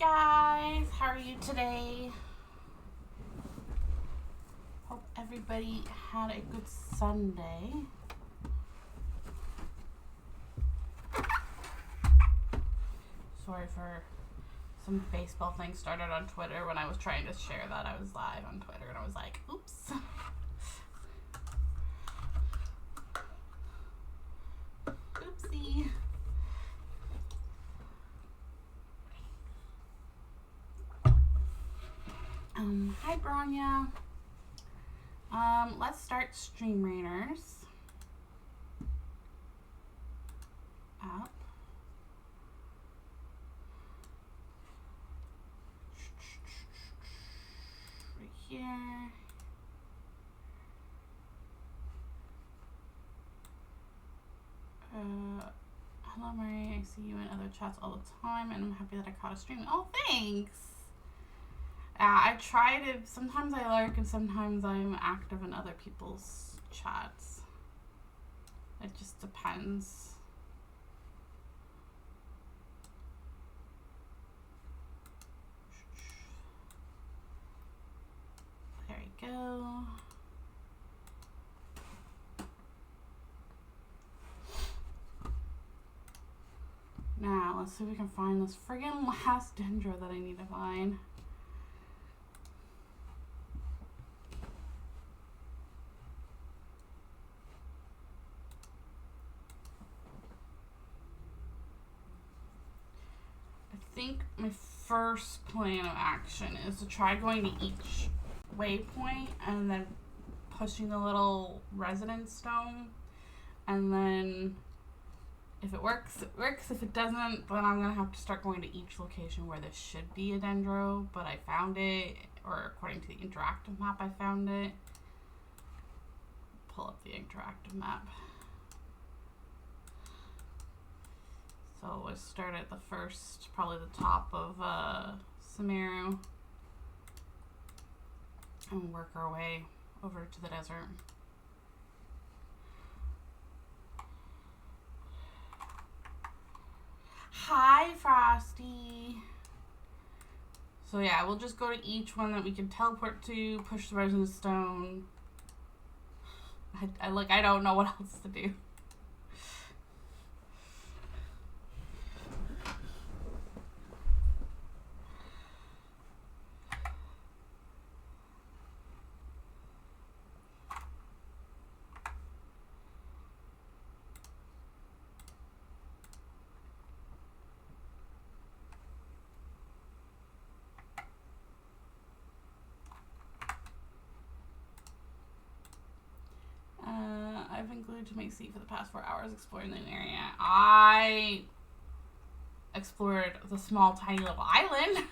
guys? How are you today? Hope everybody had a good Sunday. Sorry for some baseball thing started on Twitter when I was trying to share that I was live on Twitter and I was like, oops. Oopsie. Hi Branya. Let's start streamraiders. Up. Right here. Hello Mary, I see you in other chats all the time and I'm happy that I caught a stream. Oh, thanks! I try to, sometimes I lurk and sometimes I'm active in other people's chats. It just depends. There we go. Now, let's see if we can find this friggin' last dendro that I need to find. I think my first plan of action is to try going to each waypoint and then pushing the little residence stone, and then if it works, it works. If it doesn't, then I'm gonna have to start going to each location where there should be a dendro, but I found it, or according to the interactive map, I found it. Pull up the interactive map. So let's start at the first, probably the top of Samaru, and work our way over to the desert. Hi, Frosty. So yeah, we'll just go to each one that we can teleport to, push the resin stone. I don't know what else to do. I've been glued to my seat for the past 4 hours exploring the area. I explored the small, tiny little island.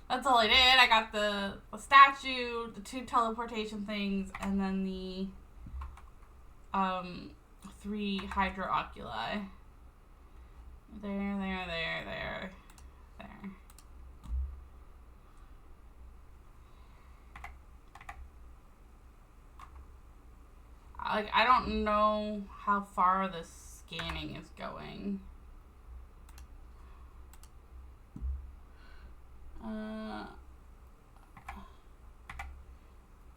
That's all I did. I got the statue, the 2 teleportation things, and then the 3 hydrooculi. There. Like, I don't know how far this scanning is going.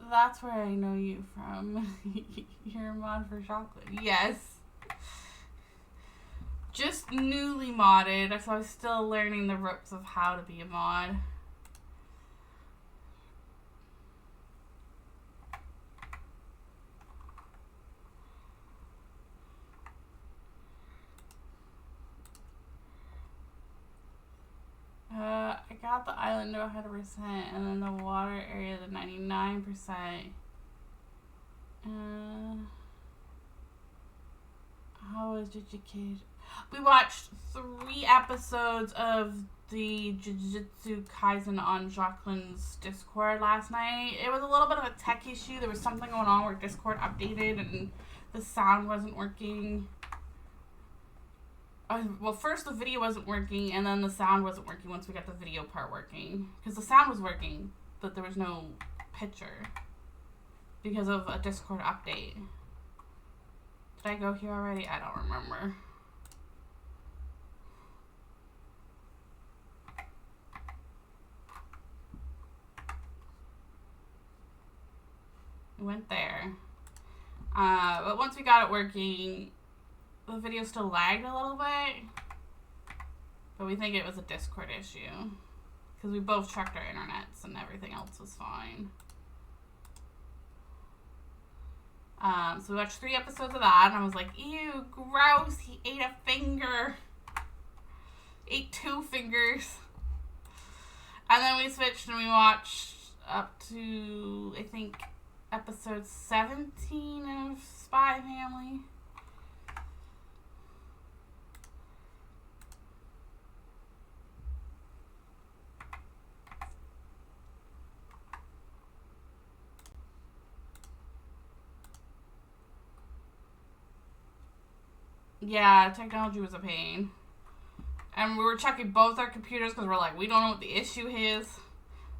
That's where I know you from. You're a mod for chocolate. Yes. Just newly modded, so I'm still learning the ropes of how to be a mod. I got the island to 100% and then the water area to 99%. How was Jujutsu? We watched 3 episodes of the Jujutsu Kaisen on Jacqueline's Discord last night. It was a little bit of a tech issue. There was something going on where Discord updated and the sound wasn't working. Well, first the video wasn't working, and then the sound wasn't working once we got the video part working. Because the sound was working, but there was no picture because of a Discord update. Did I go here already? I don't remember. We went there. But once we got it working, the video still lagged a little bit. But we think it was a Discord issue. Because we both checked our internets and everything else was fine. So we watched 3 episodes of that, and I was like, ew, gross, he ate a finger. Ate 2 fingers. And then we switched and we watched up to, I think, episode 17 of Spy Family. Yeah, technology was a pain. And we were checking both our computers because we're like, we don't know what the issue is.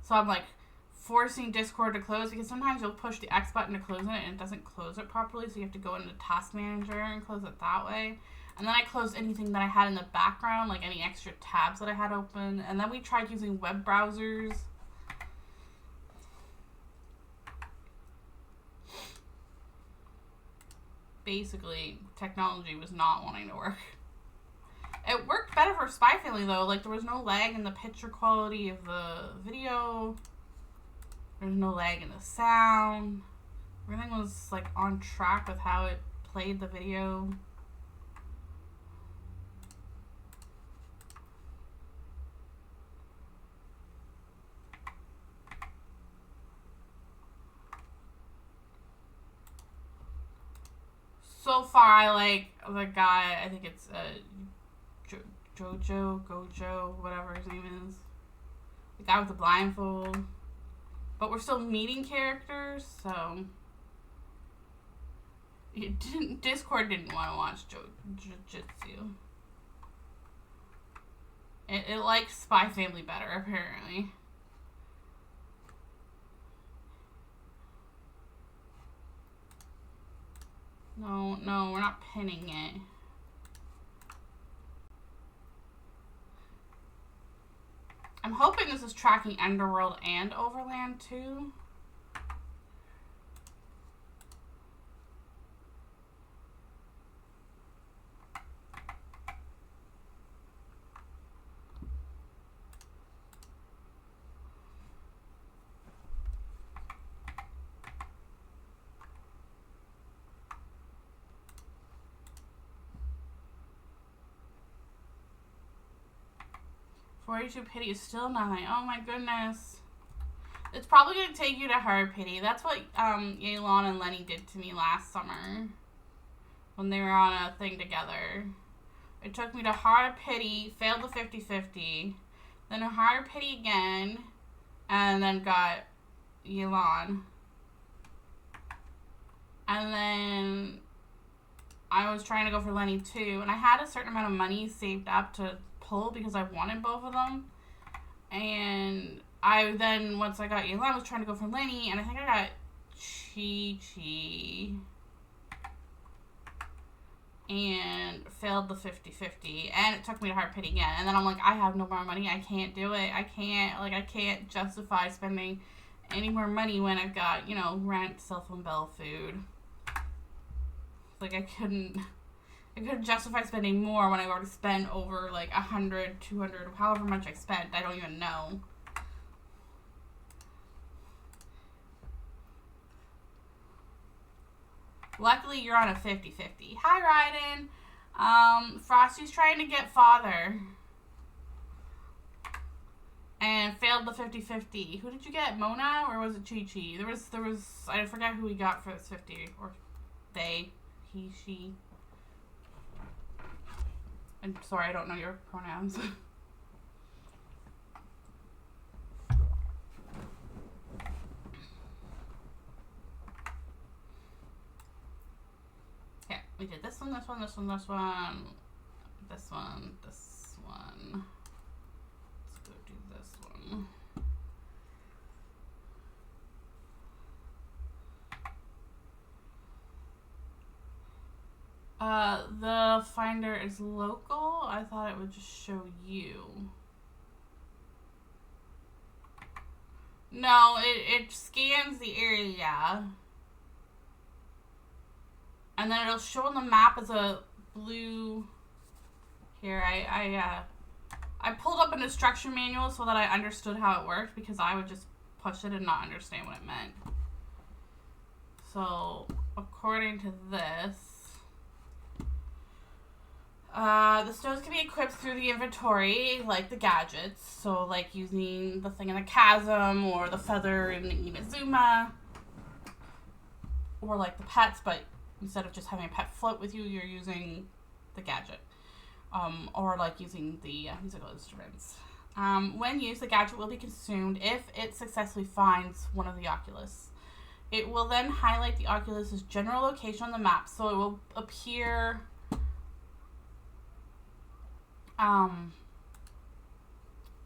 So I'm like forcing Discord to close because sometimes you'll push the X button to close it and it doesn't close it properly. So you have to go into Task Manager and close it that way. And then I closed anything that I had in the background, like any extra tabs that I had open. And then we tried using web browsers. Basically, technology was not wanting to work. It worked better for Spy Family though. Like there was no lag in the picture quality of the video. There was no lag in the sound. Everything was like on track with how it played the video. So far, I like the guy. I think it's Gojo, whatever his name is. The guy with the blindfold. But we're still meeting characters, so Discord didn't want to watch Jujutsu. It likes Spy Family better, apparently. No, we're not pinning it. I'm hoping this is tracking Enderworld and Overland too. $42 pity is still nothing. Oh my goodness. It's probably going to take you to hard pity. That's what Yelan and Lenny did to me last summer. When they were on a thing together. It took me to hard pity, failed the 50-50. Then a hard pity again. And then got Yelan. And then I was trying to go for Lenny too. And I had a certain amount of money saved up to pull because I wanted both of them. And I then, once I got Yelan, I was trying to go for Lenny, and I think I got Chi-Chi and failed the 50-50, and it took me to hard pity again. And then I'm like, I have no more money. I can't do it. I can't justify spending any more money when I've got, you know, rent, cell phone bill, food. Like, I couldn't justify spending more when I've already spent over like 100, 200, however much I spent. I don't even know. Luckily, you're on a 50-50. Hi, Ryden. Frosty's trying to get father. And failed the 50-50. Who did you get? Mona or was it Chi-Chi? There was I forget who we got for this 50. Or they, he, she. I'm sorry, I don't know your pronouns. Okay, we did this one, this one, this one, this one, this one, this one. Let's go do this one. The finder is local. I thought it would just show you. No, it scans the area. And then it'll show on the map as a blue. Here, I pulled up an instruction manual so that I understood how it worked, because I would just push it and not understand what it meant. So, according to this, the stones can be equipped through the inventory, like the gadgets. So, like using the thing in the chasm, or the feather in the Inazuma, or like the pets, but instead of just having a pet float with you, you're using the gadget. Or like using the musical instruments. When used, the gadget will be consumed if it successfully finds one of the oculus. It will then highlight the oculus's general location on the map, so it will appear on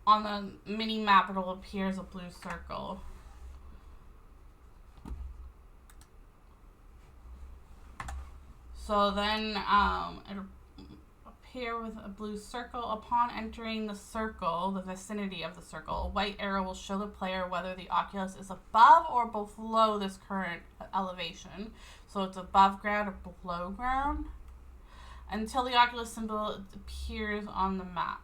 the mini map. It will appear as a blue circle. So then it'll appear with a blue circle. Upon entering the circle, the vicinity of the circle, a white arrow will show the player whether the oculus is above or below this current elevation. So it's above ground or below ground, until the oculus symbol appears on the map.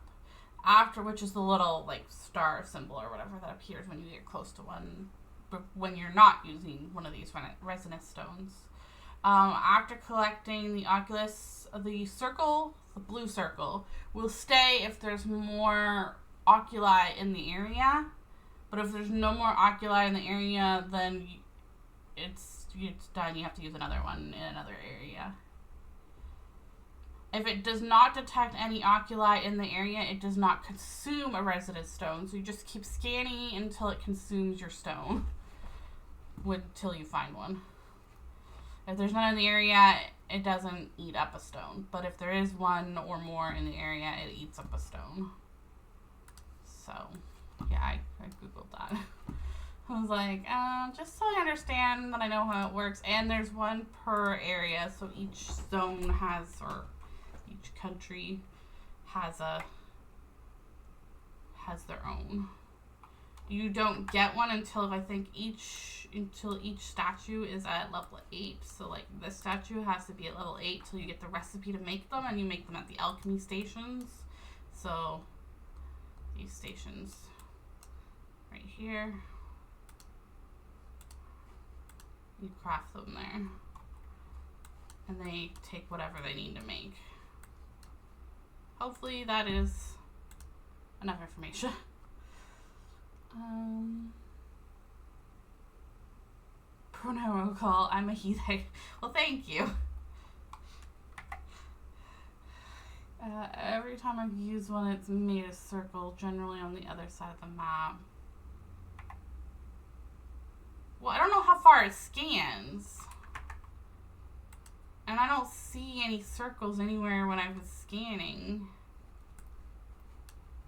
After which is the little like star symbol or whatever that appears when you get close to one, when you're not using one of these resonance stones. After collecting the oculus, the circle, the blue circle, will stay if there's more oculi in the area. But if there's no more oculi in the area, then it's done. You have to use another one in another area. If it does not detect any oculi in the area, it does not consume a resonance stone. So you just keep scanning until it consumes your stone, until you find one. If there's none in the area, it doesn't eat up a stone. But if there is one or more in the area, it eats up a stone. So, yeah, I Googled that. I was like, just so I understand that I know how it works. And there's one per area, so each zone has, or each country has their own. You don't get one until I think each statue is at level 8. So like this statue has to be at level 8 till you get the recipe to make them, and you make them at the alchemy stations. So these stations right here, you craft them there, and they take whatever they need to make. Hopefully that is enough information. Pronoun call. I'm a heathen. Well, thank you. Every time I've used one, it's made a circle, generally on the other side of the map. Well, I don't know how far it scans. And I don't see any circles anywhere when I was scanning.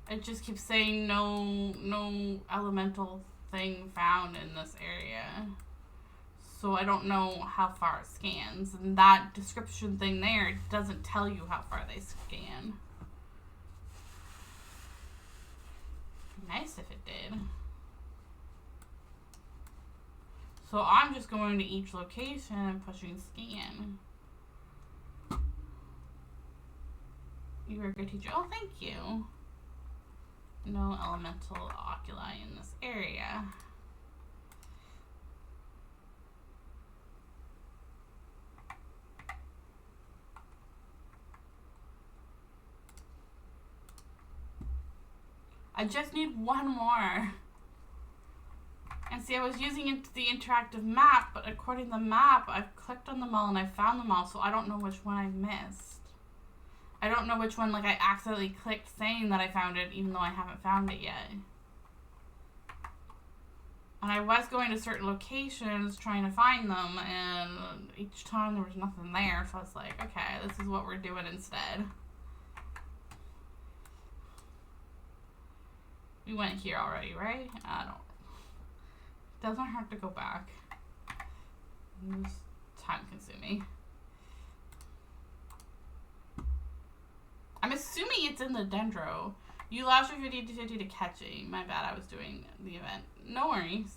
It just keeps saying no elemental thing found in this area. So I don't know how far it scans. And that description thing there, it doesn't tell you how far they scan. Nice if it did. So I'm just going to each location and pushing scan. You were a good teacher. Oh, thank you. No elemental oculi in this area. I just need one more. And see, I was using the interactive map, but according to the map, I've clicked on them all and I found them all, so I don't know which one I missed. I don't know which one, like, I accidentally clicked saying that I found it, even though I haven't found it yet. And I was going to certain locations trying to find them, and each time there was nothing there, so I was like, okay, this is what we're doing instead. We went here already, right? I don't. Doesn't hurt to go back. It's time consuming. I'm assuming it's in the dendro. You lost your 50 to catching. My bad, I was doing the event. No worries.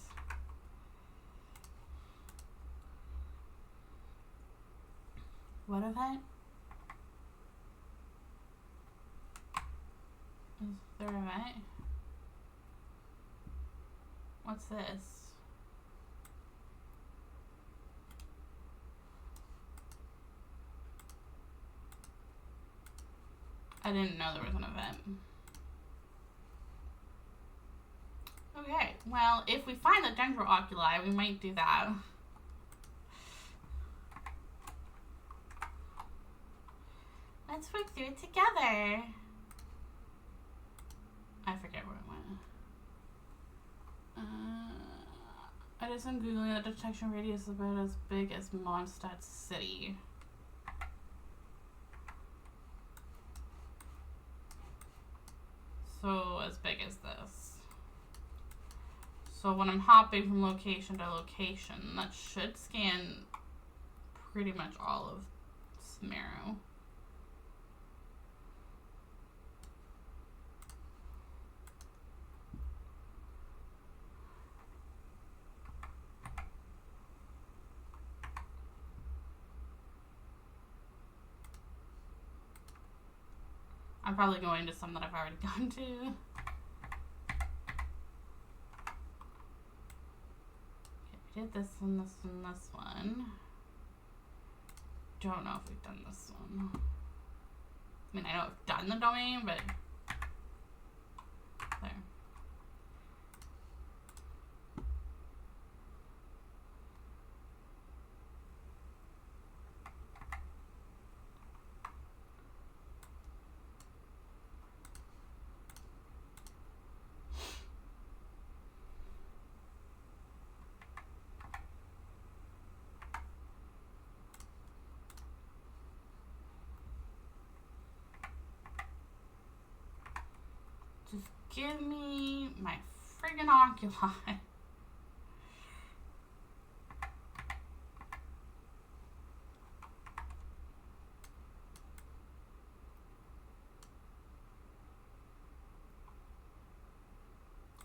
What event? Is there an event? What's this? I didn't know there was an event. Okay, well, if we find the dendroculus, we might do that. Let's work through it together. I forget where it went. I just am Googling the detection radius is about as big as Mondstadt City. So as big as this. So when I'm hopping from location to location, that should scan pretty much all of Smeru. I'm probably going to some that I've already gone to. Okay, we did this one, this one, this one. Don't know if we've done this one. I mean, I know I've done the domain, but there. Just give me my friggin' oculi.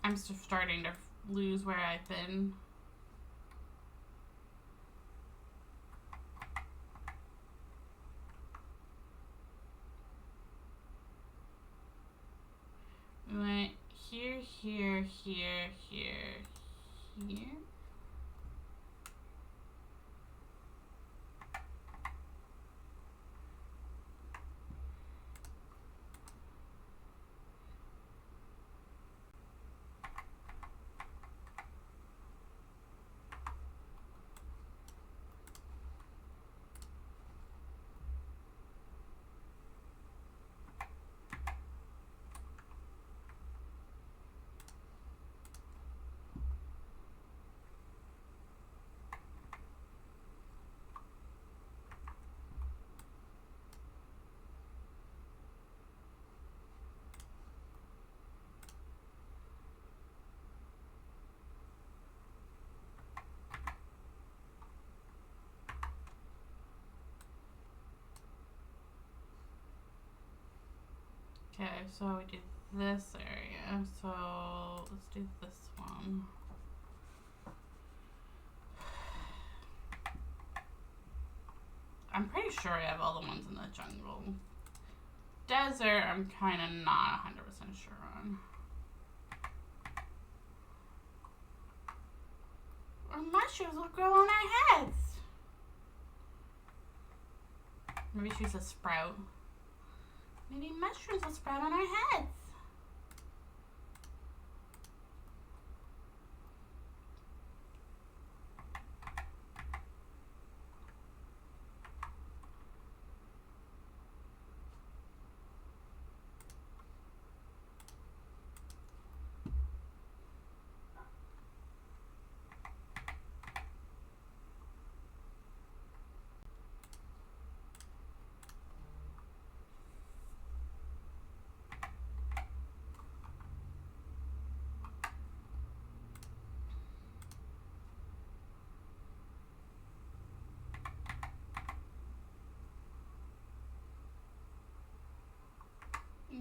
I'm starting to lose where I've been. We went here, here, here, here, here. Okay, so we did this area, so let's do this one. I'm pretty sure I have all the ones in the jungle. Desert, I'm kind of not 100% sure on. Or mushrooms will grow on our heads. Maybe she's a sprout. Maybe mushrooms will sprout on our heads.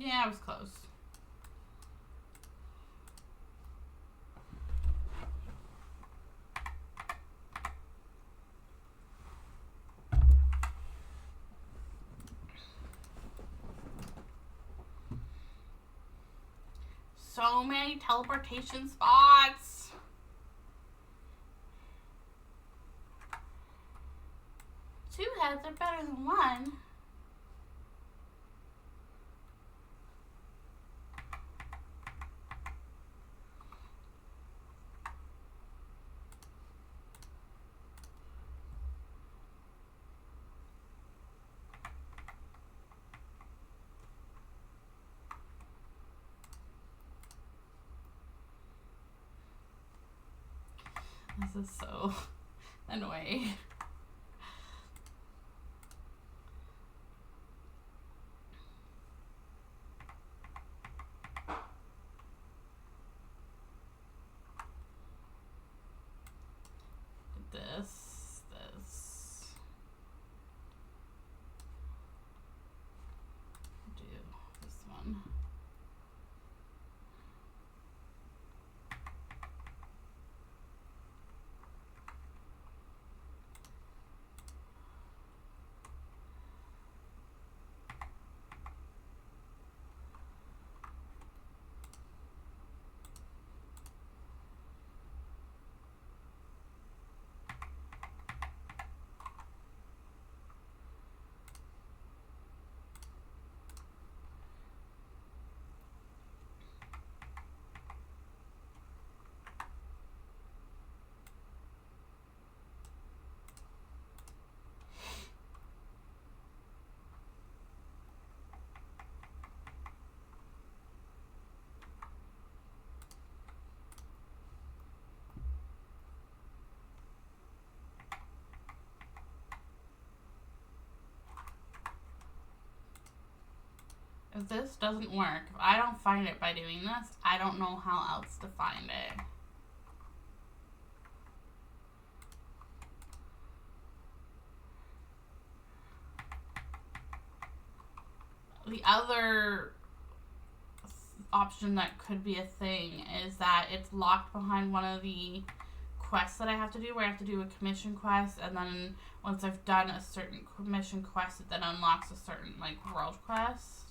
Yeah, I was close. so many teleportation spots. Two heads are better than one. This is so annoying. This. Do this one. If this doesn't work, if I don't find it by doing this, I don't know how else to find it. The other option that could be a thing is that it's locked behind one of the quests that I have to do, where I have to do a commission quest, and then once I've done a certain commission quest, it then unlocks a certain, like, world quest.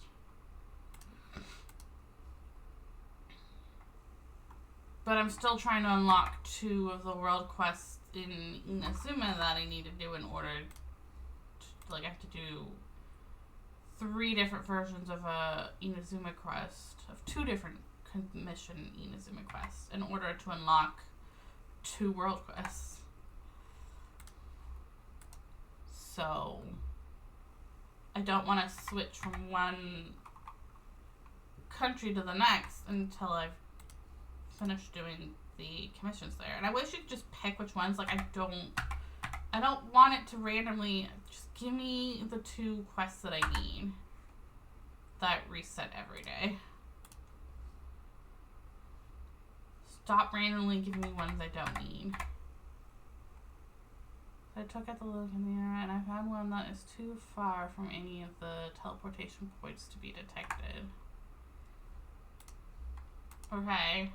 But I'm still trying to unlock 2 of the world quests in Inazuma that I need to do in order to, like, I have to do 3 different versions of a Inazuma quest, of 2 different commission Inazuma quests, in order to unlock 2 world quests. So I don't want to switch from one country to the next until I've finished doing the commissions there. And I wish you could just pick which ones. Like, I don't want it to randomly just give me the 2 quests that I need that reset every day. Stop randomly giving me ones I don't need. So I took out the look in the internet and I found one that is too far from any of the teleportation points to be detected. Okay.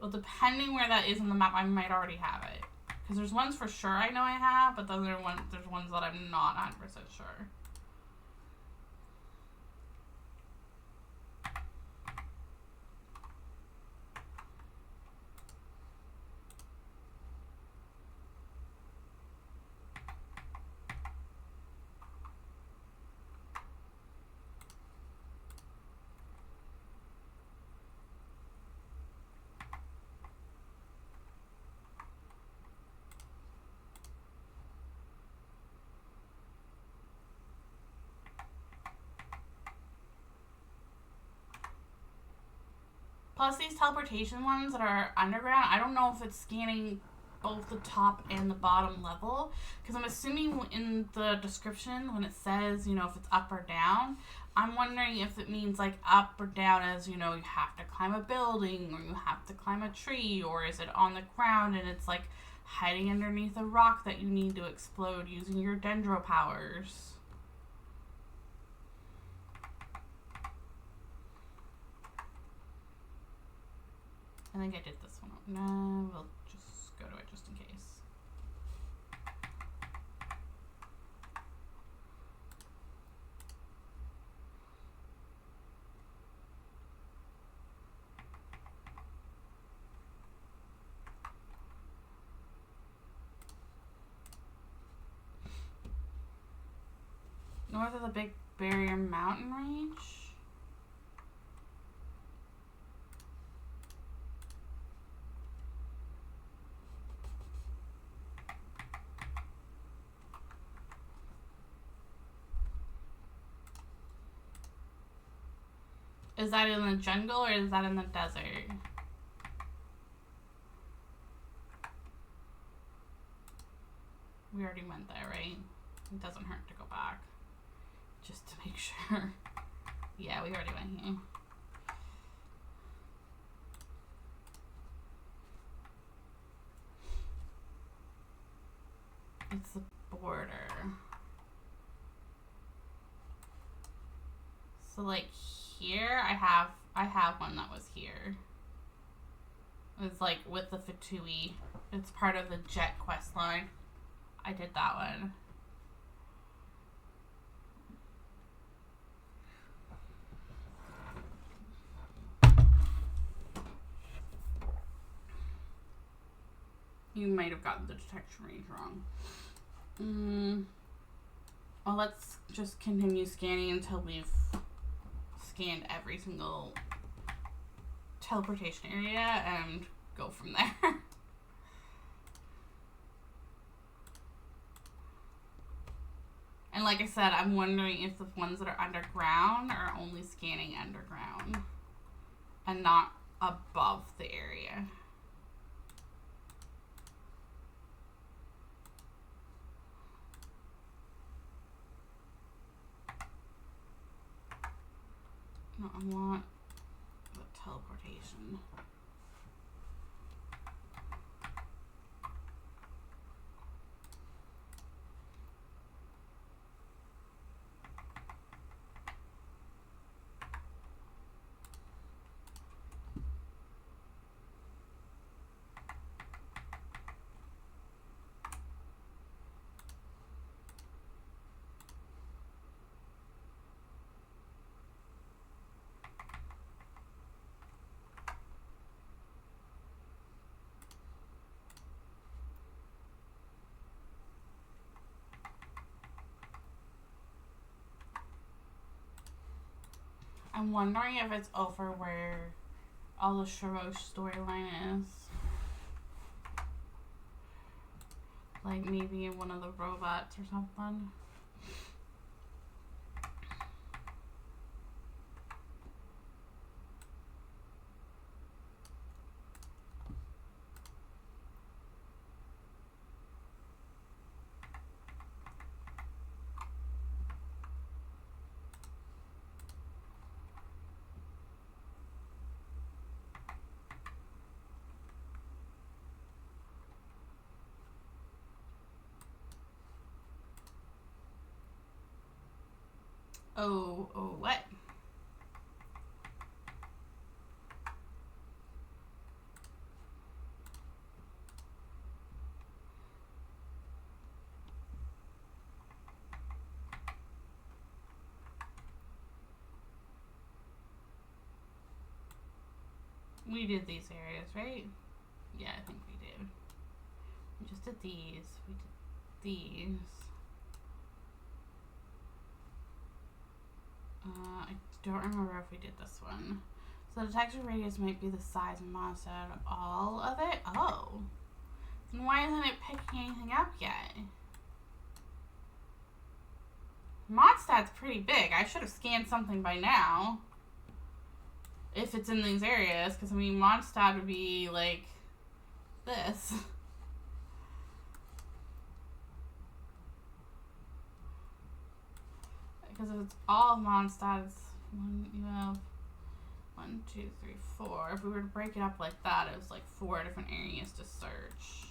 Well, depending where that is on the map, I might already have it. Because there's ones for sure I know I have, but then there's ones that I'm not 100% sure. Plus these teleportation ones that are underground, I don't know if it's scanning both the top and the bottom level. Because I'm assuming in the description when it says, you know, if it's up or down, I'm wondering if it means like up or down as, you know, you have to climb a building or you have to climb a tree, or is it on the ground and it's like hiding underneath a rock that you need to explode using your dendro powers. I think I did this one. No, we'll just go to it just in case. North of the Big Barrier Mountain Range. Is that in the jungle or is that in the desert? We already went there, right? It doesn't hurt to go back. Just to make sure. Yeah, we already went here. It's the border. So like here, I have one that was here. It's like with the Fatui. It's part of the Jet quest line. I did that one. You might have gotten the detection range wrong. Well, let's just continue scanning until we've scanned every single teleportation area and go from there. And like I said, I'm wondering if the ones that are underground are only scanning underground and not above the area. No, I want the teleportation. I'm wondering if it's over where all the Sharosh storyline is. Like maybe in one of the robots or something. Oh, what? We did these areas, right? Yeah, I think we did. We just did these. We did these. I don't remember if we did this one. So the detection radius might be the size of Mondstadt. All of it? Oh. Then why isn't it picking anything up yet? Mondstadt's pretty big. I should have scanned something by now. If it's in these areas. Because, I mean, Mondstadt would be like this. Because if it's all Mondstadt, it's you have 1, 2, 3, 4. If we were to break it up like that, it was like 4 different areas to search.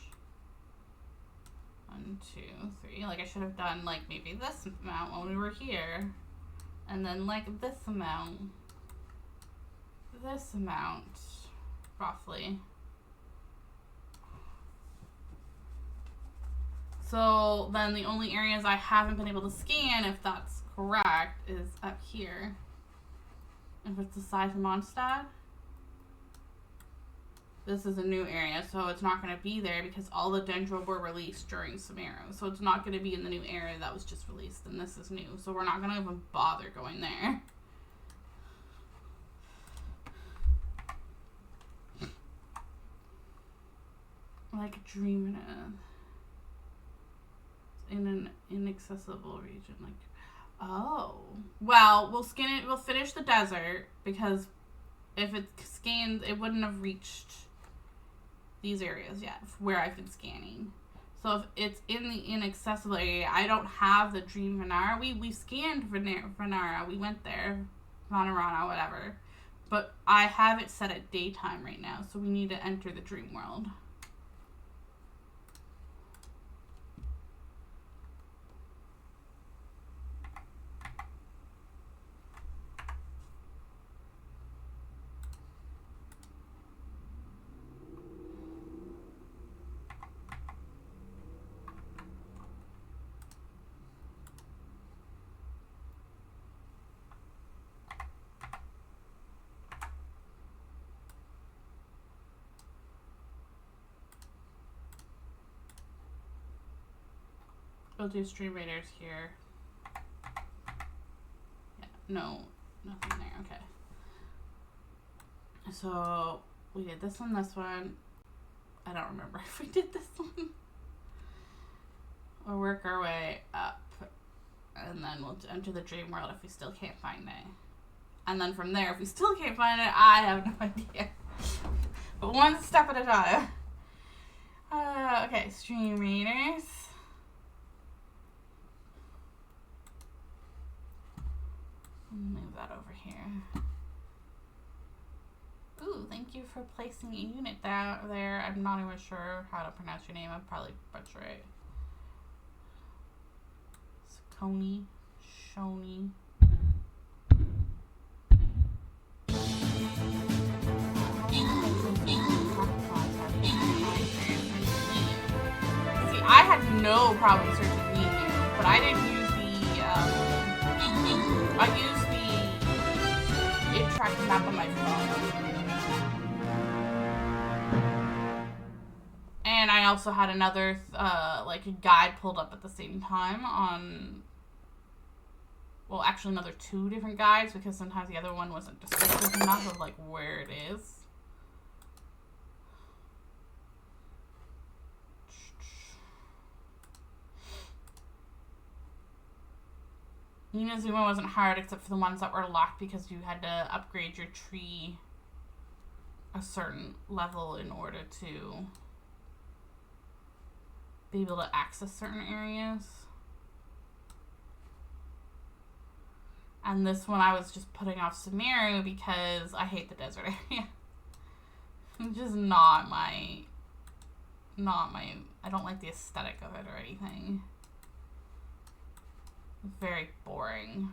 1, 2, 3. Like I should have done like maybe this amount when we were here, and then like this amount, roughly. So then the only areas I haven't been able to scan, if that's correct, is up here. If it's the size of Mondstadt. This is a new area, so it's not going to be there because all the dendro were released during Samara. So it's not going to be in the new area that was just released, and this is new. So we're not going to even bother going there. Like a dream in an inaccessible region. Like, oh. Well, we'll skin it. We'll finish the desert because if it's scanned, it wouldn't have reached these areas yet where I've been scanning. So if it's in the inaccessible area, I don't have the Dream Vanara. We scanned Vanara. We went there, Vanarana, whatever. But I have it set at daytime right now, so we need to enter the dream world. We'll do streamraiders here. Yeah, no, nothing there. Okay. So we did this one, I don't remember if we did this one. We'll work our way up, and then we'll enter the dream world if we still can't find it. And then from there, if we still can't find it, I have no idea. But one step at a time. Okay, streamraiders. Move that over here. Ooh, thank you for placing a unit there. I'm not even sure how to pronounce your name. I'll probably butcher it. Shoni. See, I had no problem searching Menu, but I didn't use I used the tracking map on my phone. And I also had another, like a guide pulled up at the same time on, well, actually another 2 different guides because sometimes the other one wasn't descriptive enough of like where it is. Inazuma wasn't hard except for the ones that were locked because you had to upgrade your tree a certain level in order to be able to access certain areas. And this one I was just putting off Sumeru because I hate the desert area. It's just not my, I don't like the aesthetic of it or anything. Very boring.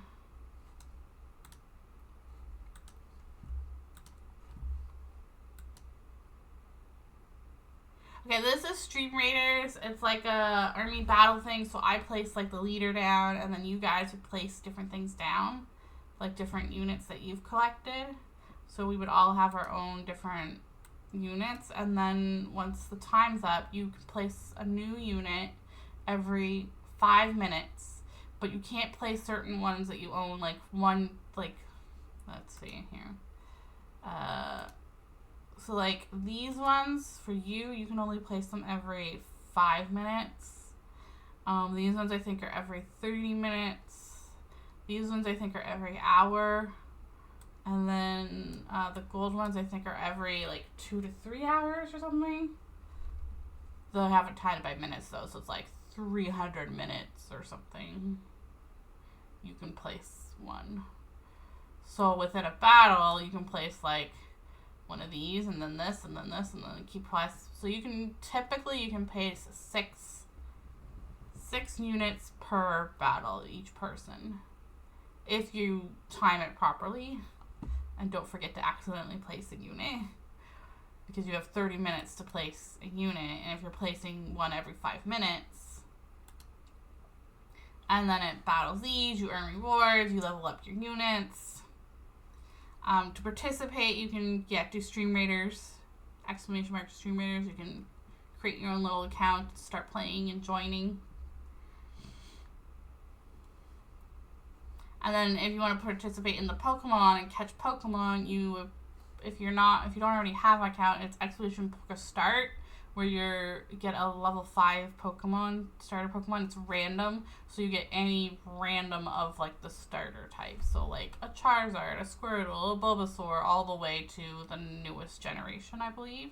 Okay, this is Stream Raiders. It's like a army battle thing, so I place like the leader down, and then you guys would place different things down, like different units that you've collected. So we would all have our own different units, and then once the time's up, you can place a new unit every 5 minutes. But you can't play certain ones that you own, like one, like, let's see here. So like these ones, for you, you can only place them every 5 minutes. These ones I think are every 30 minutes. These ones I think are every hour. And then the gold ones I think are every like 2 to 3 hours or something. They haven't tied it by minutes though, so it's like 300 minutes or something. You can place one. So within a battle, you can place like one of these, and then this, and then this, and then keep place. So you can typically place six units per battle, each person, if you time it properly, and don't forget to accidentally place a unit, because you have 30 minutes to place a unit, and if you're placing one every 5 minutes. And then it battles these, you earn rewards, you level up your units. To participate, you can do Stream Raiders !streamraiders. You can create your own little account, start playing and joining. And then if you want to participate in the Pokemon and catch Pokemon, if you don't already have an account, it's Expedition Poke Start, where you get a level 5 Pokemon, starter Pokemon. It's random, so you get any random of like the starter type. So like a Charizard, a Squirtle, a Bulbasaur, all the way to the newest generation, I believe.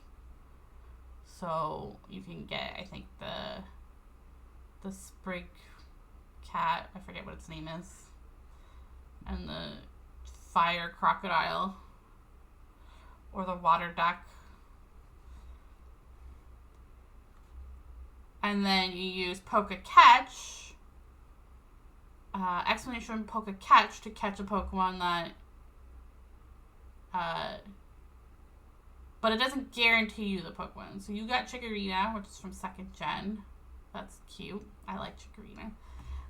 So you can get, I think, the Sprig Cat, I forget what its name is, and the Fire Crocodile, or the Water Duck. And then you use Poke-Catch, Explanation Poke-Catch, to catch a Pokemon that, but it doesn't guarantee you the Pokemon. So you got Chikorita, which is from 2nd Gen. That's cute. I like Chikorita.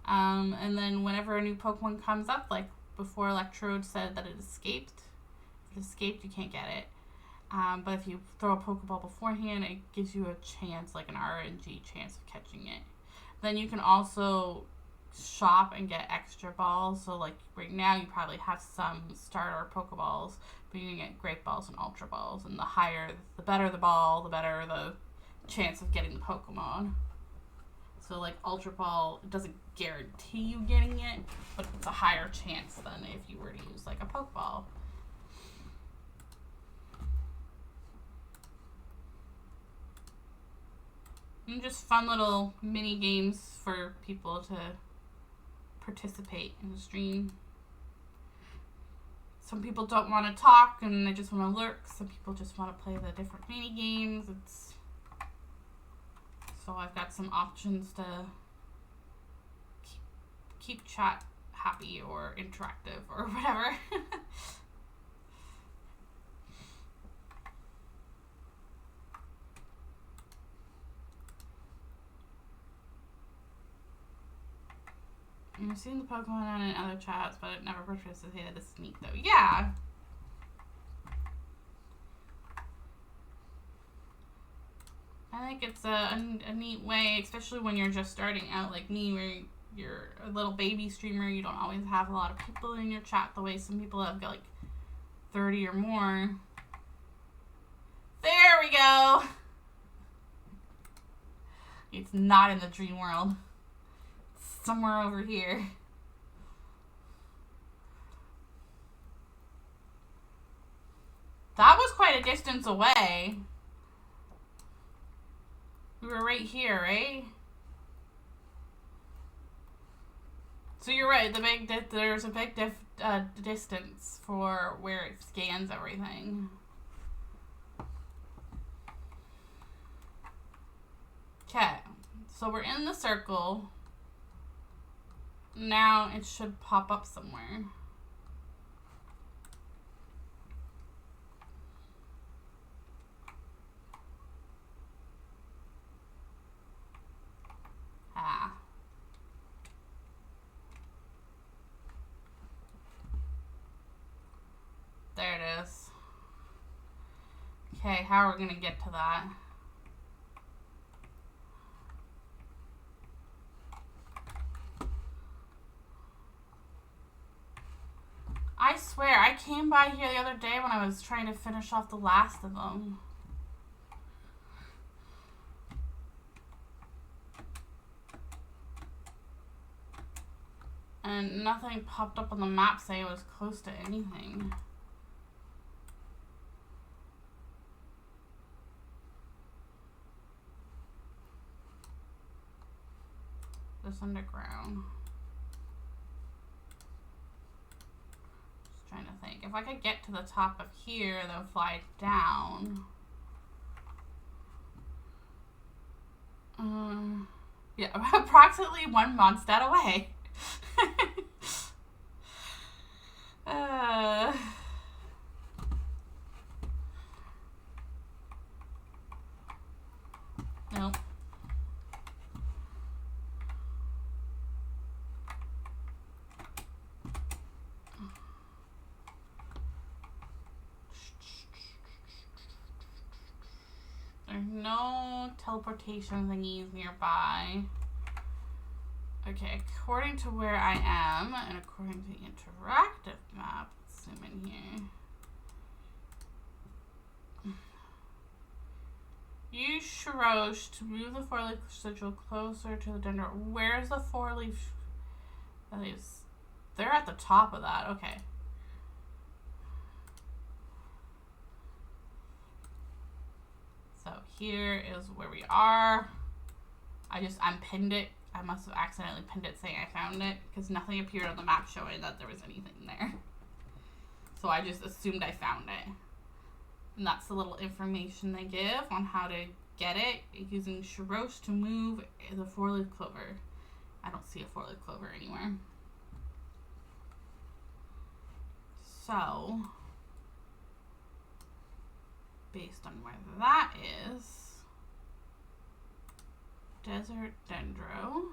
And then whenever a new Pokemon comes up, like before Electrode said that it escaped. If it escaped, you can't get it. But if you throw a Pokeball beforehand, it gives you a chance, like an RNG chance of catching it. Then you can also shop and get extra balls. So like right now you probably have some starter Pokeballs, but you can get Great Balls and Ultra Balls. And the better the ball, the better the chance of getting the Pokemon. So like Ultra Ball, it doesn't guarantee you getting it, but it's a higher chance than if you were to use like a Pokeball. And just fun little mini games for people to participate in the stream. Some people don't want to talk and they just want to lurk. Some people just want to play the different mini games. So I've got some options to keep chat happy or interactive or whatever. I've seen the Pokemon in other chats, but I've never participated. This is neat, though. Yeah! I think it's a neat way, especially when you're just starting out like me, where you're a little baby streamer. You don't always have a lot of people in your chat the way some people have got like 30 or more. There we go! It's not in the dream world. Somewhere over here. That was quite a distance away. We were right here, right? So you're right. There's a big distance for where it scans everything. Okay, so we're in the circle. Now it should pop up somewhere. Ah. There it is. Okay, how are we gonna get to that? I swear, I came by here the other day when I was trying to finish off the last of them. And nothing popped up on the map saying it was close to anything. This underground. Just trying to think. If I could get to the top of here, then fly down. Yeah, approximately 1 Mondstadt away. Nope. There's no teleportation thingies nearby. Okay, according to where I am, and according to the interactive map, let's zoom in here. Use Shrosh to move the four-leaf sigil closer to the dendro. Where's the four-leaf? They're at the top of that. Okay. So here is where we are. I'm pinned it. I must have accidentally pinned it saying I found it because nothing appeared on the map showing that there was anything there. So I just assumed I found it. And that's the little information they give on how to get it using Shrosh to move the four-leaf clover. I don't see a four-leaf clover anywhere. So, based on where that is, Desert Dendro.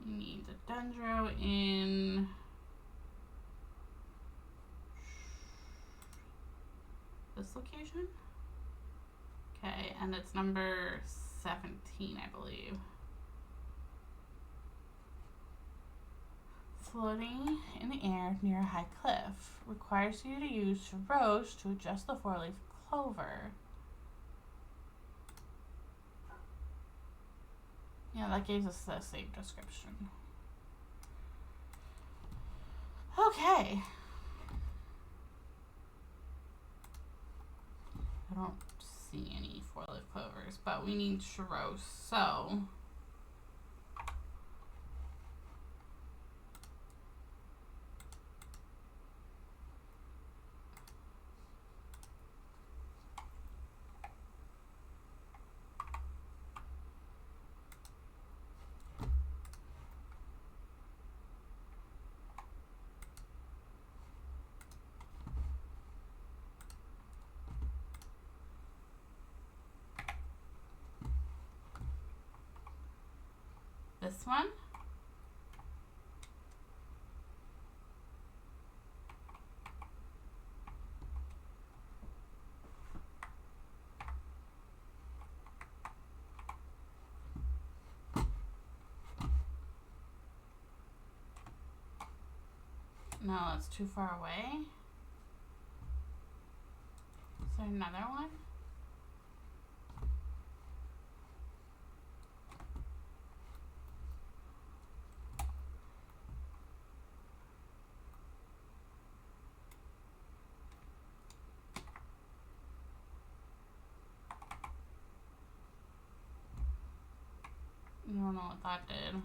We need the dendro in this location. Okay, and it's number 17, I believe. Floating in the air near a high cliff. Requires you to use Shrosh to adjust the four-leaf clover. Yeah, that gave us the same description. Okay. I don't see any four-leaf clovers, but we need Shrosh, so... This one? No, that's too far away. Is there another one? I don't know what that did.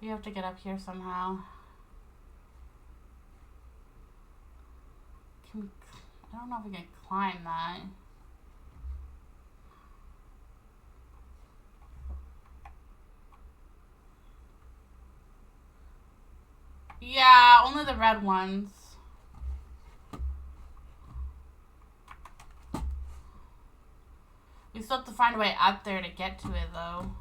We have to get up here somehow. I don't know if we can climb that. Yeah, only the red ones. We still have to find a way up there to get to it, though.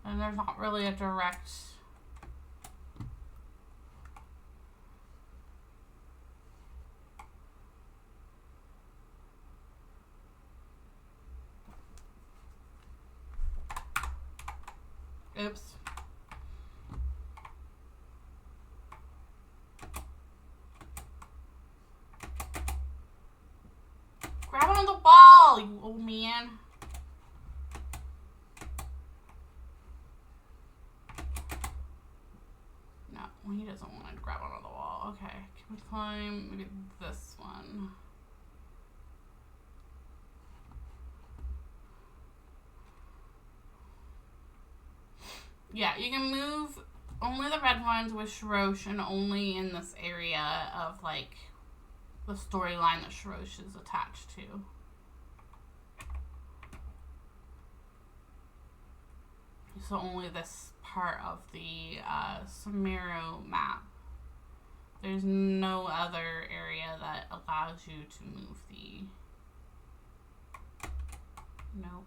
And there's not really a direct... Oops. Grab on the ball, you old man. Well, he doesn't want to grab onto the wall. Okay, can we climb maybe this one? Yeah, you can move only the red ones with Shrosh and only in this area of, like, the storyline that Shrosh is attached to. So only this part of the Sumeru map. There's no other area that allows you to move the... No.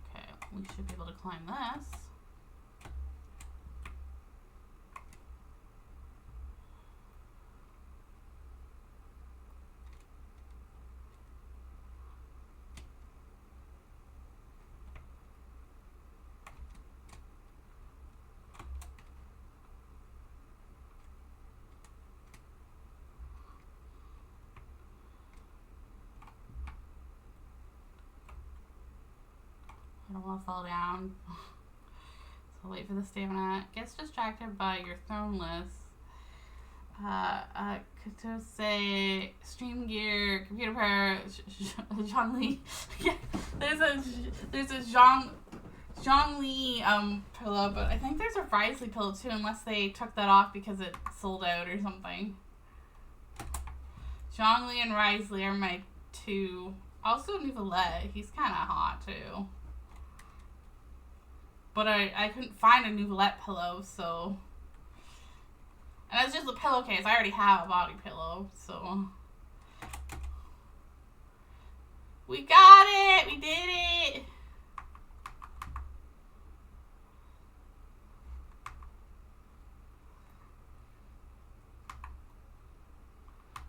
Okay, we should be able to climb this. I don't want to fall down. So wait for the stamina. Gets distracted by your throne list. Say stream gear, computer power, Zhongli. Yeah, there's a Zhongli pillow, but I think there's a Risley pillow too, unless they took that off because it sold out or something. Zhongli and Risley are my two. Also Nouvelette, he's kind of hot too. But I couldn't find a Nouvelette pillow, so... And it's just a pillowcase. I already have a body pillow, so... We got it! We did it!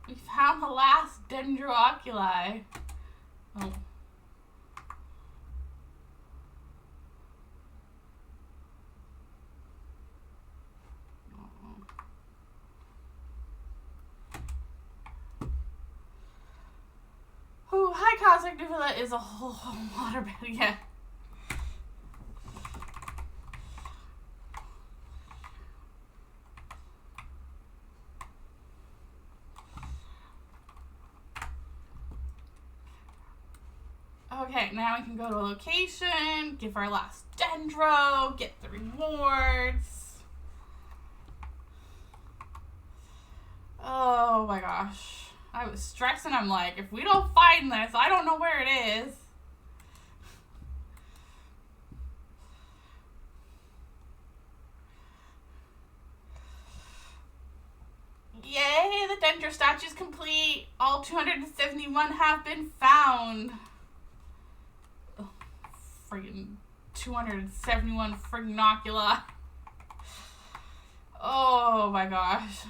We found the last dendroculus. Oh. Oh, high cosmic Nouvelette is a whole water bed, yeah. Okay, now we can go to a location, give our last dendro, get the rewards. Oh my gosh. I was stressing. I'm like, if we don't find this, I don't know where it is. Yay, the dendro statue's complete. All 271 have been found. Oh, friggin' 271 friggin' oculi. Oh my gosh.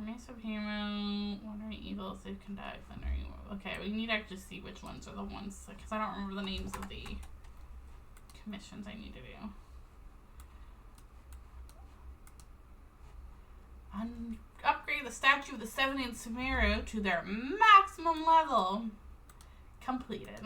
Race of Hero, Wandering Evil, Save Can Die, Thundering Evil. Okay, we need to actually see which ones are the ones, because I don't remember the names of the commissions I need to do. Upgrade the statue of the 70 in Sumeru to their maximum level. Completed.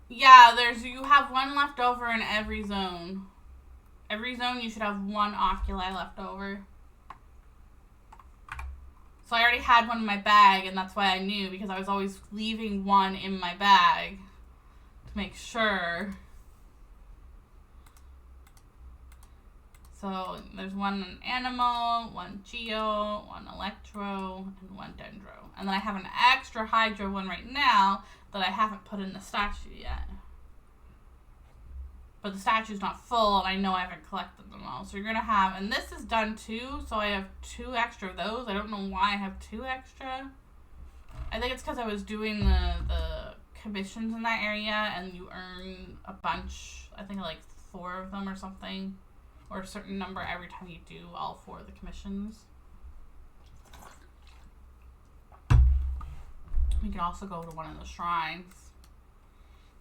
Yeah, you have one left over in every zone. Every zone you should have one oculi left over. So I already had one in my bag, and that's why I knew, because I was always leaving one in my bag to make sure. So there's one animal, one geo, one electro, and one dendro. And then I have an extra hydro one right now that I haven't put in the statue yet. But the statue's not full, and I know I haven't collected them all. So you're going to have, and this is done too, so I have 2 extra of those. I don't know why I have 2 extra. I think it's because I was doing the commissions in that area, and you earn a bunch, I think like 4 of them or something, or a certain number every time you do all 4 of the commissions. We can also go to one of the shrines.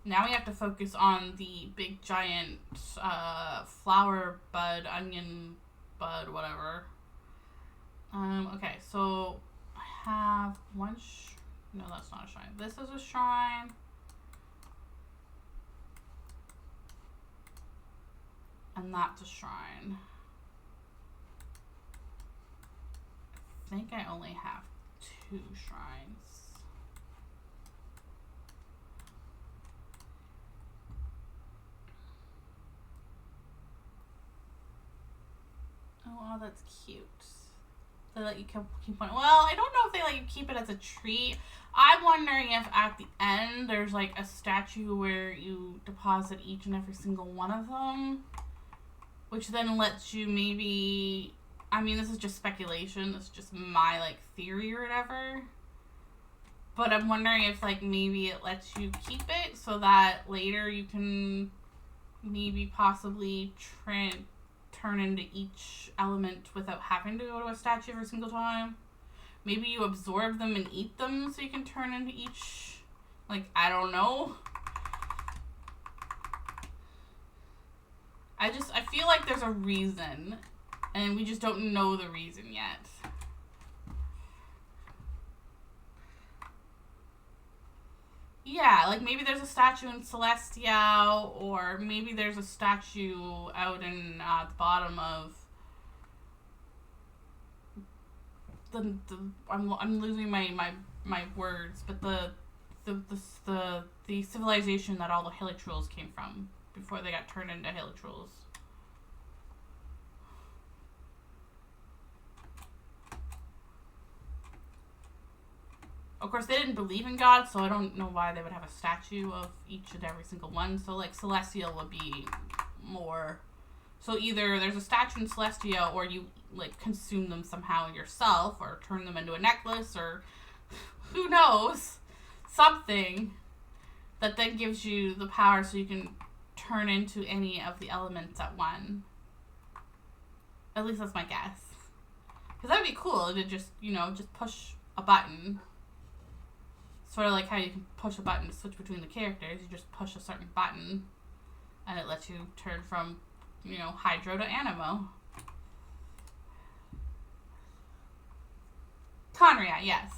Now we have to focus on the big giant flower bud, onion bud, whatever. Okay, so I have one no, that's not a shrine. This is a shrine. And that's a shrine. I think I only have 2 shrines. Oh, that's cute. They let you keep one. Well, I don't know if they let you keep it as a treat. I'm wondering if at the end there's like a statue where you deposit each and every single one of them, which then lets you maybe, I mean, this is just speculation. This is just my like theory or whatever. But I'm wondering if like maybe it lets you keep it so that later you can maybe possibly turn into each element without having to go to a statue every single time. Maybe you absorb them and eat them so you can turn into each, like, I don't know. I feel like there's a reason, and we just don't know the reason yet. Yeah, like maybe there's a statue in Celestia, or maybe there's a statue out in the bottom of I'm losing my words, but the civilization that all the Hilichurls came from before they got turned into Hilichurls. Of course, they didn't believe in God, so I don't know why they would have a statue of each and every single one. So, like, Celestial would be more. So either there's a statue in Celestia, or you, like, consume them somehow yourself, or turn them into a necklace, or who knows, something that then gives you the power so you can turn into any of the elements at one. At least that's my guess. Because that would be cool to just, you know, just push a button. Sort of like how you can push a button to switch between the characters. You just push a certain button, and it lets you turn from, you know, Hydro to Anemo. Conria, yes.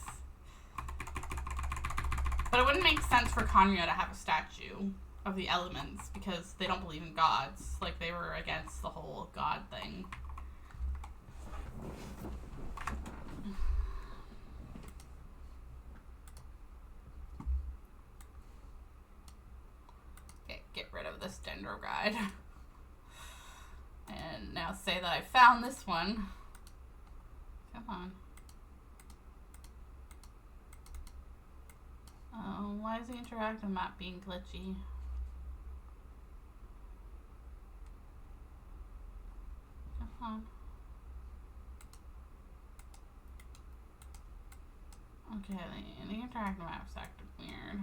But it wouldn't make sense for Conria to have a statue of the elements, because they don't believe in gods. Like, they were against the whole god thing. Get rid of this dendro guide. And now say that I found this one. Come on. Why is the interactive map being glitchy? Come on. Okay, the interactive map's acting weird.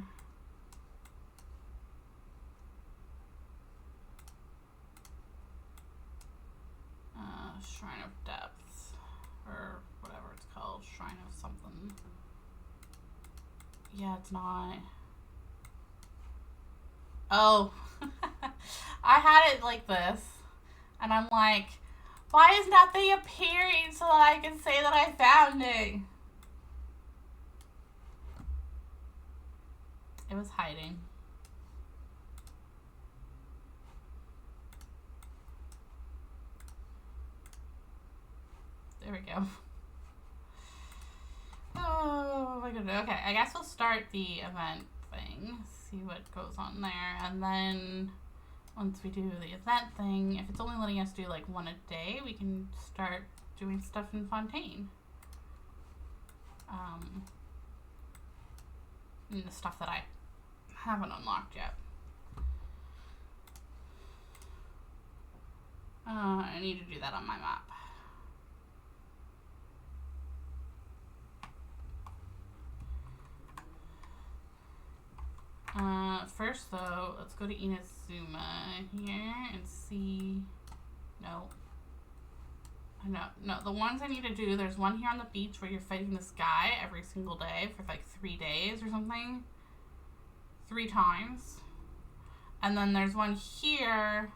Shrine of Depths, or whatever it's called, Shrine of something. Yeah, it's not. Oh, I had it like this, and I'm like, why is nothing appearing so that I can say that I found it? It was hiding. There we go. Oh my goodness. Okay, I guess we'll start the event thing. See what goes on there. And then once we do the event thing, if it's only letting us do like 1 a day, we can start doing stuff in Fontaine. And the stuff that I haven't unlocked yet. I need to do that on my map. First though, let's go to Inazuma here and see. No. No, the ones I need to do, there's one here on the beach where you're fighting this guy every single day for like 3 days or something. 3 times. And then there's one here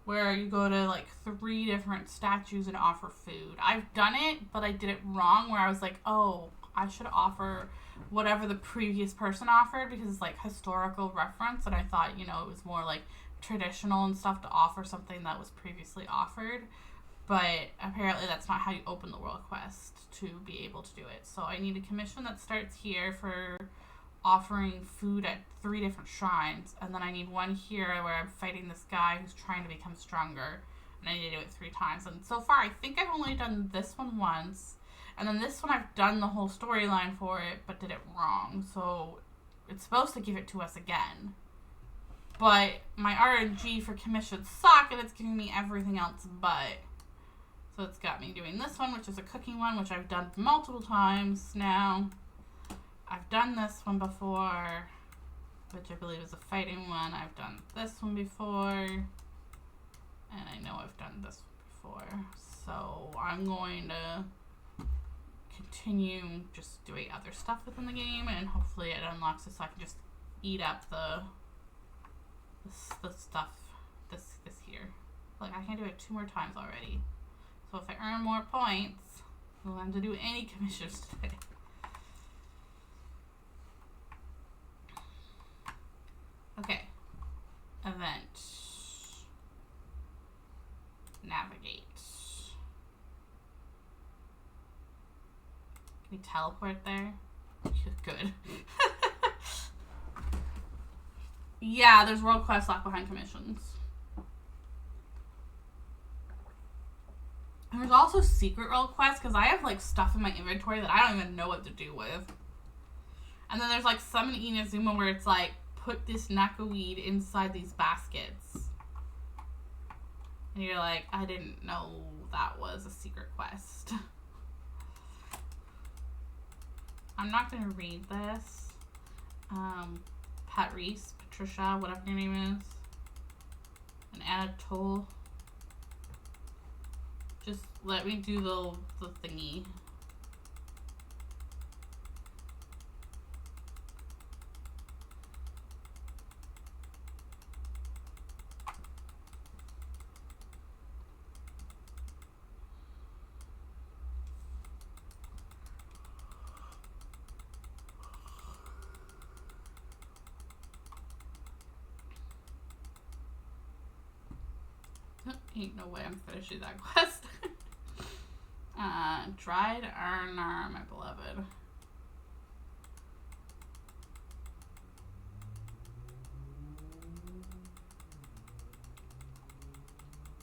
where you go to like 3 different statues and offer food. I've done it, but I did it wrong where I was like, oh, I should offer whatever the previous person offered because it's like historical reference, and I thought, you know, it was more like traditional and stuff to offer something that was previously offered. But apparently that's not how you open the world quest to be able to do it. So I need a commission that starts here for offering food at 3 different shrines. And then I need one here where I'm fighting this guy who's trying to become stronger. And I need to do it 3 times. And so far, I think I've only done this one once. And then this one, I've done the whole storyline for it, but did it wrong. So it's supposed to give it to us again. But my RNG for commissions suck, and it's giving me everything else but. So it's got me doing this one, which is a cooking one, which I've done multiple times now. I've done this one before, which I believe is a fighting one. I've done this one before. And I know I've done this one before. So I'm going to continue just doing other stuff within the game, and hopefully it unlocks it so I can just eat up the stuff this here. Like, I can do it 2 more times already. So if I earn more points, I'll have to do any commissions today. Okay. Event. Navigate. Can you teleport there? Good. Yeah, there's world quest locked behind commissions. And there's also secret world quests, because I have like stuff in my inventory that I don't even know what to do with. And then there's like some in Inazuma where it's like, put this knackeweed inside these baskets. And you're like, I didn't know that was a secret quest. I'm not going to read this. Patricia, whatever your name is. And Anatole. Just let me do the thingy. Ain't no way I'm finishing that quest. Dried Arnar, my beloved.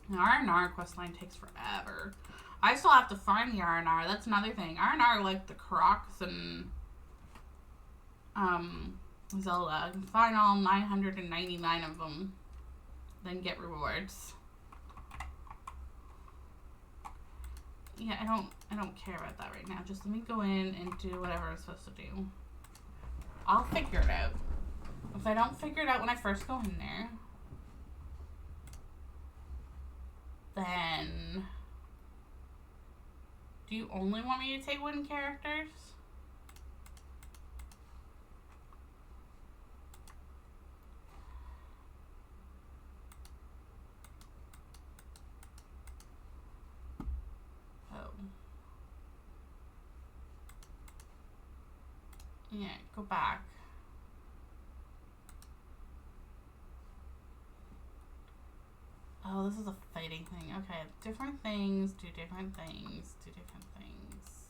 The Arnar questline takes forever. I still have to find the Arnar. That's another thing. Arnar, like the Crocs and Zelda. I can find all 999 of them. Then get rewards. Yeah, I don't care about that right now. Just let me go in and do whatever I'm supposed to do. I'll figure it out. If I don't figure it out when I first go in there, then do you only want me to take wooden characters? Yeah, go back. Oh, this is a fighting thing. Okay, different things, do different things, do different things.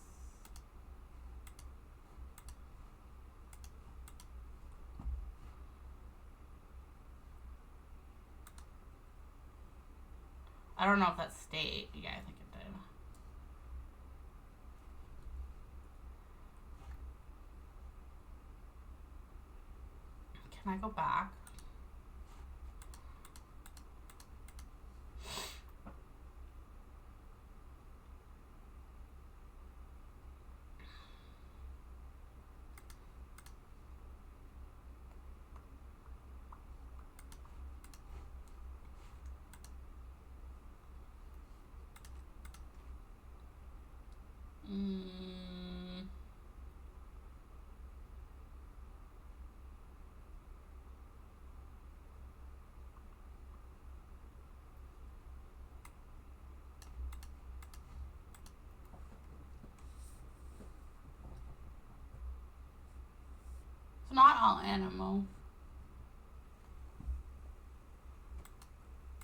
I don't know if that stayed. Yeah, I think it did. Can I go back? all animal.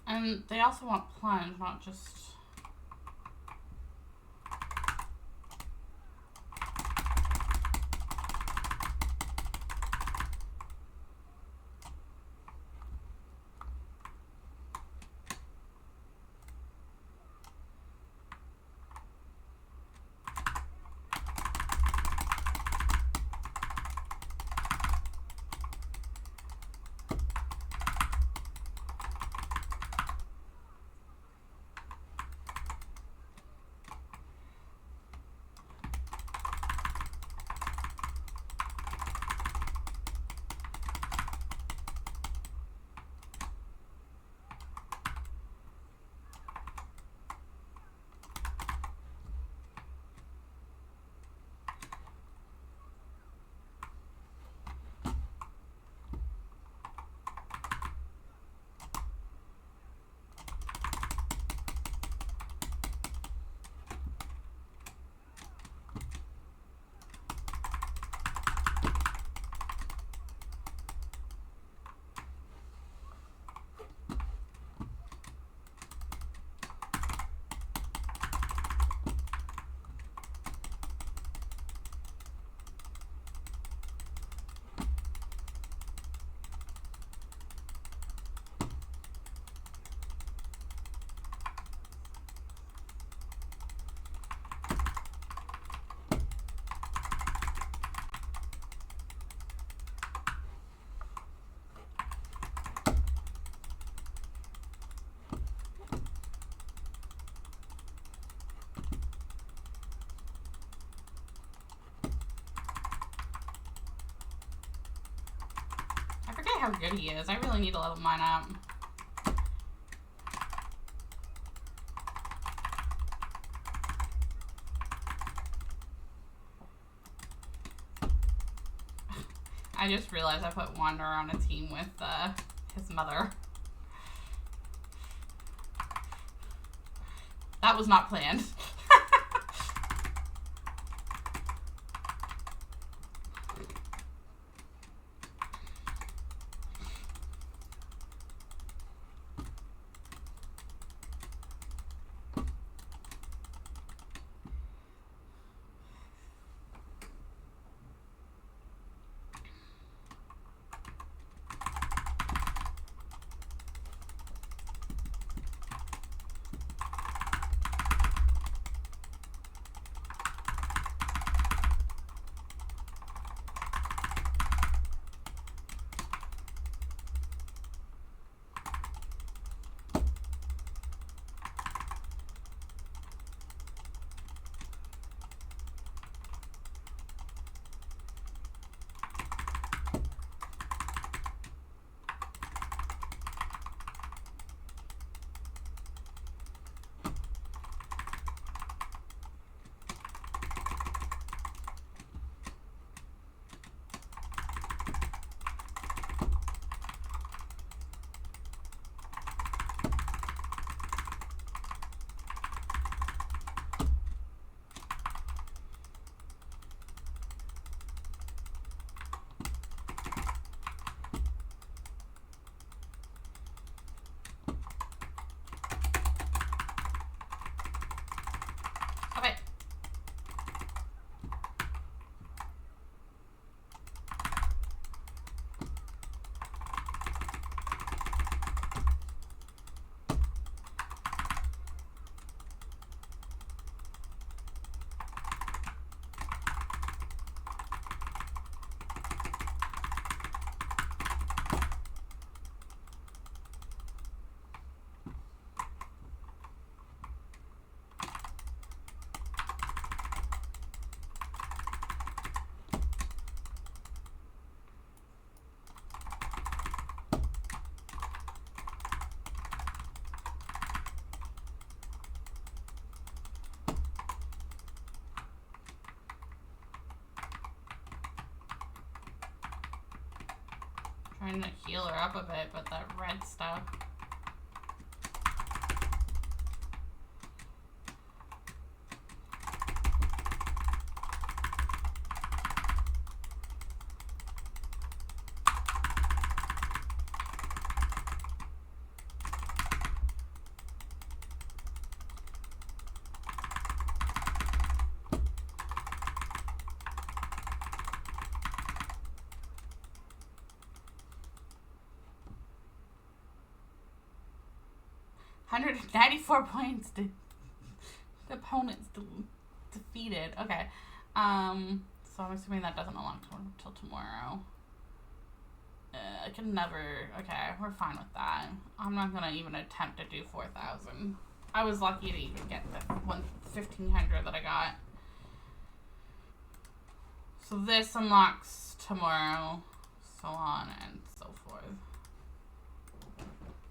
And they also want plunge, not just... How good he is. I really need to level mine up. I just realized I put Wander on a team with his mother. That was not planned. Trying to heal her up a bit, but that red stuff. 194 points. The opponent's defeated. Okay. So I'm assuming that doesn't unlock until tomorrow. I can never... Okay, we're fine with that. I'm not going to even attempt to do 4,000. I was lucky to even get the 1,500 that I got. So this unlocks tomorrow. So on and so forth.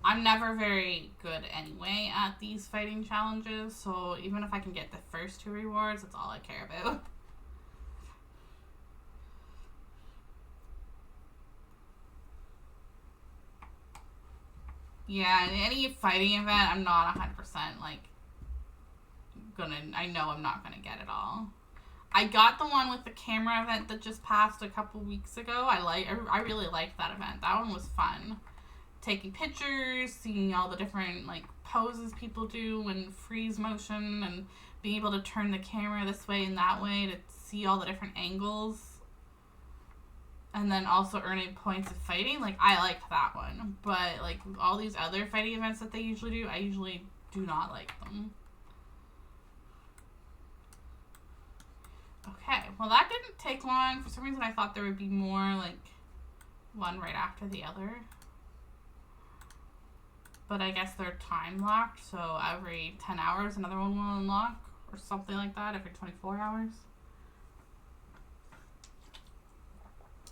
I'm never very good anyway at these fighting challenges. So even if I can get the first 2 rewards, that's all I care about. Yeah, in any fighting event, I'm not 100% like I know I'm not gonna get it all. I got the one with the camera event that just passed a couple weeks ago. I really liked that event. That one was fun. Taking pictures, seeing all the different like poses people do and freeze motion, and being able to turn the camera this way and that way to see all the different angles. And then also earning points of fighting. Like, I liked that one. But, like, all these other fighting events that they usually do, I usually do not like them. Okay. Well, that didn't take long. For some reason, I thought there would be more, like, one right after the other. But I guess they're time locked. So, every 10 hours, another one will unlock. Or something like that. Every 24 hours.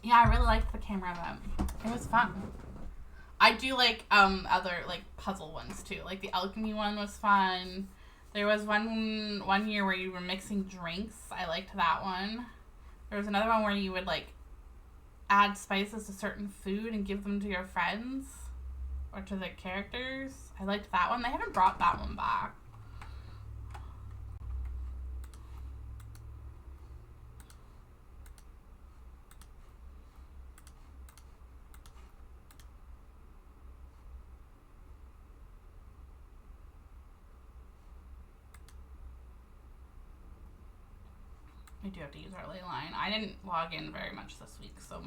Yeah, I really liked the camera event. It was fun. I do like other like puzzle ones too. Like the alchemy one was fun. There was one year where you were mixing drinks. I liked that one. There was another one where you would like add spices to certain food and give them to your friends or to the characters. I liked that one. They haven't brought that one back. I do have to use our ley line. I didn't log in very much this week, so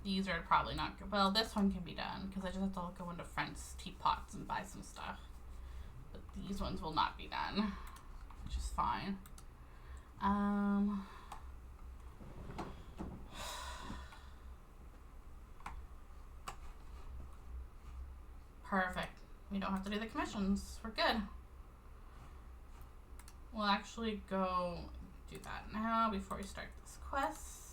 these are probably not good. Well, this one can be done, because I just have to go into Friends Teapots and buy some stuff. But these ones will not be done, which is fine. Perfect. We don't have to do the commissions. We're good. We'll actually go do that now before we start this quest.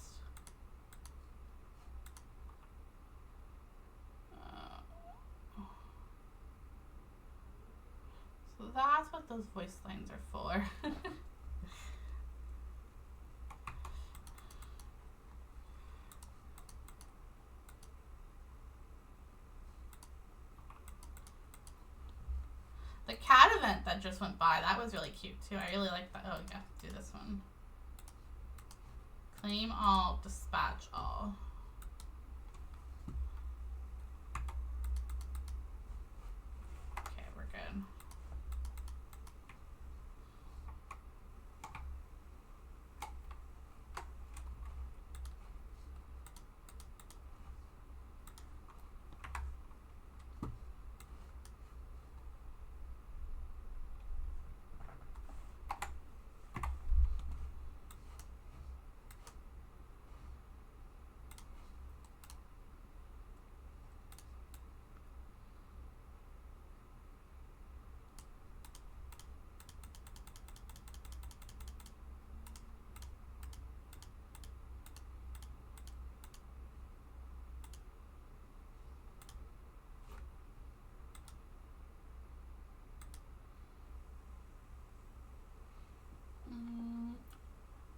So that's what those voice lines are for. The cat event that just went by, that was really cute too. I really like that. Oh, yeah, do this one. Claim all, dispatch all. Okay, we're good.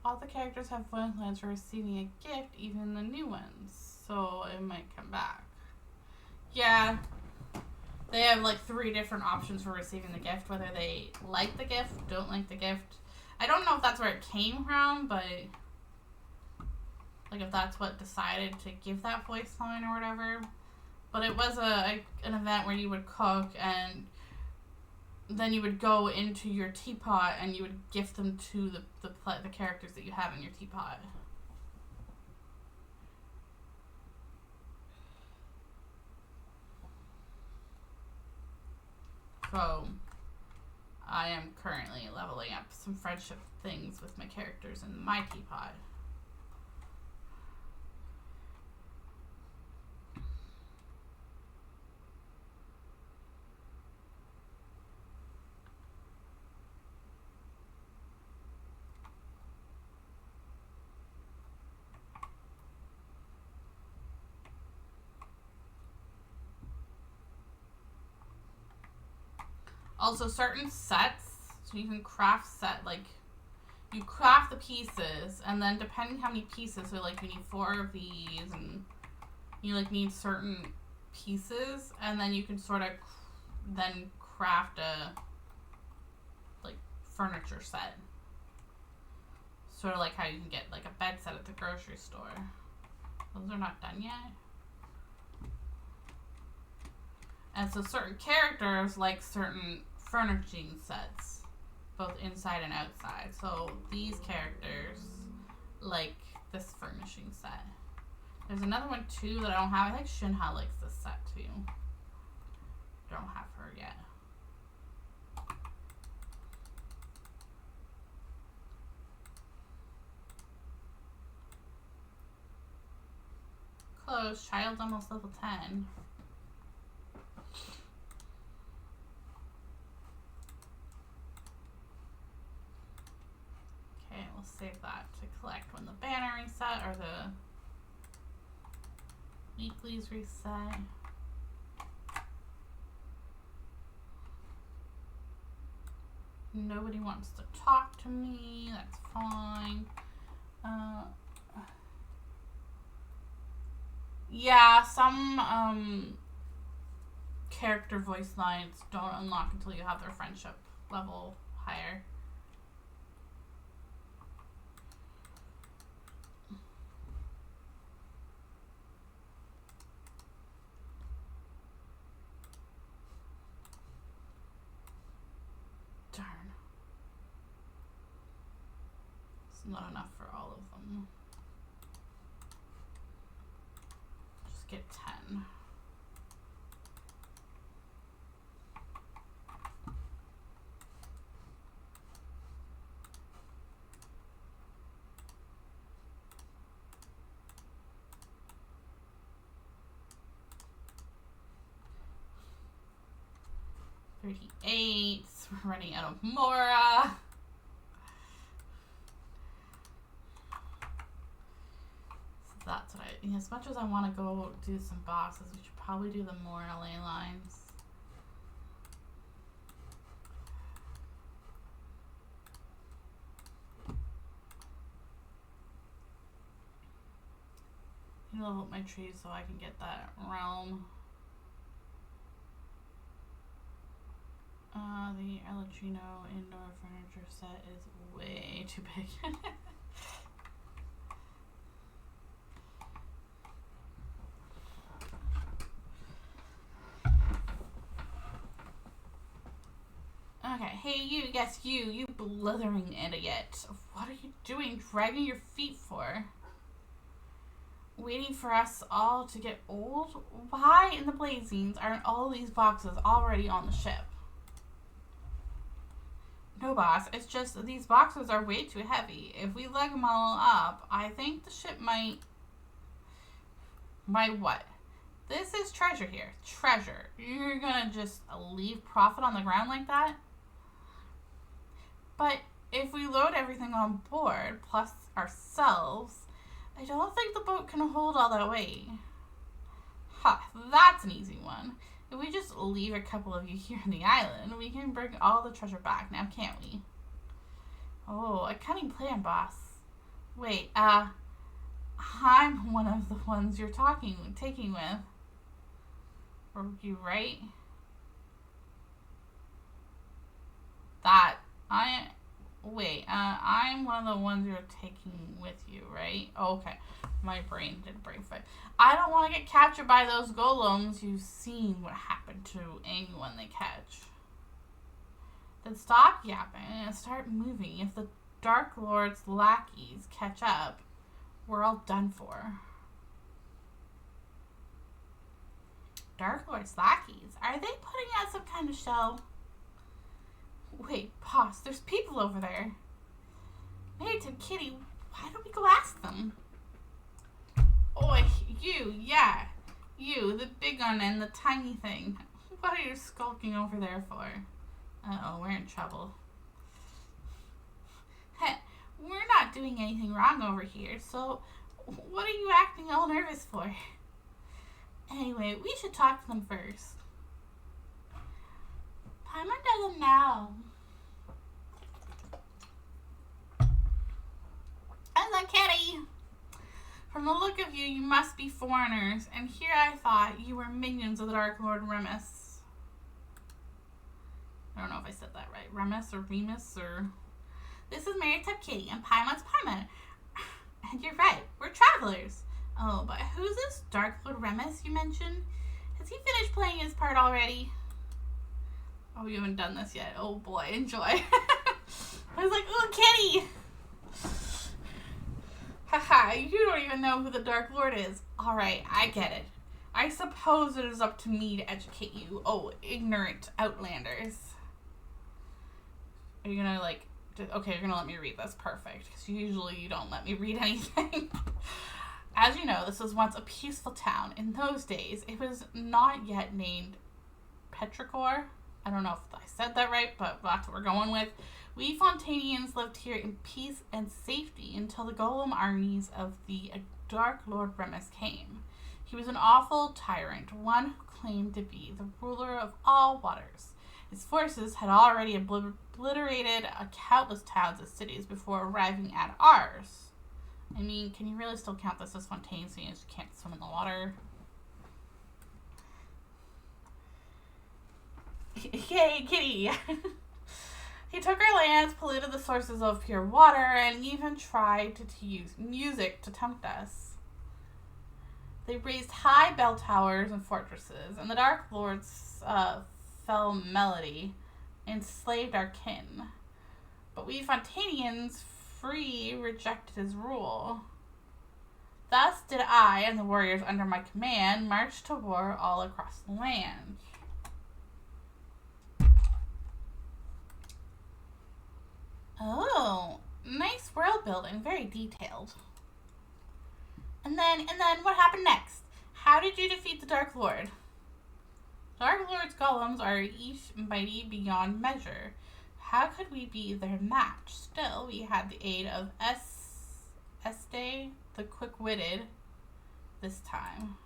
All the characters have voice lines for receiving a gift, even the new ones. So it might come back. Yeah. They have like 3 different options for receiving the gift, whether they like the gift, don't like the gift. I don't know if that's where it came from, but like if that's what decided to give that voice line or whatever. But it was an event where you would cook and then you would go into your teapot and you would gift them to the characters that you have in your teapot. So So I am currently leveling up some friendship things with my characters in my teapot. Also, certain sets, so you can craft you craft the pieces, and then depending how many pieces, so like you need 4 of these, and you like need certain pieces, and then you can sort of then craft a like furniture set. Sort of like how you can get like a bed set at the grocery store. Those are not done yet. And so certain characters like certain furnishing sets, both inside and outside. So these characters like this furnishing set. There's another one too that I don't have. I think Shinha likes this set too. Don't have her yet. Close. Child's almost level 10. We'll save that to collect when the banner reset or the weeklies reset. Nobody wants to talk to me. That's fine. Yeah, some character voice lines don't unlock until you have their friendship level higher. Darn. It's not enough for all of them. Just get 10. $38. We're running out of Mora. So that's what as much as I want to go do some bosses, we should probably do the Mora ley lines. I level up my trees so I can get that realm. The Elatrino indoor furniture set is way too big. Okay, hey you, yes you blithering idiot. What are you doing, dragging your feet for? Waiting for us all to get old? Why in the blazings aren't all these boxes already on the ship? No, boss. It's just these boxes are way too heavy. If we lug them all up, I think the ship might... Might what? This is treasure here. Treasure. You're gonna just leave profit on the ground like that? But if we load everything on board, plus ourselves, I don't think the boat can hold all that weight. Ha, that's an easy one. If we just leave a couple of you here on the island, we can bring all the treasure back now, can't we? Oh, a cunning plan, boss. Wait, I'm one of the ones you're taking with. Were you right? I'm one of the ones you're taking with you, right? Oh, okay. My brain did brain fight. I don't want to get captured by those golems. You've seen what happened to anyone they catch. Then stop yapping and start moving. If the Dark Lord's lackeys catch up, we're all done for. Dark Lord's lackeys? Are they putting out some kind of show? Wait, boss, there's people over there. Maid and Kitty, why don't we go ask them? Oi, you, yeah. You, the big one and the tiny thing. What are you skulking over there for? Uh-oh, we're in trouble. Heh, we're not doing anything wrong over here, so what are you acting all nervous for? Anyway, we should talk to them first. Paimon doesn't know. Hello, Kitty. From the look of you, you must be foreigners, and here I thought you were minions of the Dark Lord Remus. I don't know if I said that right. Remus or Remus or... This is Marytub Kitty, and Paimon's Paimon. And you're right, we're travelers. Oh, but who's this Dark Lord Remus you mentioned? Has he finished playing his part already? Oh, you haven't done this yet. Oh boy, enjoy. I was like, ooh, Kitty! Haha, you don't even know who the Dark Lord is. Alright, I get it. I suppose it is up to me to educate you. Oh, ignorant outlanders. Are you gonna like... Okay, you're gonna let me read this. Perfect. Because usually you don't let me read anything. As you know, this was once a peaceful town. In those days, it was not yet named Petrichor. I don't know if I said that right, but that's what we're going with. We Fontanians lived here in peace and safety until the golem armies of the Dark Lord Remus came. He was an awful tyrant, one who claimed to be the ruler of all waters. His forces had already obliterated countless towns and cities before arriving at ours. I mean, can you really still count this as Fontaine, seeing as you can't swim in the water? Yay, Kitty! He took our lands, polluted the sources of pure water, and even tried to use music to tempt us. They raised high bell towers and fortresses, and the Dark Lord's fell melody enslaved our kin. But we Fontanians rejected his rule. Thus did I and the warriors under my command march to war all across the land. Oh, nice world building, very detailed. And then what happened next? How did you defeat the Dark Lord? Dark Lord's golems are each mighty beyond measure. How could we be their match? Still, we had the aid of Este, the quick-witted, this time.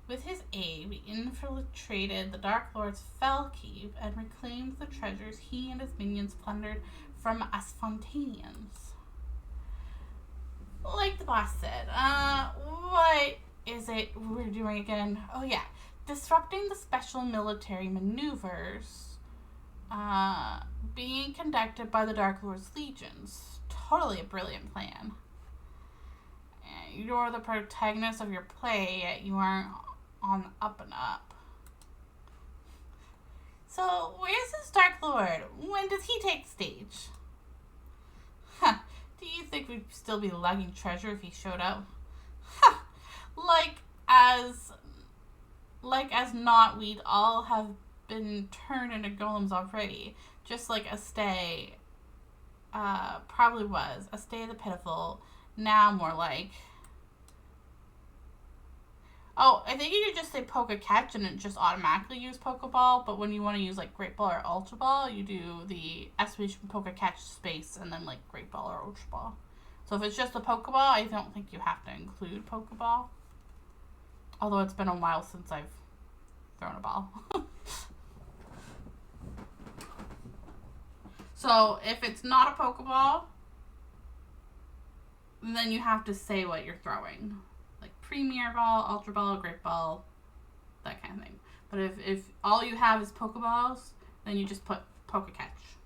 With his aid, we infiltrated the Dark Lord's fell keep and reclaimed the treasures he and his minions plundered from us Fontanians. Like the boss said, what is it we're doing again? Oh yeah, disrupting the special military maneuvers being conducted by the Dark Lord's legions. Totally a brilliant plan. You're the protagonist of your play, yet you aren't on the up and up. So, where's this Dark Lord? When does he take stage? Huh, do you think we'd still be lugging treasure if he showed up? Huh, like as not, we'd all have been turned into golems already. Just like Este probably was. Este the Pitiful. Now more like... Oh, I think you could just say Poke Catch and it just automatically use Pokeball, but when you want to use like Great Ball or Ultra Ball, you do the exclamation Poke Catch space and then like Great Ball or Ultra Ball. So if it's just a Pokeball, I don't think you have to include Pokeball. Although it's been a while since I've thrown a ball. So if it's not a Pokeball, then you have to say what you're throwing. Like Premier Ball, Ultra Ball, Great Ball, that kind of thing. But if all you have is Pokeballs, then you just put Poke Catch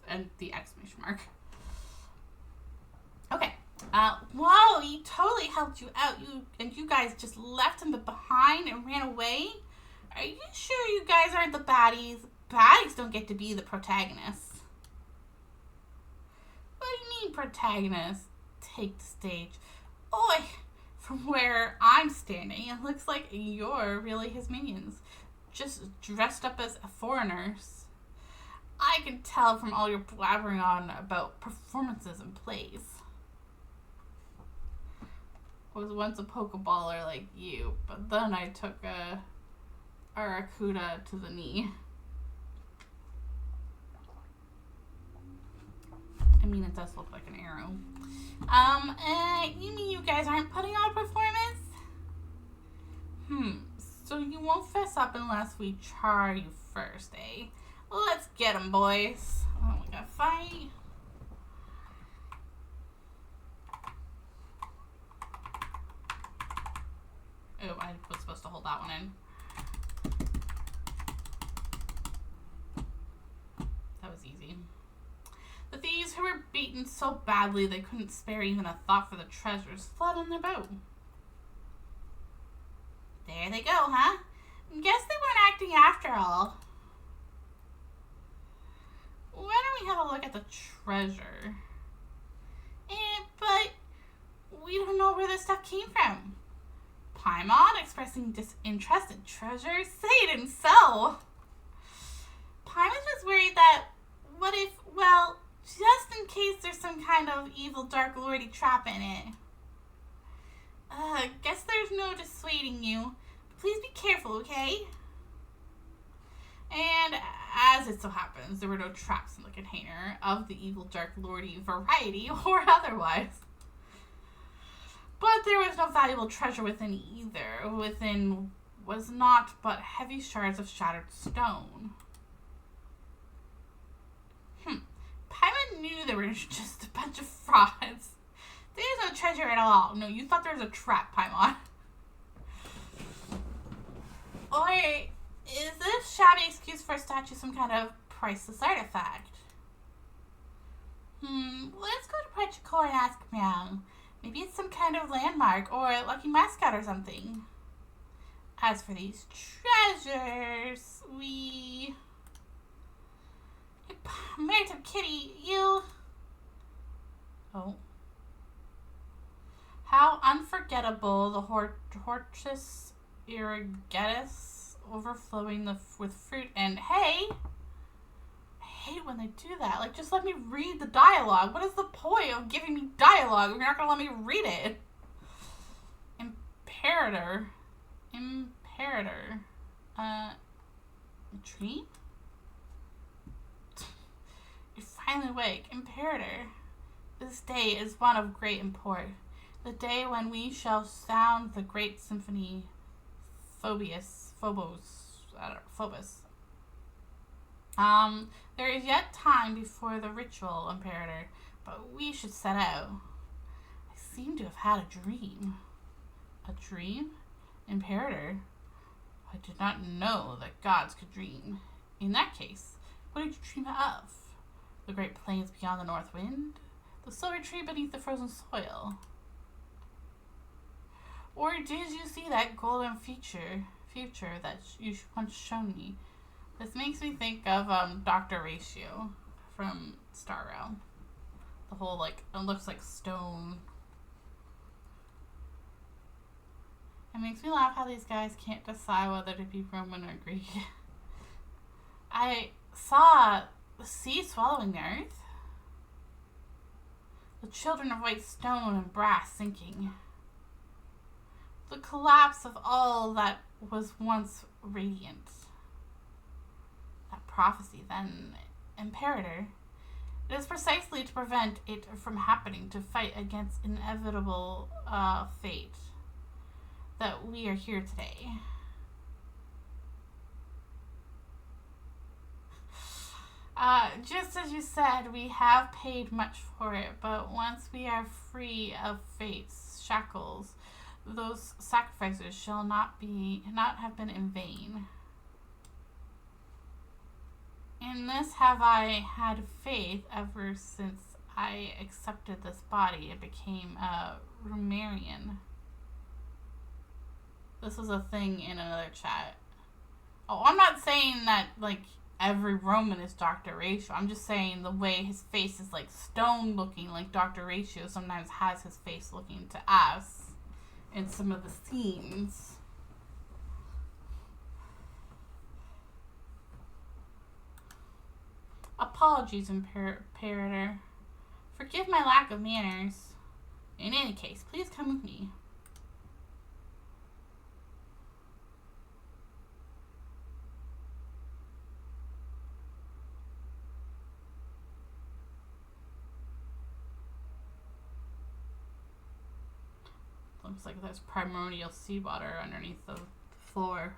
and the exclamation mark. Okay. Whoa, he totally helped you out. You guys just left him behind and ran away? Are you sure you guys aren't the baddies? Baddies don't get to be the protagonists. What do you mean protagonists? Take the stage. Oi! From where I'm standing, it looks like you're really his minions. Just dressed up as foreigners. I can tell from all your blabbering on about performances and plays. I was once a Pokeballer like you, but then I took a Aracuda to the knee. I mean, it does look like an arrow. You mean you guys aren't putting on a performance? So you won't fess up unless we char you first, eh? Let's get 'em, boys. Oh, we gotta fight. Oh, I was supposed to hold that one in. That was easy. The thieves who were beaten so badly they couldn't spare even a thought for the treasures fled on their boat. There they go, huh? Guess they weren't acting after all. Why don't we have a look at the treasure? But we don't know where this stuff came from. Paimon expressing disinterest in treasure? Say it himself. Paimon was worried that, what if, well, just in case there's some kind of evil dark lordy trap in it. Guess there's no dissuading you. Please be careful, okay? And as it so happens, there were no traps in the container of the evil dark lordy variety or otherwise. But there was no valuable treasure within either. Within was naught but heavy shards of shattered stone. Paimon knew there were just a bunch of frauds. There's no treasure at all. No, you thought there was a trap, Paimon. Or is this shabby excuse for a statue some kind of priceless artifact? Let's go to Prachikor and ask around. Maybe it's some kind of landmark or a lucky mascot or something. As for these treasures, Maritime Kitty, you... Oh. How unforgettable the Hortus irrigatus overflowing with fruit and hay. I hate when they do that. Like, just let me read the dialogue. What is the point of giving me dialogue if you're not going to let me read it? Imperator. Tree? You're finally awake. Imperator. This day is one of great import. The day when we shall sound the great symphony Phobos. There is yet time before the ritual, Imperator, but we should set out. I seem to have had a dream. A dream? Imperator? I did not know that gods could dream. In that case, what did you dream of? The great plains beyond the north wind? The silver tree beneath the frozen soil? Or did you see that golden future that you once shown me? This makes me think of Dr. Ratio from Star Rail. The whole, like, it looks like stone. It makes me laugh how these guys can't decide whether to be Roman or Greek. I saw the sea swallowing the earth. The children of white stone and brass sinking. The collapse of all that was once radiant. That prophecy, then, Imperator, it is precisely to prevent it from happening, to fight against inevitable fate, that we are here today. Just as you said, we have paid much for it, but once we are free of fate's shackles, those sacrifices shall not have been in vain. In this have I had faith ever since I accepted this body. It became a Rumarian. This was a thing in another chat. Oh, I'm not saying that, like, every Roman is Dr. Ratio. I'm just saying the way his face is, like, stone looking, like Dr. Ratio sometimes has his face looking to us in some of the scenes. apologies, Imperator. Forgive my lack of manners. In any case, please come with me. Looks like there's primordial seawater underneath the floor.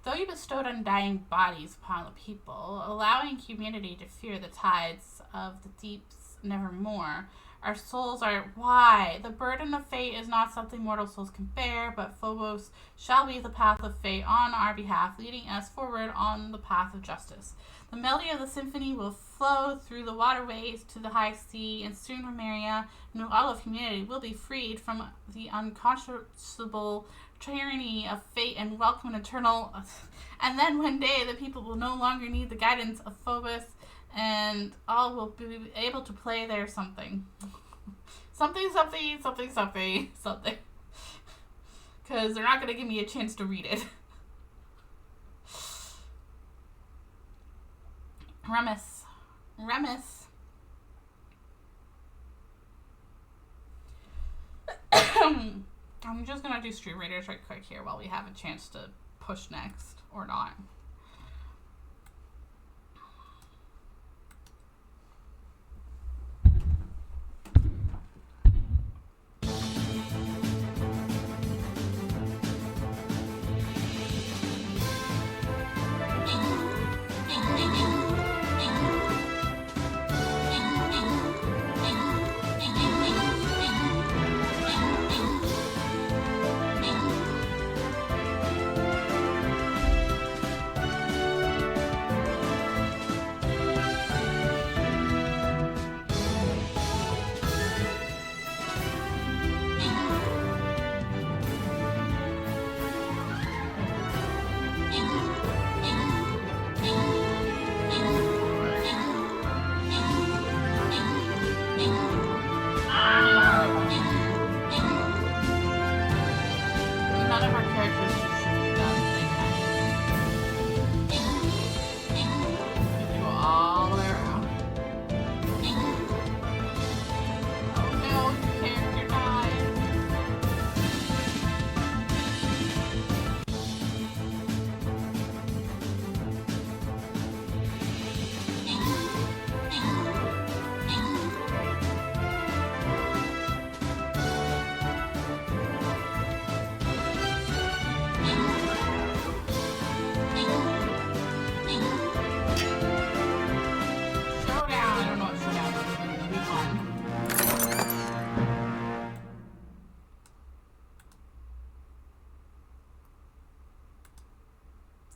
Though you bestowed undying bodies upon the people, allowing humanity to fear the tides of the deeps nevermore, our souls are... Why? The burden of fate is not something mortal souls can bear, but Phobos shall be the path of fate on our behalf, leading us forward on the path of justice. The melody of the symphony will flow through the waterways to the high sea, and soon Remeria and all of humanity will be freed from the unconscionable tyranny of fate and welcome an eternal... And then one day the people will no longer need the guidance of Phobos, and all will be able to play their something. Something. Because they're not going to give me a chance to read it. Remus. I'm just going to do Stream Raiders right quick here while we have a chance to push next, or not.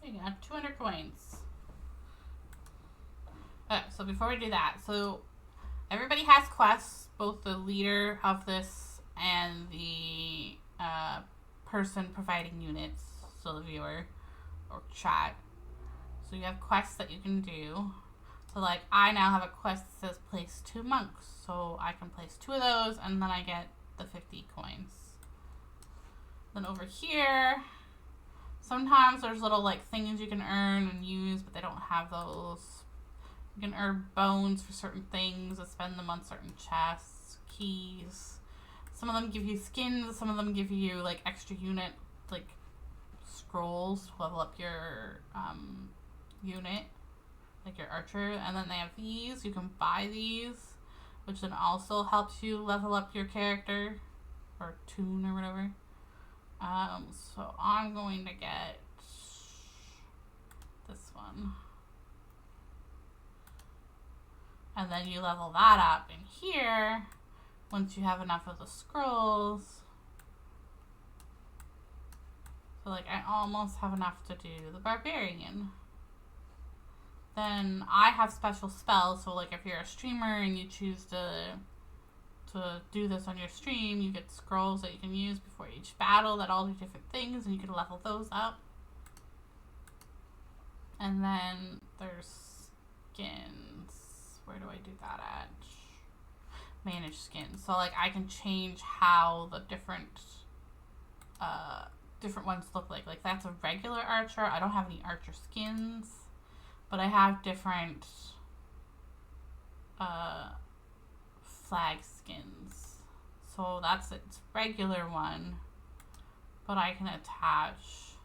There you go, 200 coins. Okay, so before we do that, so everybody has quests, both the leader of this and the person providing units, so the viewer or chat. So you have quests that you can do. So like I now have a quest that says place 2 monks, so I can place 2 of those and then I get the 50 coins. Then over here, sometimes there's little like things you can earn and use, but they don't have those. You can earn bones for certain things and spend them on certain chests, keys. Some of them give you skins, some of them give you like extra unit, like scrolls to level up your unit, like your archer. And then they have these, you can buy these, which then also helps you level up your character or tune or whatever. So I'm going to get this one. And then you level that up in here once you have enough of the scrolls. So like I almost have enough to do the barbarian. Then I have special spells, so like if you're a streamer and you choose to do this on your stream, you get scrolls that you can use before each battle that all do different things, and you can level those up. And then there's skins. Where do I do that at? Manage skins. So like I can change how the different ones look like. Like that's a regular archer. I don't have any archer skins. But I have different flag skins. So that's its regular one. But I can attach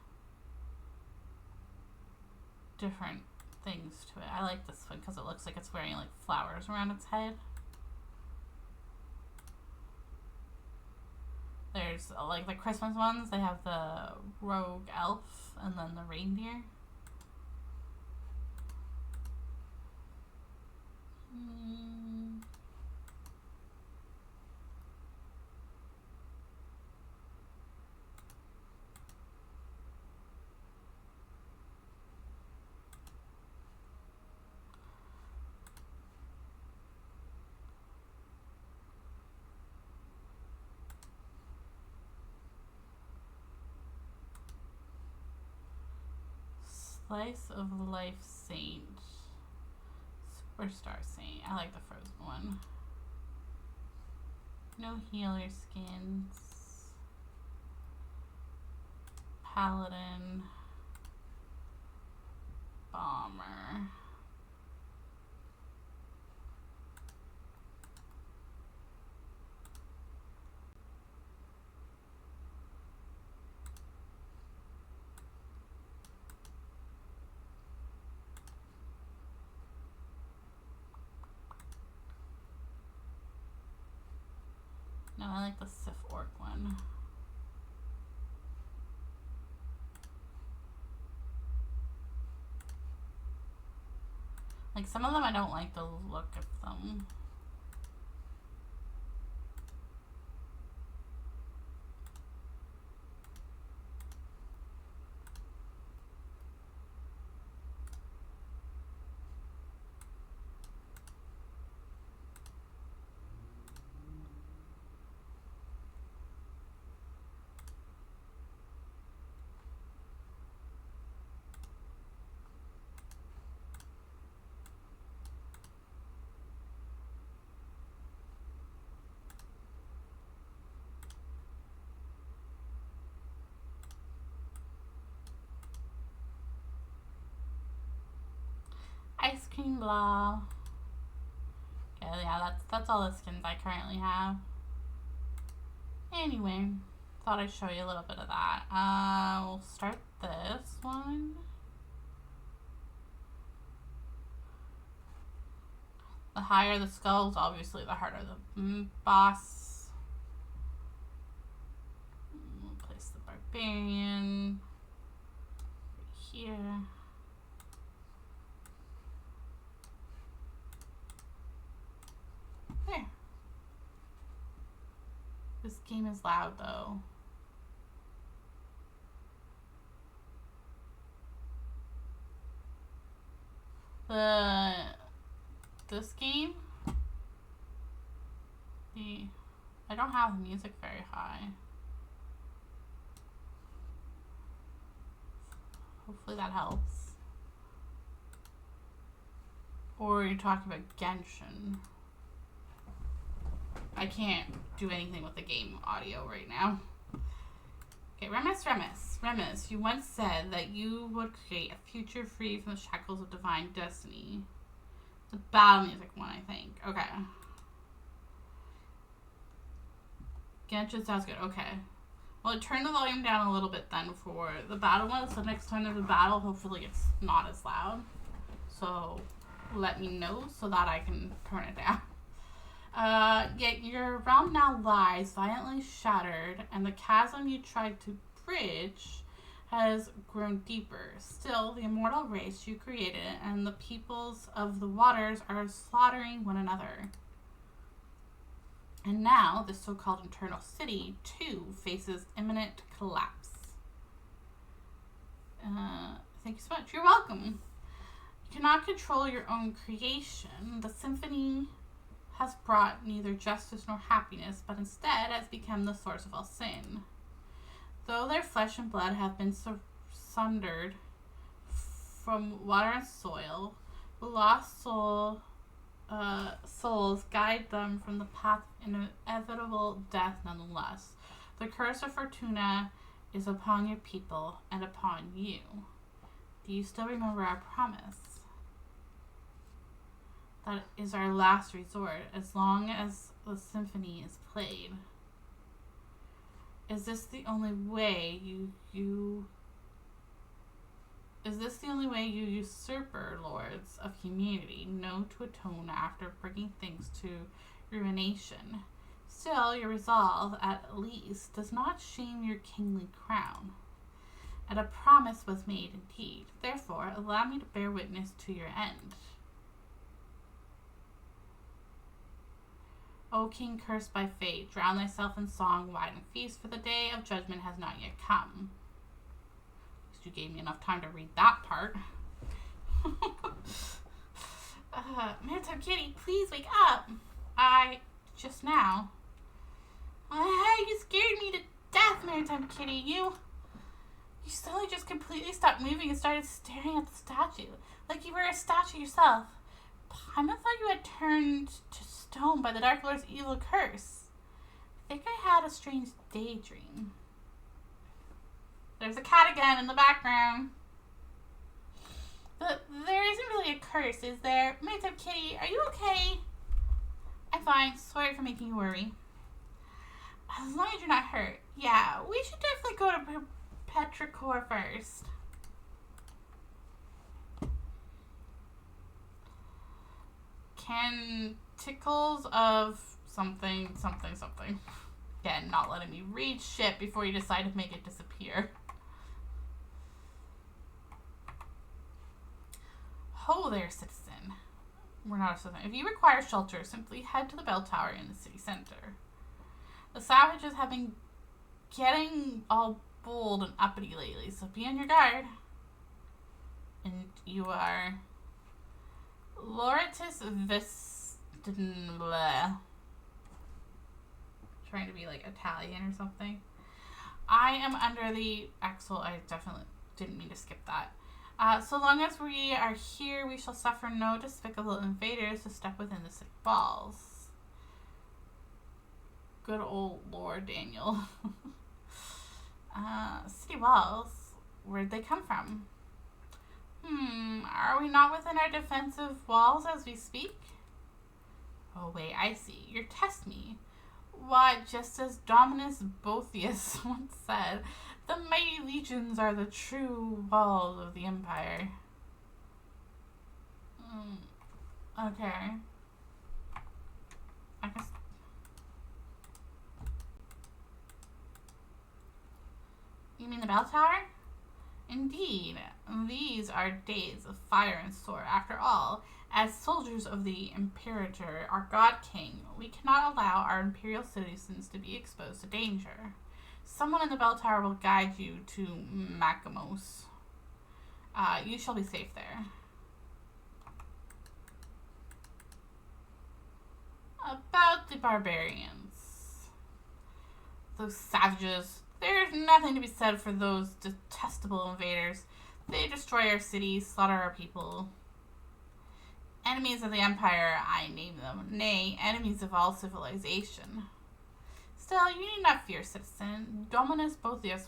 different things to it. I like this one because it looks like it's wearing like flowers around its head. There's like the Christmas ones, they have the rogue elf and then the reindeer. Slice of Life Saint. Superstar Saint. I like the frozen one. No healer skins. Paladin. Bomber. No, I like the Sif Orc one. Like some of them I don't like the look of them. Ice cream blah. Okay, yeah, that's all the skins I currently have. Anyway, thought I'd show you a little bit of that. We'll start this one. The higher the skulls, obviously the harder the boss. We'll place the barbarian right here. There. This game is loud though. This game, I don't have the music very high. Hopefully that helps. Or you're talking about Genshin. I can't do anything with the game audio right now. Okay, Remus, you once said that you would create a future free from the shackles of divine destiny. The battle music one, I think. Okay. Genshin sounds good. Okay. Well, turn the volume down a little bit then for the battle one, so next time there's a battle, hopefully it's not as loud. So let me know so that I can turn it down. Yet your realm now lies violently shattered, and the chasm you tried to bridge has grown deeper. Still, the immortal race you created and the peoples of the waters are slaughtering one another. And now, this so-called Eternal City, too, faces imminent collapse. Thank you so much. You're welcome. You cannot control your own creation. The symphony has brought neither justice nor happiness, but instead has become the source of all sin. Though their flesh and blood have been sundered from water and soil, the lost souls guide them from the path of inevitable death nonetheless. The curse of Fortuna is upon your people and upon you. Do you still remember our promise? That is our last resort, as long as the symphony is played. Is this the only way you usurper lords of humanity know to atone after bringing things to ruination? Still, your resolve, at least, does not shame your kingly crown. And a promise was made indeed. Therefore, allow me to bear witness to your end. O king cursed by fate, drown thyself in song, wine and feast, for the day of judgment has not yet come. At least you gave me enough time to read that part. Maritime Kitty, please wake up. Just now. Hey, you scared me to death, Maritime Kitty. You suddenly just completely stopped moving and started staring at the statue, like you were a statue yourself. Paimon thought you had turned to stone by the Dark Lord's evil curse. I think I had a strange daydream. There's a cat again in the background. But there isn't really a curse, is there? Maritime Kitty, are you okay? I'm fine. Sorry for making you worry. As long as you're not hurt. Yeah, we should definitely go to Petrichor first. Canticles of something. Again, not letting me read shit before you decide to make it disappear. Ho there, citizen. We're not a citizen. If you require shelter, simply head to the bell tower in the city center. The savages have been getting all bold and uppity lately, so be on your guard. And you are Loratus blah. Trying to be like Italian or something. I am under the Axel. I definitely didn't mean to skip that. So long as we are here, we shall suffer no despicable invaders to step within the city walls. Good old Lord Daniel. City walls. Where'd they come from? Are we not within our defensive walls as we speak? Oh wait, I see. You're testing me. Why, just as Dominus Boethius once said, the mighty legions are the true walls of the empire. Okay. I guess. You mean the bell tower? Indeed, these are days of fire and sword. After all, as soldiers of the Imperator, our God King, we cannot allow our imperial citizens to be exposed to danger. Someone in the bell tower will guide you to Makamos. You shall be safe there. About the barbarians. Those savages. There's nothing to be said for those detestable invaders. They destroy our cities, slaughter our people. Enemies of the Empire, I name them. Nay, enemies of all civilization. Still, you need not fear, citizen. Dominus Boethius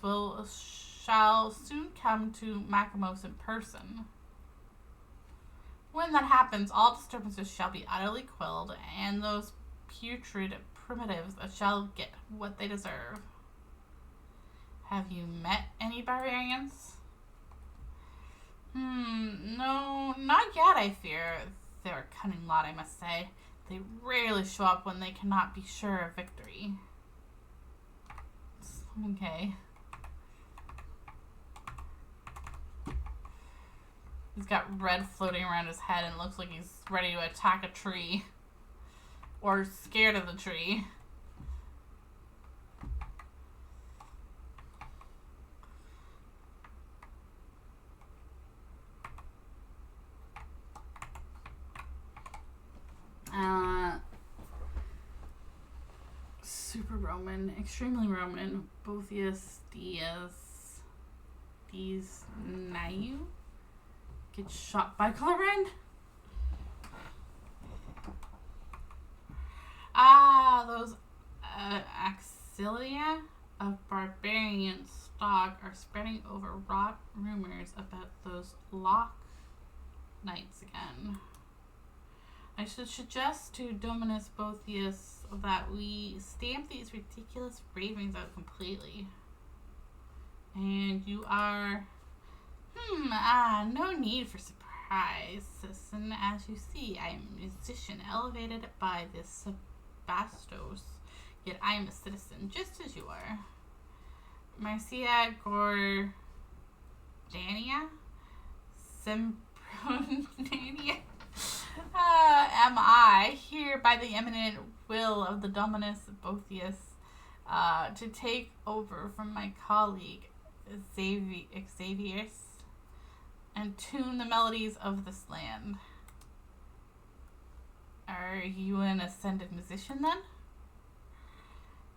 shall soon come to Makamos in person. When that happens, all disturbances shall be utterly quelled, and those putrid primitives shall get what they deserve. Have you met any barbarians? No, not yet, I fear. They're a cunning lot, I must say. They rarely show up when they cannot be sure of victory. Okay. He's got red floating around his head and it looks like he's ready to attack a tree. Or scared of the tree. Super Roman, extremely Roman, Boethius Diaz Nayu gets shot by Colorin. Those axilia of barbarian stock are spreading overwrought rumors about those Lock Knights again. I should suggest to Dominus Boethius that we stamp these ridiculous ravings out completely. And you are... no need for surprise, Citizen. As you see, I am a musician elevated by this Sebastos, yet I am a citizen, just as you are. Marcia Gordania? Symphronia? Am I, here by the eminent will of the Dominus Boethius, to take over from my colleague Xavier's and tune the melodies of this land. Are you an ascended musician then?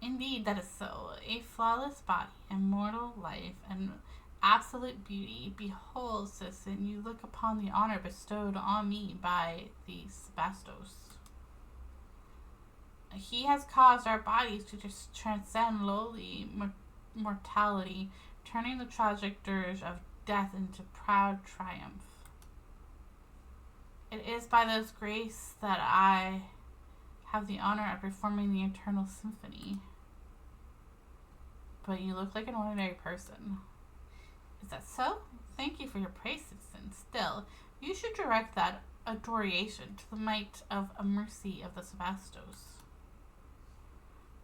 Indeed, that is so. A flawless body, immortal life, and absolute beauty. Behold, citizen, you look upon the honor bestowed on me by the Sebastos. He has caused our bodies to just transcend lowly mortality, turning the tragic dirge of death into proud triumph. It is by this grace that I have the honor of performing the eternal symphony. But you look like an ordinary person. Is that so? Thank you for your praise, citizen. Still, you should direct that adoration to the might of a mercy of the Sebastos.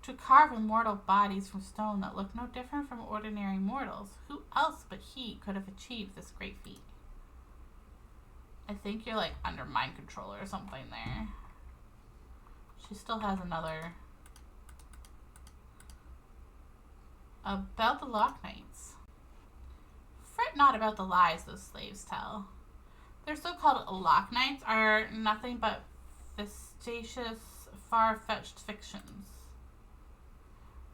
To carve immortal bodies from stone that look no different from ordinary mortals, who else but he could have achieved this great feat? I think you're like under mind control or something there. She still has another. About the Lock Knights. Fret not about the lies those slaves tell. Their so-called Lock Knights are nothing but vexatious, far-fetched fictions.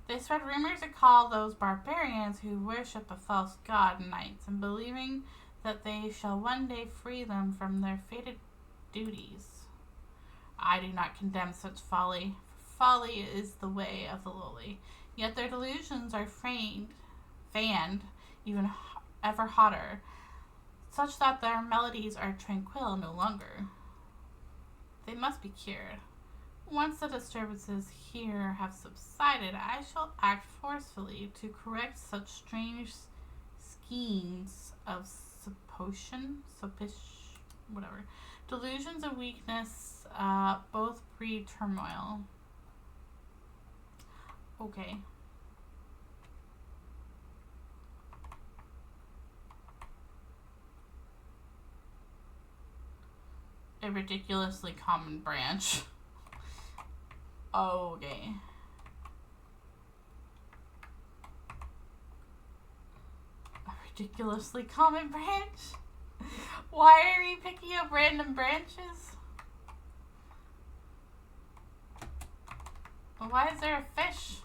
They spread rumors and call those barbarians who worship a false god knights, and believing that they shall one day free them from their fated duties. I do not condemn such folly, for folly is the way of the lowly. Yet their delusions are fanned even ever hotter, such that their melodies are tranquil no longer. They must be cured. Once the disturbances here have subsided, I shall act forcefully to correct such strange schemes of delusions of weakness, both breed turmoil. Okay. A ridiculously common branch. Okay. A ridiculously common branch? Why are you picking up random branches? Why is there a fish?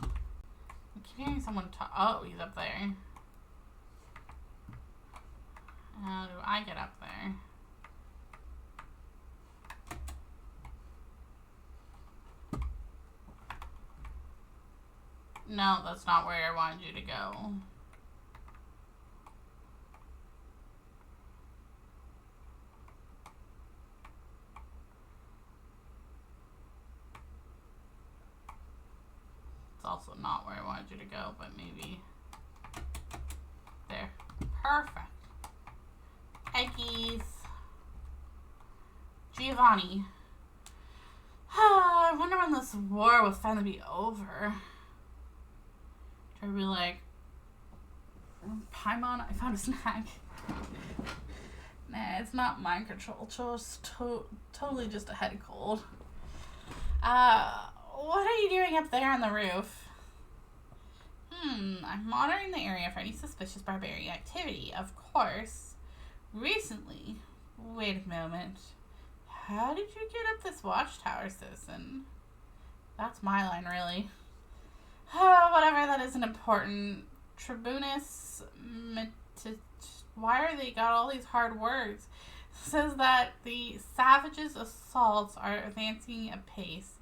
I keep hearing someone talk. Oh, he's up there. How do I get up there? No, that's not where I wanted you to go. It's also not where I wanted you to go, but maybe there. Perfect. Eggies. Giovanni. I wonder when this war will finally be over. I'd be like, Paimon, I found a snack. Nah, it's not mind control. Just totally just a head cold. What are you doing up there on the roof? I'm monitoring the area for any suspicious barbarian activity, of course. Recently. Wait a moment. How did you get up this watchtower, citizen? That's my line, really. Oh, whatever, that isn't important. Tribunus, why are they got all these hard words? Says that the savages' assaults are advancing apace.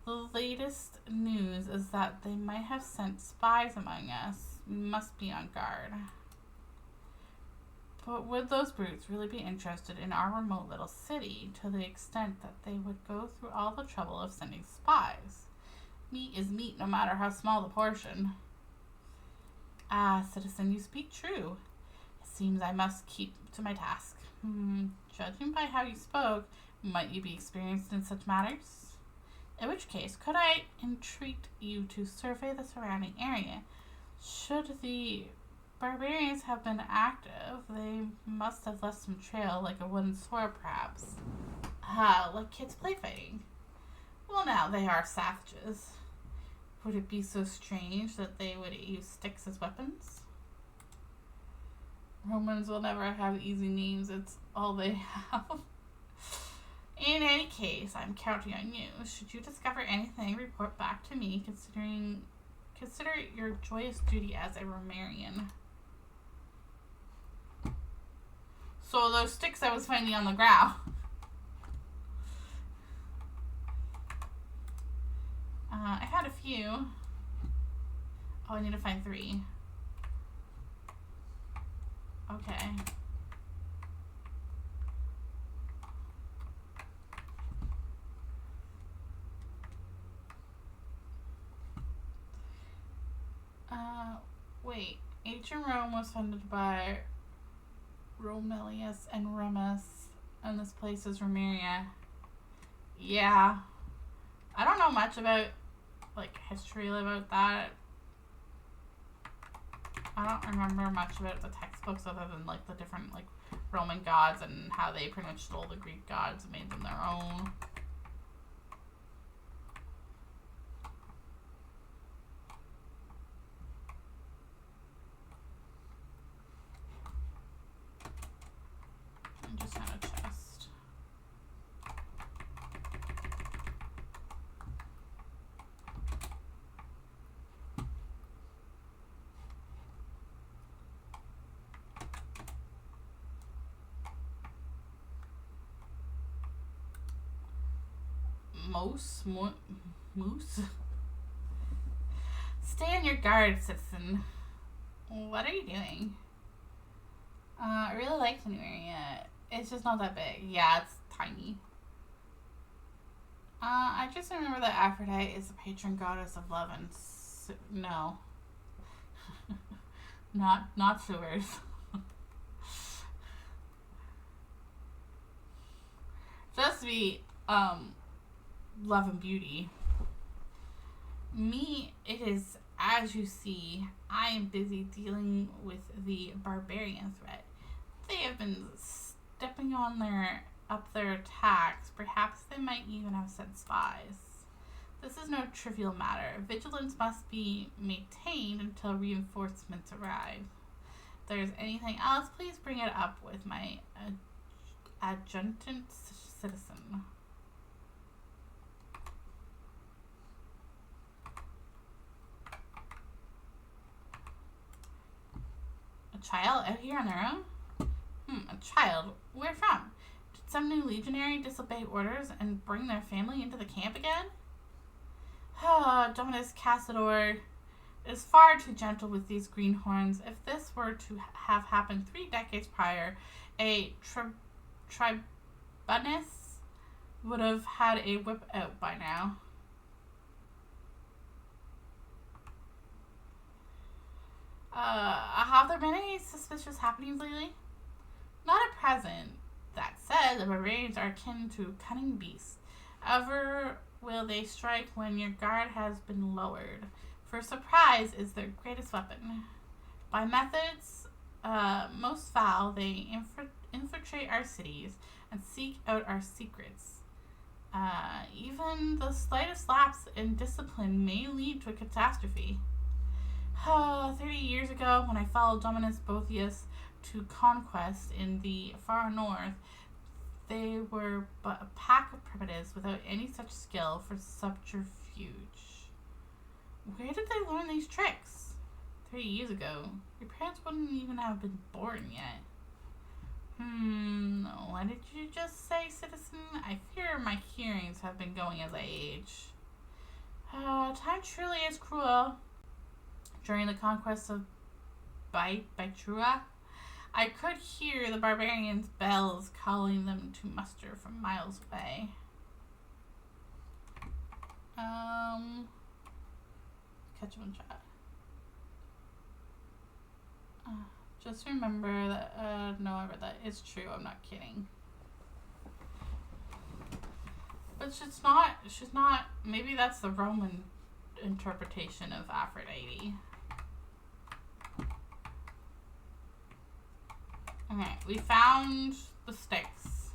The latest news is that they might have sent spies among us. We must be on guard. But would those brutes really be interested in our remote little city to the extent that they would go through all the trouble of sending spies? Meat is meat, no matter how small the portion. Ah, citizen, you speak true. It seems I must keep to my task. Judging by how you spoke, might you be experienced in such matters? In which case, could I entreat you to survey the surrounding area? Should the barbarians have been active, they must have left some trail, like a wooden sword, perhaps. Like kids play fighting. Well, now, they are savages. Would it be so strange that they would use sticks as weapons? Romans will never have easy names. It's all they have. In any case, I'm counting on you. Should you discover anything, report back to me, consider it your joyous duty as a Romarian. So those sticks I was finding on the ground. I had a few. Oh, I need to find 3. Okay. Wait. Ancient Rome was founded by Romelius and Remus, and this place is Romaria. Yeah. I don't know much about, like, history about that. I don't remember much about the textbooks other than, like, the different, like, Roman gods and how they pretty much stole the Greek gods and made them their own. I just had a chest. Moose? Stay on your guard, citizen. What are you doing? I really like the new area. It's just not that big. Yeah, it's tiny. I just remember that Aphrodite is the patron goddess of love and no. not sewers. Just be, love and beauty. Me, it is, as you see, I am busy dealing with the barbarian threat. They have been stepping on up their attacks. Perhaps they might even have sent spies. This is no trivial matter. Vigilance must be maintained until reinforcements arrive. If there's anything else, please bring it up with my adjutant citizen. A child out here on their own? A child? Where from? Did some new legionary disobey orders and bring their family into the camp again? Dominus Cassador is far too gentle with these greenhorns. If this were to have happened 3 decades prior, a tribunus would have had a whip out by now. Have there been any suspicious happenings lately? Not at present. That said, the barbarians are akin to cunning beasts. Ever will they strike when your guard has been lowered, for surprise is their greatest weapon. By methods most foul, they infiltrate our cities and seek out our secrets. Even the slightest lapse in discipline may lead to a catastrophe. 30 years ago, when I followed Dominus Boethius to conquest in the far north, they were but a pack of primitives without any such skill for subterfuge. Where did they learn these tricks? 3 years ago, your parents wouldn't even have been born yet. What did you just say, citizen? I fear my hearings have been going as I age. Time truly is cruel. During the conquest of Baitrua, I could hear the barbarians' bells calling them to muster from miles away. Catch one shot. Just remember that, no, I read that. It's true, I'm not kidding. But she's not, maybe that's the Roman interpretation of Aphrodite. Okay, we found the sticks.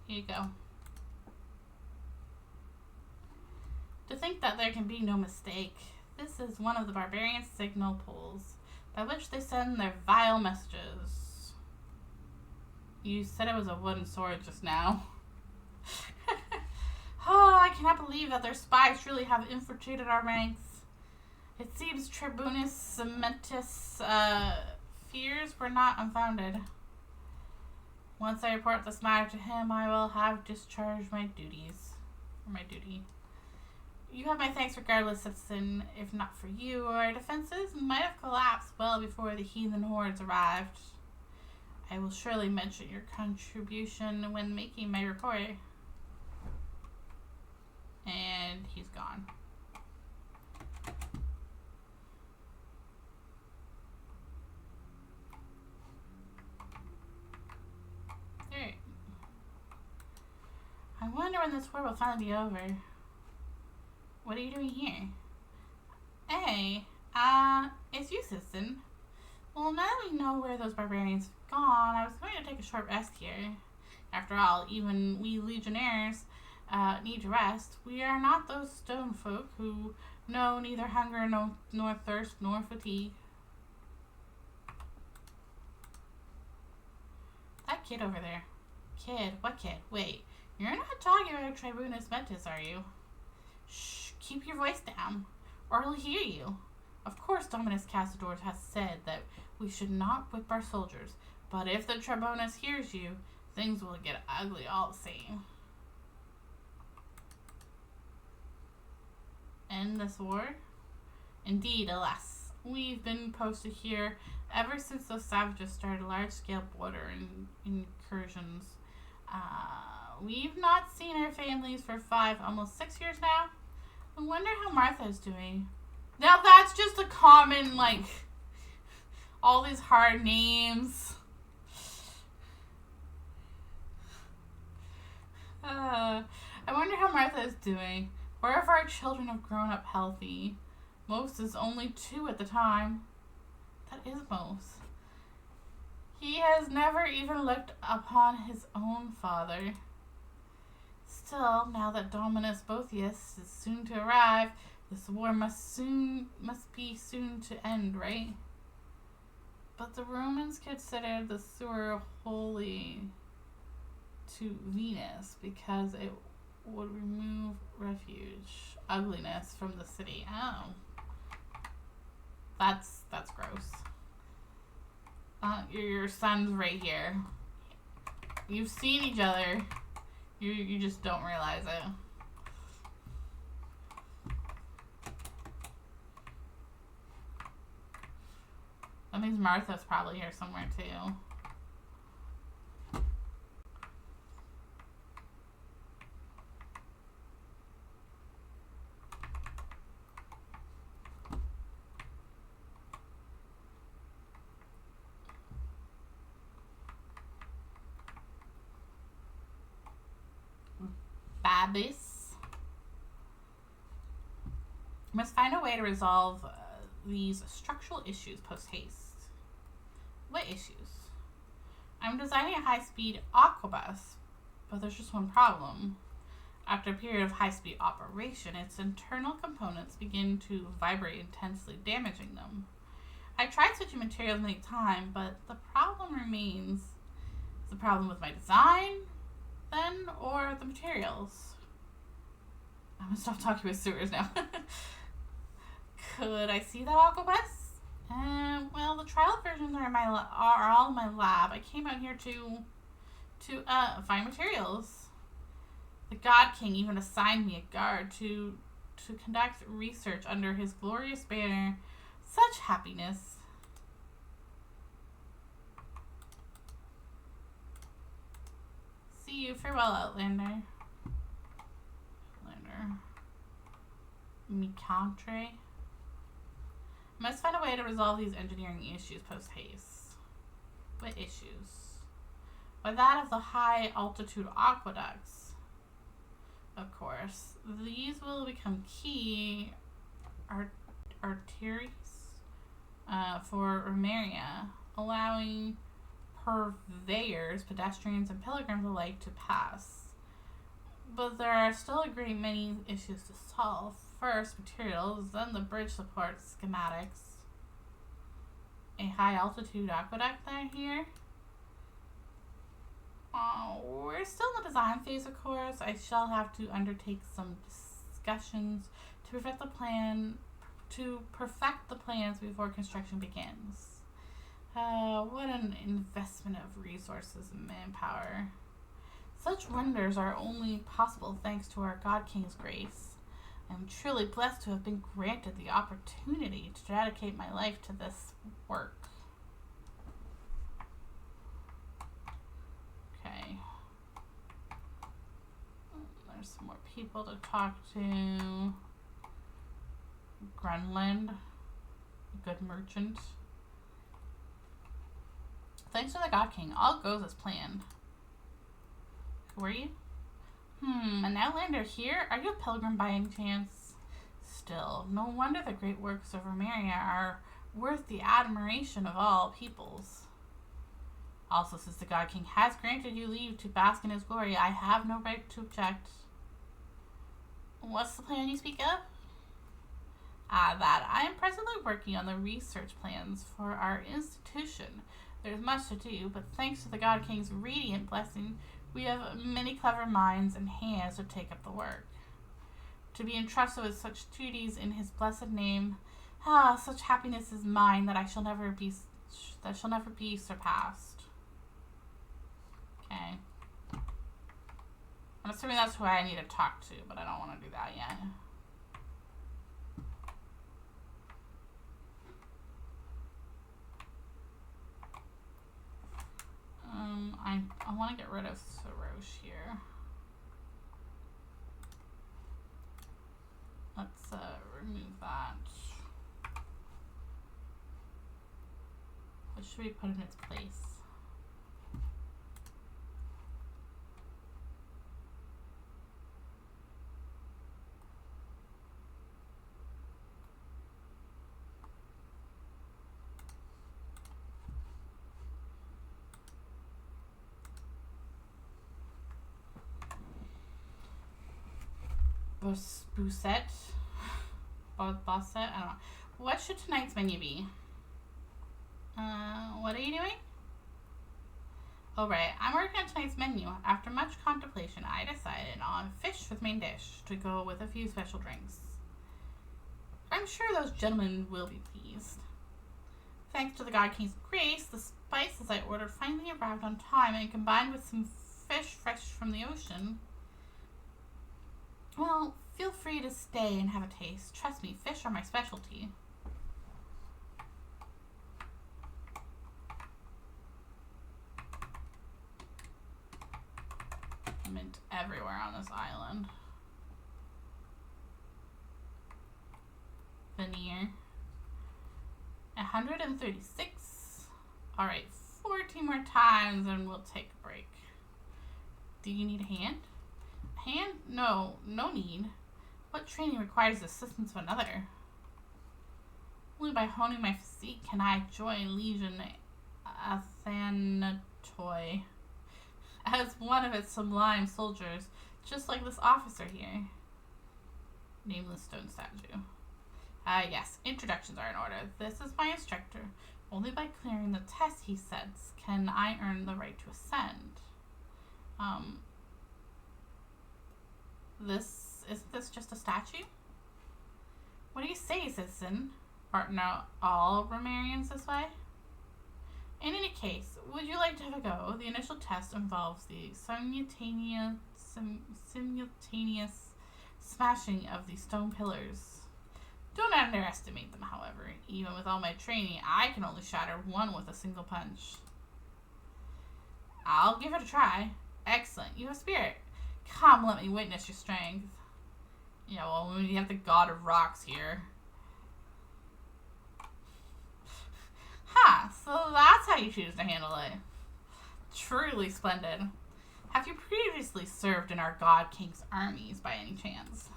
Here you go. To think that there can be no mistake. This is one of the barbarian signal poles by which they send their vile messages. You said it was a wooden sword just now. Oh, I cannot believe that their spies really have infiltrated our ranks. It seems Tribunus Cementus' fears were not unfounded. Once I report this matter to him, I will have discharged my duties. Or my duty. You have my thanks regardless, citizen. If not for you, our defenses might have collapsed well before the heathen hordes arrived. I will surely mention your contribution when making my report. And he's gone. Alright. I wonder when this war will finally be over. What are you doing here? Hey, it's you, citizen. Well, now that we know where those barbarians have gone, I was going to take a short rest here. After all, even we legionnaires need to rest. We are not those stone folk who know neither hunger nor thirst nor fatigue. That kid over there. Kid? What kid? Wait, you're not talking about Tribunus Mentis, are you? Shh. Keep your voice down, or he'll hear you. Of course, Dominus Cassador has said that we should not whip our soldiers, but if the Tribunus hears you, things will get ugly all the same. End this war? Indeed, alas. We've been posted here ever since those savages started large-scale border incursions. We've not seen our families for 5, almost 6 years now. I wonder how Martha is doing. Now that's just a common, like, all these hard names. I wonder how Martha is doing. Where if our children have grown up healthy? Most is only 2 at the time. That is most. He has never even looked upon his own father. Still, now that Dominus Boethius is soon to arrive, this war must be soon to end, right? But the Romans considered the sewer holy to Venus because it would remove refuge, ugliness from the city. Oh. That's gross. Your son's right here. You've seen each other. You just don't realize it. That means Martha's probably here somewhere too. Babis. Must find a way to resolve these structural issues post-haste. What issues? I'm designing a high-speed aquabus, but there's just one problem. After a period of high-speed operation, its internal components begin to vibrate intensely, damaging them. I tried switching materials many times, but the problem remains. Is the problem with my design, then, or the materials? I'm gonna stop talking with sewers now. Could I see that aquabus? Well, the trial versions are are all in my lab. I came out here to find materials. The God King even assigned me a guard to conduct research under his glorious banner. Such happiness. See you. Farewell, Outlander. Micantre. Must find a way to resolve these engineering issues post haste. What issues? By that of the high altitude aqueducts. Of course. These will become key arteries for Romeria, allowing purveyors, pedestrians, and pilgrims alike to pass. But there are still a great many issues to solve. First, materials, then the bridge support schematics. A high altitude aqueduct there here. We're still in the design phase, of course. I shall have to undertake some discussions to perfect the plans before construction begins. What an investment of resources and manpower. Such wonders are only possible thanks to our God King's grace. I am truly blessed to have been granted the opportunity to dedicate my life to this work. Okay. There's some more people to talk to. Grunland, a good merchant. Thanks to the God King, all goes as planned. Who are you? An outlander here? Are you a pilgrim by any chance? Still, no wonder the great works of Romeria are worth the admiration of all peoples. Also, since the God King has granted you leave to bask in his glory, I have no right to object. What's the plan you speak of? That I am presently working on the research plans for our institution. There's much to do, but thanks to the God King's radiant blessing, we have many clever minds and hands to take up the work. To be entrusted with such duties in his blessed name, such happiness is mine that shall never be surpassed. Okay. I'm assuming that's who I need to talk to, but I don't want to do that yet. I want to get rid of Soros here. Let's remove that. What should we put in its place? Bousset? I don't know. What should tonight's menu be? What are you doing? Oh, right. I'm working on tonight's menu. After much contemplation, I decided on fish for the main dish to go with a few special drinks. I'm sure those gentlemen will be pleased. Thanks to the God King's grace, the spices I ordered finally arrived on time and combined with some fish fresh from the ocean. Well, feel free to stay and have a taste. Trust me, fish are my specialty. Mint everywhere on this island. Veneer. 136. Alright, 14 more times and we'll take a break. Do you need a hand? Hand? No need. What training requires the assistance of another? Only by honing my physique can I join Legion Athanatoi as one of its sublime soldiers, just like this officer here. Nameless stone statue. Yes, introductions are in order. This is my instructor. Only by clearing the test he sets can I earn the right to ascend. Isn't this just a statue? What do you say, citizen? Are not all Romarians this way? In any case, would you like to have a go? The initial test involves the simultaneous smashing of the stone pillars. Don't underestimate them, however. Even with all my training, I can only shatter one with a single punch. I'll give it a try. Excellent. You have spirit. Come, let me witness your strength. Yeah, well, we have the god of rocks here. Ha! So that's how you choose to handle it. Truly splendid. Have you previously served in our god king's armies by any chance?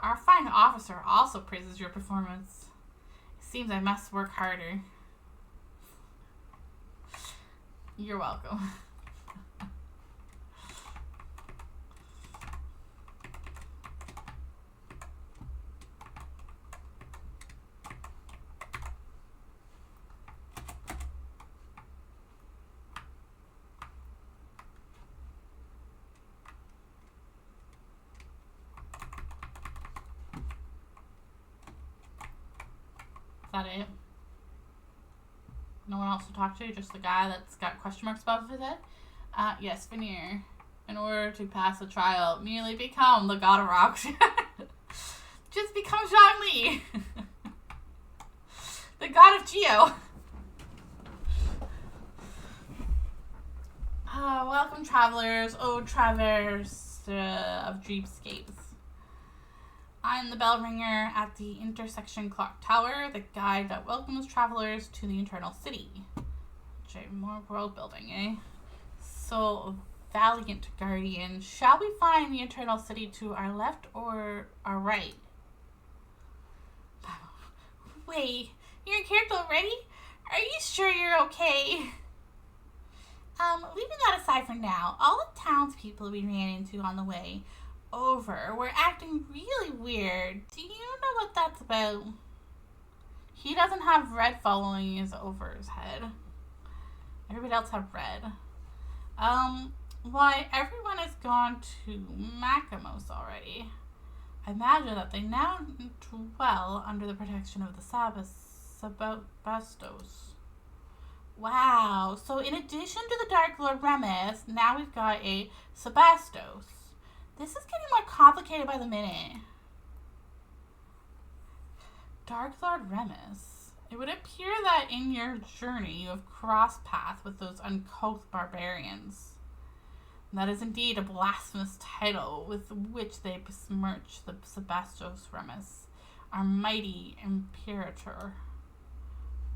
Our fine officer also praises your performance. It seems I must work harder. You're welcome. Is that it? No one else to talk to? Just the guy that's got question marks above his head? Yes, Veneer. In order to pass the trial, merely become the god of rocks. Just become Zhang Li. The god of Geo. Welcome, travelers. Oh, traverse of dreamscapes. I'm the bell ringer at the intersection clock tower, the guide that welcomes travelers to the eternal city. More world building, eh? So, valiant guardian, shall we find the eternal city to our left or our right? Wait, you're in character already? Are you sure you're okay? Leaving that aside for now, all the townspeople we ran into on the way over were acting really weird. Do you know what that's about? He doesn't have red following his over his head. Everybody else have red. Why, everyone has gone to Makamos already. I imagine that they now dwell under the protection of the Sebastos. Wow, so in addition to the Dark Lord Remus, now we've got a Sebastos. This is getting more complicated by the minute. Dark Lord Remus. It would appear that in your journey you have crossed paths with those uncouth barbarians. That is indeed a blasphemous title with which they besmirch the Sebastos Remus, our mighty imperator.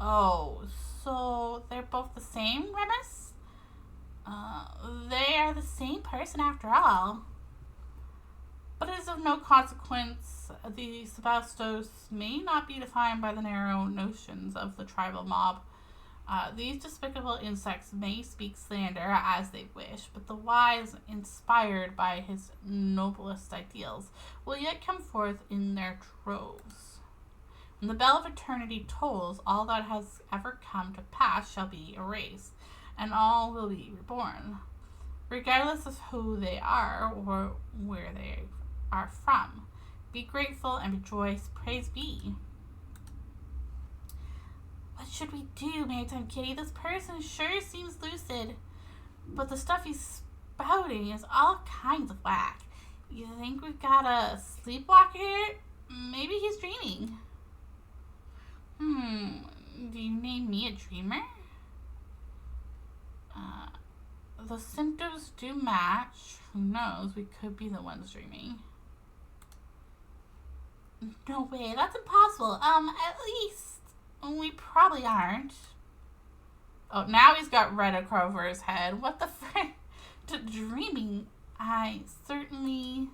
Oh, so they're both the same Remus? They are the same person after all. But it is of no consequence. The Sebastos may not be defined by the narrow notions of the tribal mob. These despicable insects may speak slander as they wish, but the wise, inspired by his noblest ideals, will yet come forth in their troves. When the bell of eternity tolls, all that has ever come to pass shall be erased, and all will be reborn, regardless of who they are or where they are from. Be grateful and rejoice. Praise be. What should we do, Maritime Kitty? This person sure seems lucid, but the stuff he's spouting is all kinds of whack. You think we've got a sleepwalker here? Maybe he's dreaming. Do you name me a dreamer? The symptoms do match. Who knows? We could be the ones dreaming. No way, that's impossible. At least we probably aren't. Oh, now he's got red over his head. What the frick? To dreaming, I certainly...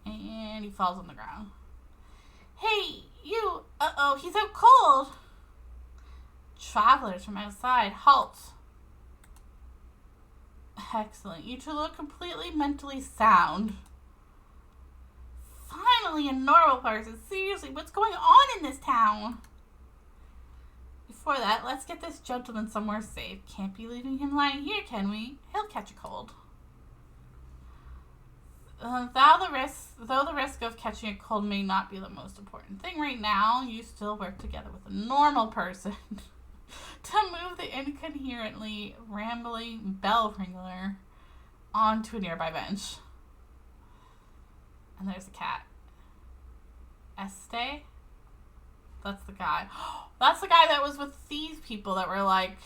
And he falls on the ground. Hey, you! Uh-oh, he's out cold! Travelers from outside, halt! Excellent. You two look completely mentally sound. Finally, a normal person. Seriously, what's going on in this town? Before that, let's get this gentleman somewhere safe. Can't be leaving him lying here, can we? He'll catch a cold. though the risk of catching a cold may not be the most important thing right now, you still work together with a normal person to move the incoherently rambling bell ringer onto a nearby bench. And there's a cat. Este? That's the guy. That's the guy that was with these people that were like,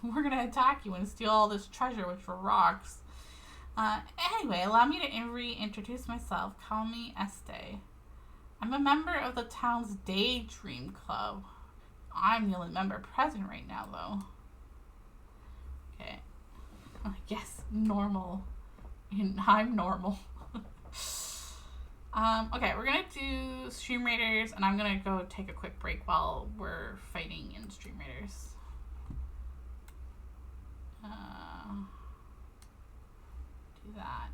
we're going to attack you and steal all this treasure, which were rocks. Anyway, allow me to reintroduce myself. Call me Este. I'm a member of the town's Daydream Club. I'm the only member present right now, though. Okay. I guess normal. I'm normal. Okay, we're gonna do Stream Raiders, and I'm gonna go take a quick break while we're fighting in Stream Raiders. Do that.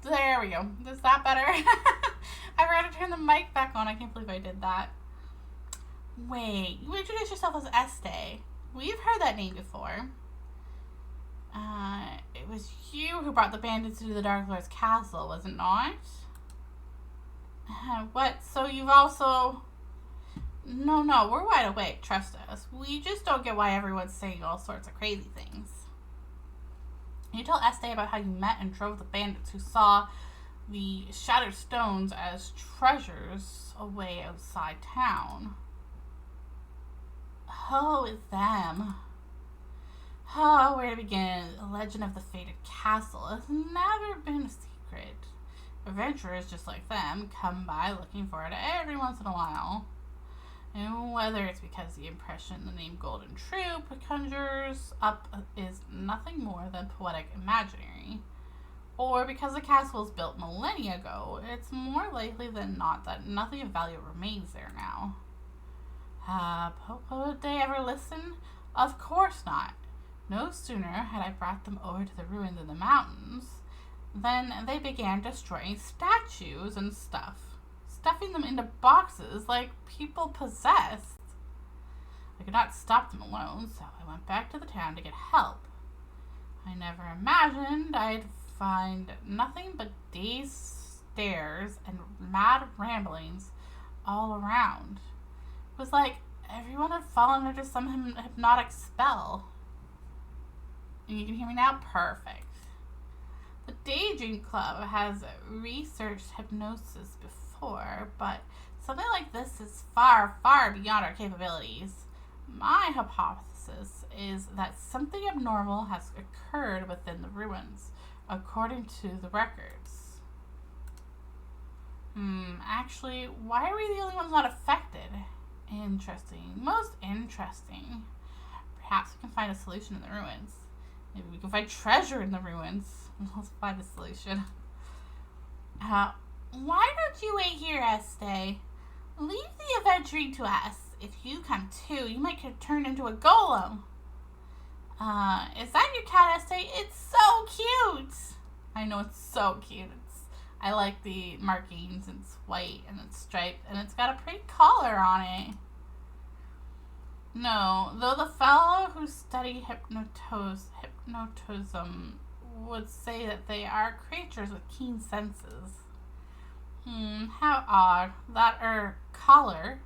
There we go. Is that better? I forgot to turn the mic back on. I can't believe I did that. Wait, you introduced yourself as Este. We've heard that name before. It was you who brought the bandits to the Dark Lord's castle, was it not? What? So you've also... No, we're wide awake, trust us. We just don't get why everyone's saying all sorts of crazy things. You tell Este about how you met and drove the bandits who saw the shattered stones as treasures away outside town. Oh, it's them. Oh, where to begin? The legend of the fated castle has never been a secret. Adventurers just like them come by looking for it every once in a while. And whether it's because the impression the name Golden Troop conjures up is nothing more than poetic imaginary, or because the castle was built millennia ago, it's more likely than not that nothing of value remains there now. But would they ever listen? Of course not. No sooner had I brought them over to the ruins in the mountains than they began destroying statues and stuff, stuffing them into boxes like people possessed. I could not stop them alone, so I went back to the town to get help. I never imagined I'd find nothing but dazed stares and mad ramblings all around. It was like everyone had fallen into some hypnotic spell. And you can hear me now? Perfect. The Daydream Club has researched hypnosis before, but something like this is far, far beyond our capabilities. My hypothesis is that something abnormal has occurred within the ruins, according to the records. Actually, why are we the only ones not affected? Interesting. Most interesting. Perhaps we can find a solution in the ruins. Maybe we can find treasure in the ruins. Let's find a solution. Why don't you wait here, Este? Leave the adventuring to us. If you come too, you might get turned into a golem. Is that your cat, Este? It's so cute. I know, it's so cute. I like the markings. It's white and it's striped and it's got a pretty collar on it. No, though the fellow who studied hypnotism would say that they are creatures with keen senses. How odd. That collar,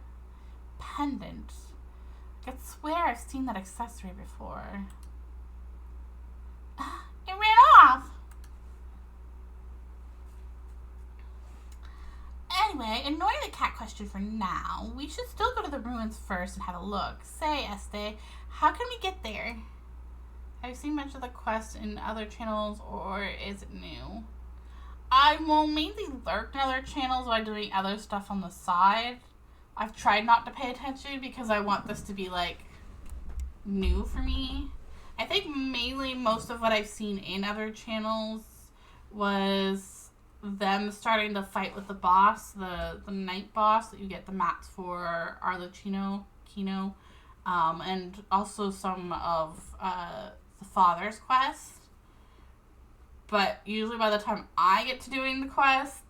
pendant. I could swear I've seen that accessory before. It ran off! Anyway, ignoring the cat question for now, we should still go to the ruins first and have a look. Say, Este, how can we get there? Have you seen much of the quest in other channels, or is it new? I will mainly lurk in other channels while doing other stuff on the side. I've tried not to pay attention because I want this to be, like, new for me. I think mainly most of what I've seen in other channels was them starting to fight with the boss, the night boss that you get the mats for Arlecchino, Kino, and also some of the Father's quest. But usually by the time I get to doing the quest,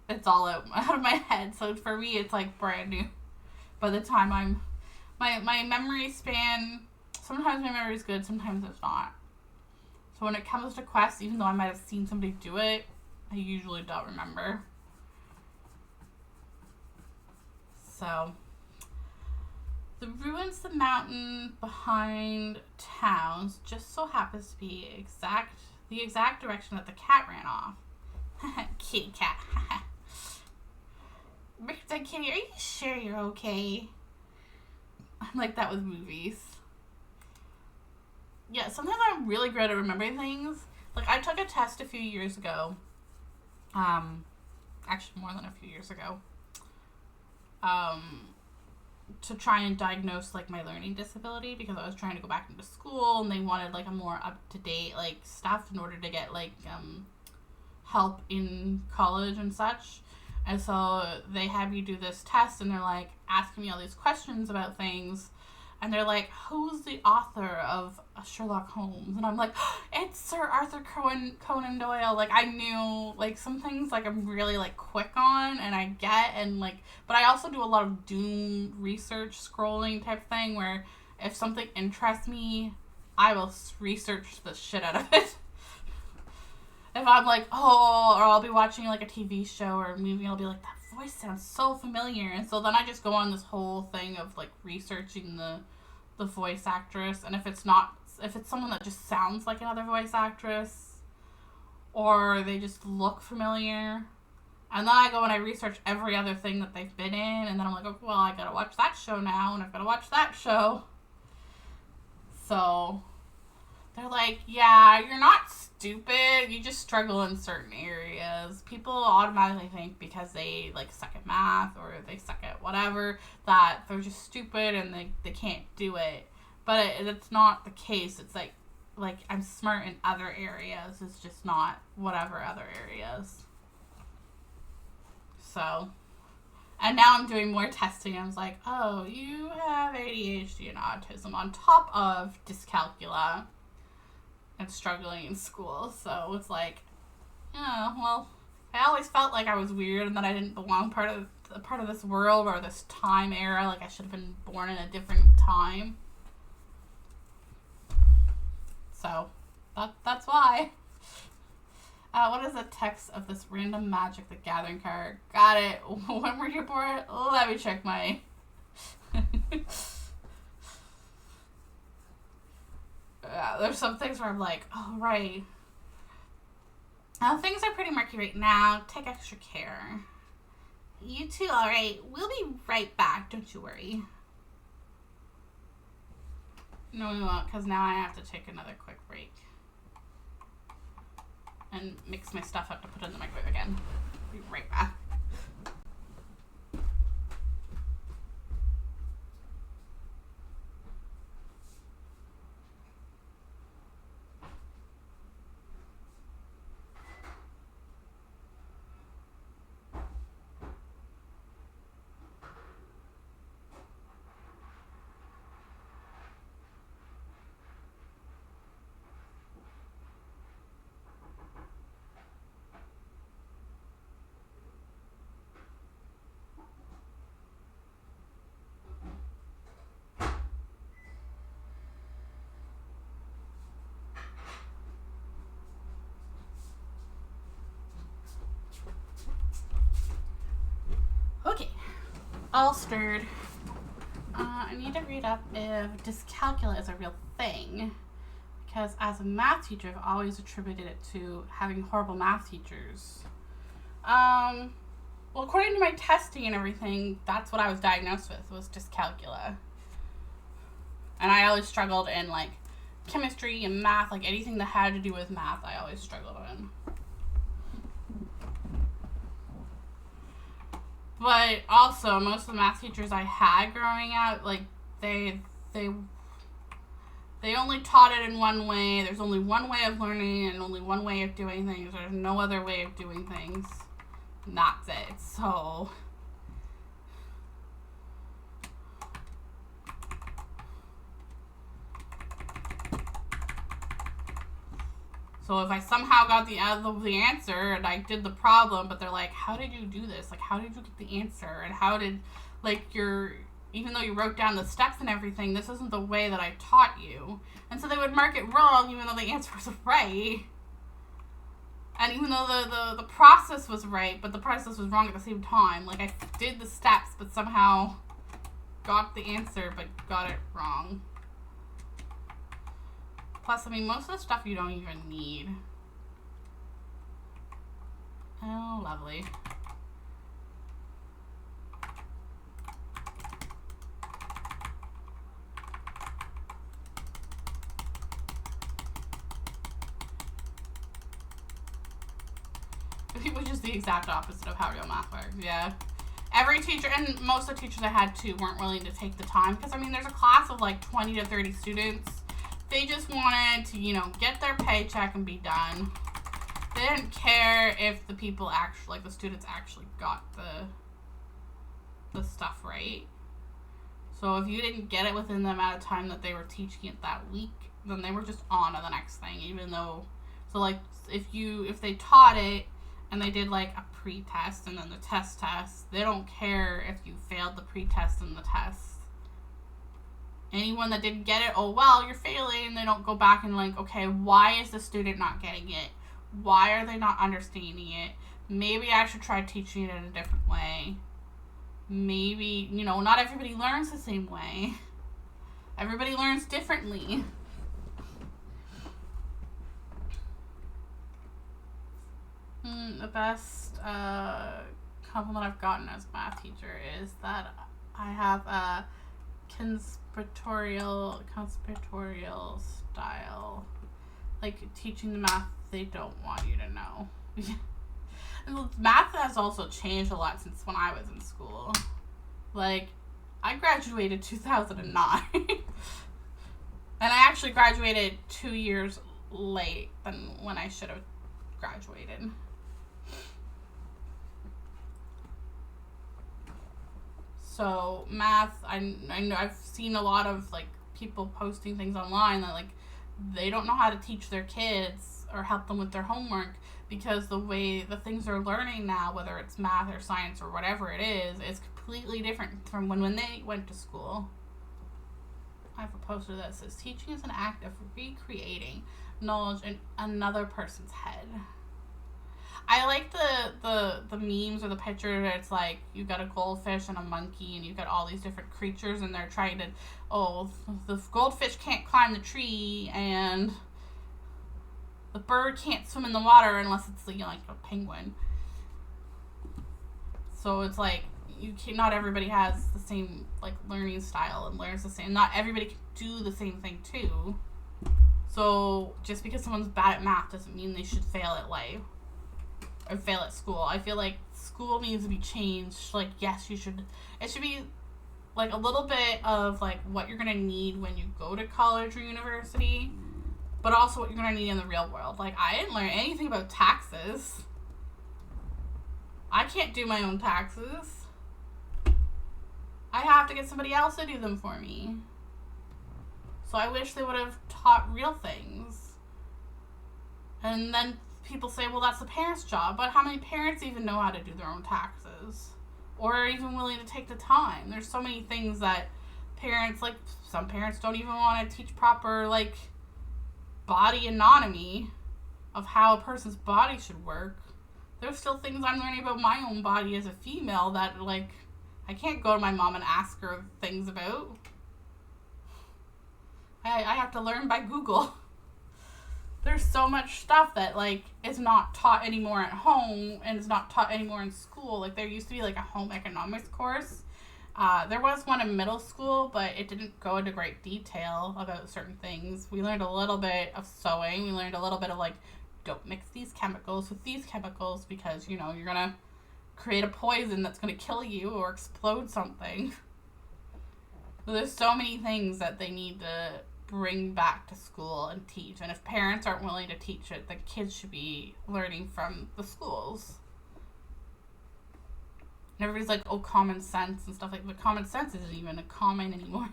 it's all out of my head. So for me, it's like brand new. By the time my memory span, sometimes my memory is good, sometimes it's not. So when it comes to quests, even though I might have seen somebody do it, I usually don't remember. So, the ruins, the mountain behind towns, just so happens to be the exact direction that the cat ran off. Kitty cat. Rick said, Kitty, are you sure you're okay? I'm like that with movies. Yeah, sometimes I'm really good at remembering things. Like, I took a test a few years ago. Actually more than a few years ago. To try and diagnose, like, my learning disability, because I was trying to go back into school and they wanted, like, a more up-to-date, like, stuff in order to get, like, help in college and such. And so they had me do this test and they're, like, asking me all these questions about things. And they're like, who's the author of Sherlock Holmes, and I'm like, oh, it's Sir Arthur Conan Doyle. Like, I knew, like, some things, like, I'm really, like, quick on, and I get, and, like, but I also do a lot of doom research scrolling type thing, where if something interests me, I will research the shit out of it. If I'm like, oh, or I'll be watching, like, a TV show or a movie, I'll be like, that voice sounds so familiar, and so then I just go on this whole thing of, like, researching the voice actress, and if it's someone that just sounds like another voice actress, or they just look familiar, and then I go and I research every other thing that they've been in, and then I'm like, oh, well, I gotta watch that show now, and I've gotta watch that show. So they're like, yeah, you're not stupid, you just struggle in certain areas. People automatically think because they, like, suck at math or they suck at whatever, that they're just stupid and they can't do it. But it's not the case. It's like I'm smart in other areas. It's just not whatever other areas. So, and now I'm doing more testing. I was like, oh, you have ADHD and autism on top of dyscalculia and struggling in school. So it's like, oh, well, I always felt like I was weird and that I didn't belong part of this world or this time era. Like, I should have been born in a different time. So that's why. What is the text of this random Magic the Gathering card? Got it. When were you born? Let me check my... there's some things where I'm like, oh, right. Things are pretty murky right now. Take extra care. You too, alright. We'll be right back. Don't you worry. No, we won't, because now I have to take another quick break. And mix my stuff up to put in the microwave again. Be right back. Okay, all stirred. I need to read up if dyscalculia is a real thing, because as a math teacher, I've always attributed it to having horrible math teachers. Well, according to my testing and everything, that's what I was diagnosed with, was dyscalculia. And I always struggled in, like, chemistry and math, like anything that had to do with math, I always struggled in. But also, most of the math teachers I had growing up, like, they only taught it in one way. There's only one way of learning and only one way of doing things. There's no other way of doing things. And that's it. So if I somehow got the answer and I did the problem, but they're like, how did you do this? Like, how did you get the answer? And how did, like, even though you wrote down the steps and everything, this isn't the way that I taught you. And so they would mark it wrong even though the answer was right. And even though the process was right, but the process was wrong at the same time. Like, I did the steps, but somehow got the answer, but got it wrong. Plus, I mean, most of the stuff you don't even need. Oh, lovely. Which is the exact opposite of how real math works, yeah. Every teacher, and most of the teachers I had too, weren't willing to take the time. Because, I mean, there's a class of like 20 to 30 students. They just wanted to, you know, get their paycheck and be done. They didn't care if the people actually, like the students actually got the stuff right. So if you didn't get it within the amount of time that they were teaching it that week, then they were just on to the next thing, even though, so like, if they taught it and they did like a pre-test and then the test, they don't care if you failed the pre-test and the test. Anyone that didn't get it, oh, well, you're failing, and they don't go back and like, okay, why is the student not getting it? Why are they not understanding it? Maybe I should try teaching it in a different way. Maybe, not everybody learns the same way. Everybody learns differently. The best compliment I've gotten as a math teacher is that I have a conspiratorial style. Like, teaching the math they don't want you to know. Math has also changed a lot since when I was in school. Like, I graduated 2009. And I actually graduated 2 years late than when I should have graduated. So math, I know I've seen a lot of like people posting things online that like they don't know how to teach their kids or help them with their homework because the way the things they're learning now, whether it's math or science or whatever it is completely different from when they went to school. I have a poster that says teaching is an act of recreating knowledge in another person's head. I like the memes or the picture where it's like you've got a goldfish and a monkey and you've got all these different creatures and they're trying to, the goldfish can't climb the tree and the bird can't swim in the water unless it's like a penguin. So it's like not everybody has the same like learning style and learns the same. Not everybody can do the same thing too. So just because someone's bad at math doesn't mean they should fail at life. Or fail at school. I feel like school needs to be changed. Like, yes, it should be like a little bit of like what you're gonna need when you go to college or university, but also what you're gonna need in the real world. Like, I didn't learn anything about taxes. I can't do my own taxes. I have to get somebody else to do them for me. So I wish they would have taught real things. And then people say, well, that's the parents' job, but how many parents even know how to do their own taxes? Or are even willing to take the time? There's so many things that parents, like, some parents don't even want to teach proper, like, body anatomy of how a person's body should work. There's still things I'm learning about my own body as a female that, like, I can't go to my mom and ask her things about. I have to learn by Google. There's so much stuff that, like, is not taught anymore at home and is not taught anymore in school. Like, there used to be, like, a home economics course. There was one in middle school, but it didn't go into great detail about certain things. We learned a little bit of sewing. We learned a little bit of, like, don't mix these chemicals with these chemicals because, you're going to create a poison that's going to kill you or explode something. There's so many things that they need to bring back to school and teach. And if parents aren't willing to teach it, the kids should be learning from the schools. And everybody's like, oh, common sense and stuff like that. But common sense isn't even a common anymore.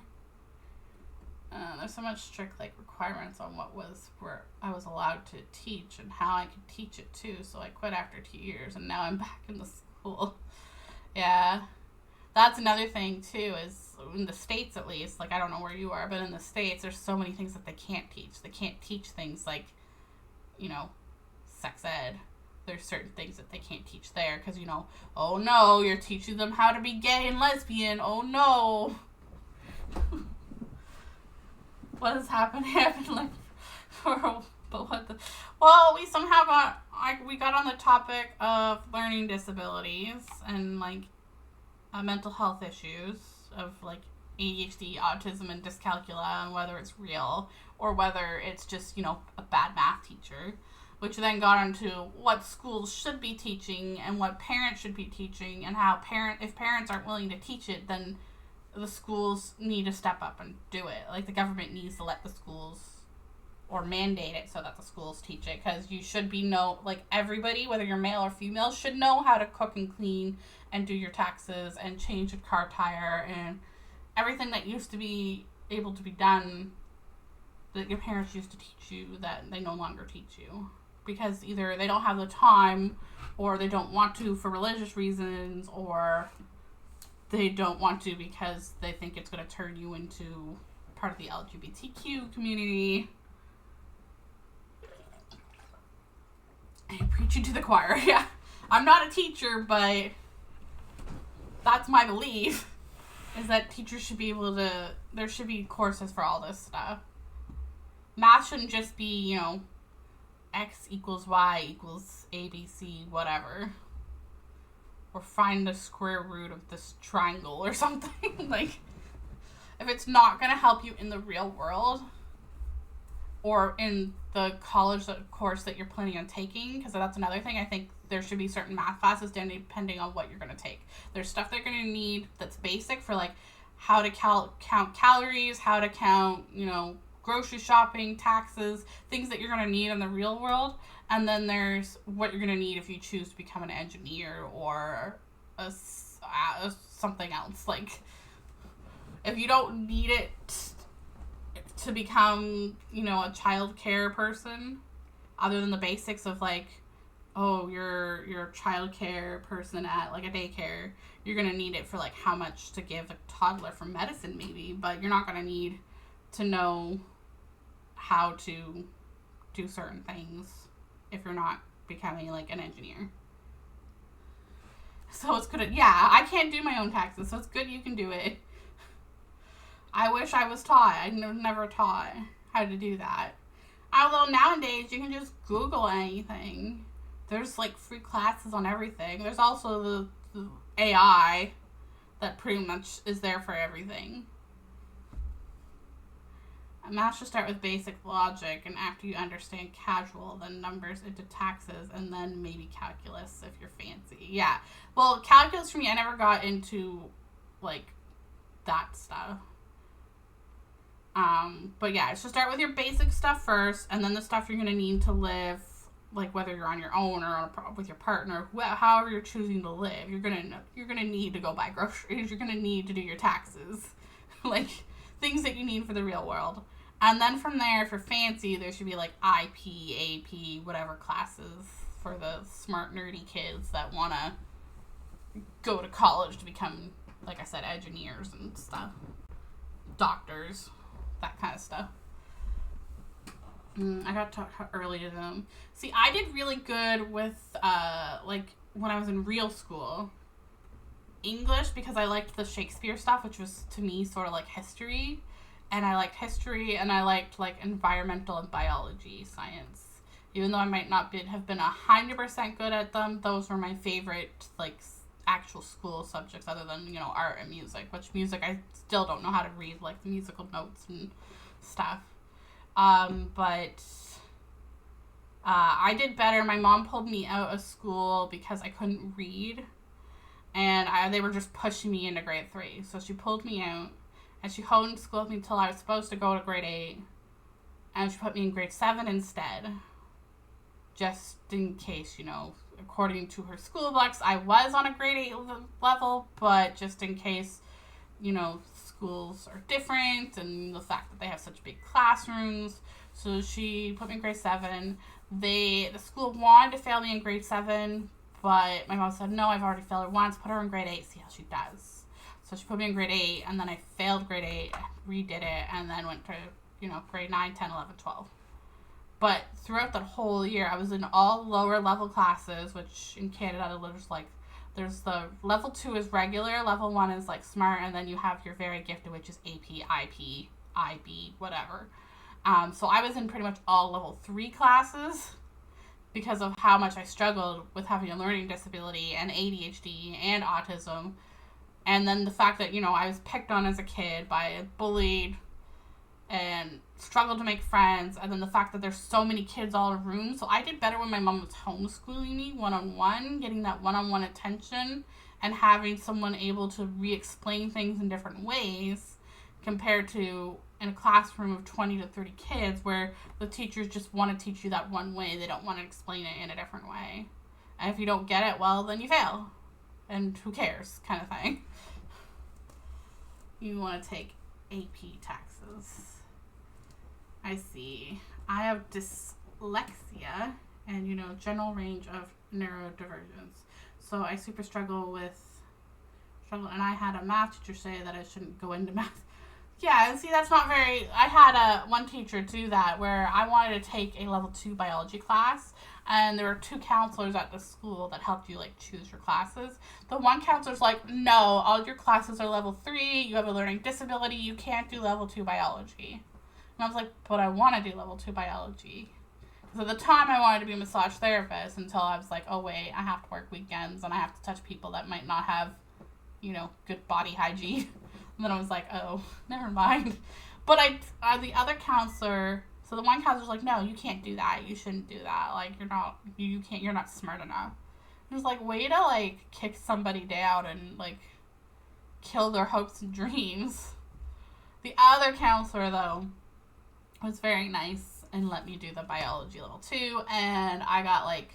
There's so much strict like requirements on where I was allowed to teach and how I could teach it too. So I quit after 2 years and now I'm back in the school. Yeah. That's another thing too, is in the States at least, like I don't know where you are, but in the States there's so many things that they can't teach. They can't teach things like, sex ed. There's certain things that they can't teach there because, oh no, you're teaching them how to be gay and lesbian. Oh no. What has happened? Like, but what the... Well, we somehow got on the topic of learning disabilities and like mental health issues of like ADHD, autism, and dyscalculia, and whether it's real or whether it's just, a bad math teacher, which then got into what schools should be teaching and what parents should be teaching and how if parents aren't willing to teach it, then the schools need to step up and do it. Like the government needs to let the schools or mandate it so that the schools teach it, because you should be like everybody, whether you're male or female, should know how to cook and clean and do your taxes and change a car tire and everything that used to be able to be done that your parents used to teach you that they no longer teach you. Because either they don't have the time, or they don't want to for religious reasons, or they don't want to because they think it's going to turn you into part of the LGBTQ community. And preaching to the choir, yeah. I'm not a teacher, but that's my belief, is that teachers should be able to, there should be courses for all this stuff. Math shouldn't just be, you know, X equals Y equals ABC, whatever. Or find the square root of this triangle or something. Like, if it's not going to help you in the real world, or in the college course that you're planning on taking, because that's another thing. I think there should be certain math classes depending on what you're going to take. There's stuff they're going to need that's basic for, like, how to count calories, how to count, you know, grocery shopping, taxes, things that you're going to need in the real world. And then there's what you're going to need if you choose to become an engineer or something else. Like, if you don't need it to become, you know, a child care person, other than the basics of, like, oh, you're a child care person at, like, a daycare, you're going to need it for, like, how much to give a toddler for medicine, maybe, but you're not going to need to know how to do certain things if you're not becoming, like, an engineer. So it's good. Yeah, I can't do my own taxes, so it's good you can do it. I wish I was taught. I never taught how to do that. Although nowadays you can just Google anything. There's, like, free classes on everything. There's also the AI that pretty much is there for everything. Math should start with basic logic, and after you understand casual, then numbers into taxes, and then maybe calculus if you're fancy. Yeah. Well, calculus for me, I never got into, like, that stuff. But yeah, it should start with your basic stuff first, and then the stuff you're going to need to live, like, whether you're on your own or with your partner, however you're choosing to live, you're gonna need to go buy groceries, you're gonna need to do your taxes, like, things that you need for the real world. And then from there, if you're fancy, there should be, like, IP, AP, whatever classes for the smart, nerdy kids that want to go to college to become, like I said, engineers and stuff. Doctors, that kind of stuff. I got to talk early to them. See, I did really good with, like, when I was in real school, English, because I liked the Shakespeare stuff, which was, to me, sort of like history. And I liked history, and I liked, like, environmental and biology science. Even though I might not have been 100% good at them, those were my favorite, like, actual school subjects, other than, you know, art and music. Which music, I still don't know how to read, like, the musical notes and stuff. But I did better. My mom pulled me out of school because I couldn't read, and they were just pushing me into grade 3. So she pulled me out, and she homeschooled me until I was supposed to go to grade 8, and she put me in grade 7 instead, just in case, you know, according to her school books, I was on a grade 8 level, but just in case, you know, schools are different, and the fact that they have such big classrooms. So she put me in grade 7. The school wanted to fail me in grade 7, but my mom said, no, I've already failed her once, put her in grade 8, see how she does. So she put me in grade 8, and then I failed grade 8, redid it, and then went to, you know, grade 9, 10, 11, 12. But throughout that whole year, I was in all lower level classes, which in Canada, there's the level 2 is regular, level 1 is, like, smart, and then you have your very gifted, which is AP, IP, IB, whatever. So I was in pretty much all level 3 classes because of how much I struggled with having a learning disability and ADHD and autism. And then the fact that, you know, I was picked on as a kid, bullied, and struggled to make friends, and then the fact that there's so many kids all in a room. So I did better when my mom was homeschooling me one-on-one, getting that one-on-one attention, and having someone able to re-explain things in different ways, compared to in a classroom of 20 to 30 kids where the teachers just want to teach you that one way. They don't want to explain it in a different way. And if you don't get it, well, then you fail. And who cares, kind of thing. You want to take AP taxes. I see. I have dyslexia and, general range of neurodivergence. So I super struggle, and I had a math teacher say that I shouldn't go into math. Yeah, and see, that's not very... I had one teacher do that where I wanted to take a level 2 biology class, and there were 2 counselors at the school that helped you, choose your classes. The one counselor's like, no, all your classes are level 3, you have a learning disability, you can't do level 2 biology. And I was like, but I want to do level 2 biology. Because at the time, I wanted to be a massage therapist until I was like, oh, wait, I have to work weekends, and I have to touch people that might not have, good body hygiene. And then I was like, oh, never mind. But the other counselor, so the one counselor's like, no, you can't do that. You shouldn't do that. You're not smart enough. It was like, way to, kick somebody down and, kill their hopes and dreams. The other counselor, though, was very nice and let me do the biology level 2. And I got, I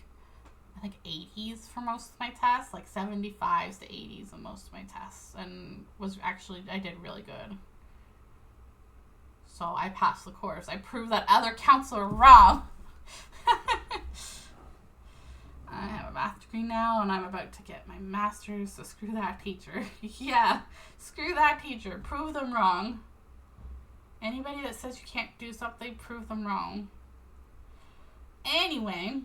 think 80s for most of my tests, 75s to 80s on most of my tests, and I did really good. So I passed the course. I proved that other counselor wrong. I have a math degree now, and I'm about to get my master's, so screw that teacher. Yeah, screw that teacher. Prove them wrong. Anybody that says you can't do something, prove them wrong. Anyway...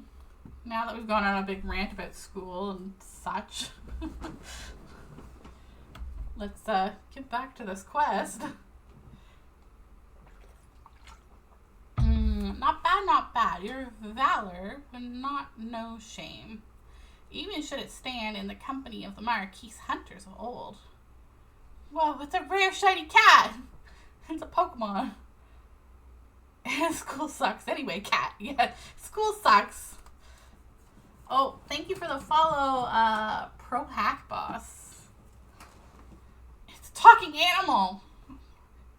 Now that we've gone on a big rant about school and such, let's get back to this quest. Not bad, not bad. Your valor, but not no shame. Even should it stand in the company of the Marquise hunters of old. Whoa, it's a rare shiny cat! It's a Pokemon. School sucks. Anyway, cat. Yeah, school sucks. Oh, thank you for the follow, Pro Hack Boss. It's a talking animal.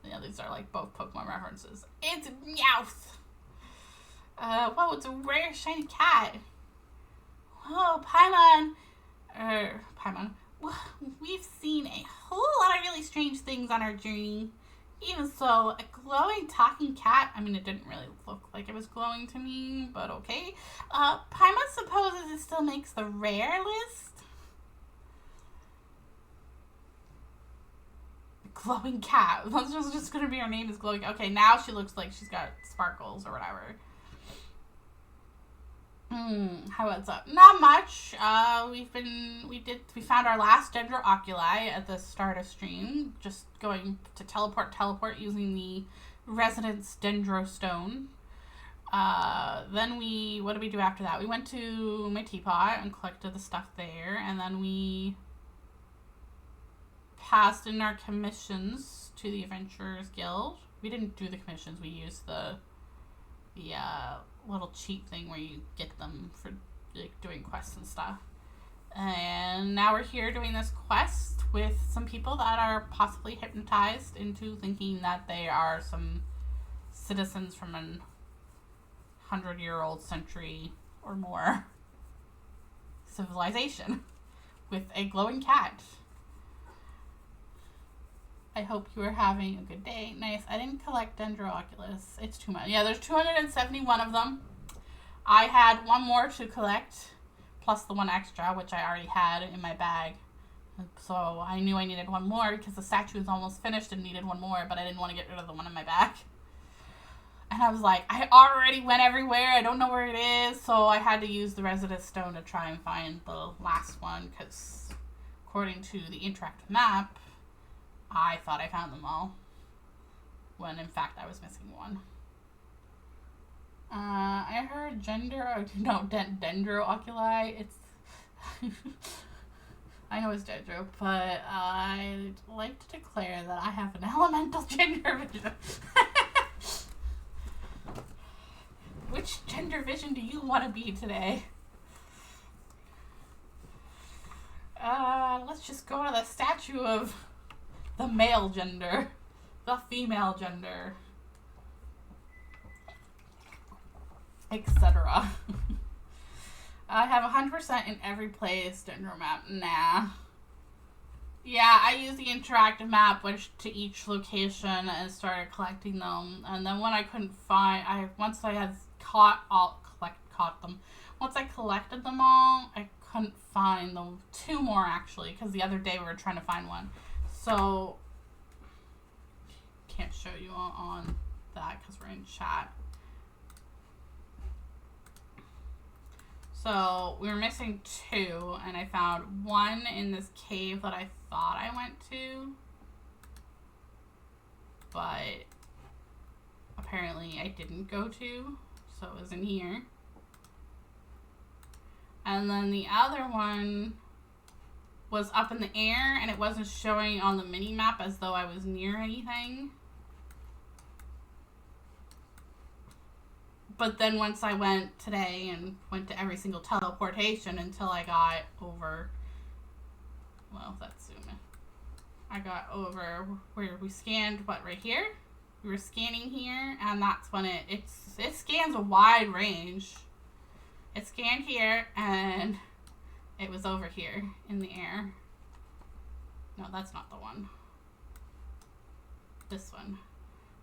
Yeah, these are both Pokemon references. It's Meowth. Whoa, it's a rare shiny cat. Whoa, Paimon. Paimon. We've seen a whole lot of really strange things on our journey. Even so, a glowing talking cat, it didn't really look like it was glowing to me, but okay. Paimon supposes it still makes the rare list? Glowing cat. That's just going to be her name is glowing. Okay, now she looks like she's got sparkles or whatever. What's up? Not much. We found our last dendroculus at the start of stream. Just going to teleport using the Resonance Dendro Stone. Then what did we do after that? We went to my teapot and collected the stuff there, and then we passed in our commissions to the Adventurers Guild. We didn't do the commissions. We used the little cheat thing where you get them for doing quests and stuff. And now we're here doing this quest with some people that are possibly hypnotized into thinking that they are some citizens from an 100-year-old century or more civilization with a glowing cat. I hope you are having a good day. Nice. I didn't collect dendroculus. It's too much. Yeah, there's 271 of them. I had one more to collect, plus the one extra, which I already had in my bag. So I knew I needed one more because the statue was almost finished and needed one more, but I didn't want to get rid of the one in my bag. And I was like, I already went everywhere. I don't know where it is. So I had to use the Residence Stone to try and find the last one because according to the interactive map, I thought I found them all, when in fact I was missing one. I heard dendroculus. It's I know it's dendro, but I'd like to declare that I have an elemental gender vision. Which gender vision do you want to be today? Let's just go to the statue of the male gender, the female gender, etc. I have 100% in every place dendro map. Nah. Yeah, I used the interactive map, went to each location and started collecting them. And then when I couldn't find, once I had caught them. Once I collected them all, I couldn't find the two more actually, because the other day we were trying to find one. So can't show you on that because we're in chat. So we were missing two, and I found one in this cave that I thought I went to, but apparently I didn't go to, so it was in here. And then the other one was up in the air, and it wasn't showing on the mini map as though I was near anything. But then once I went today and went to every single teleportation until I got over, well, that's zoom. I got over where we scanned, what, right here? We were scanning here, and that's when it scans a wide range. It scanned here, and it was over here in the air. No, that's not the one. This one.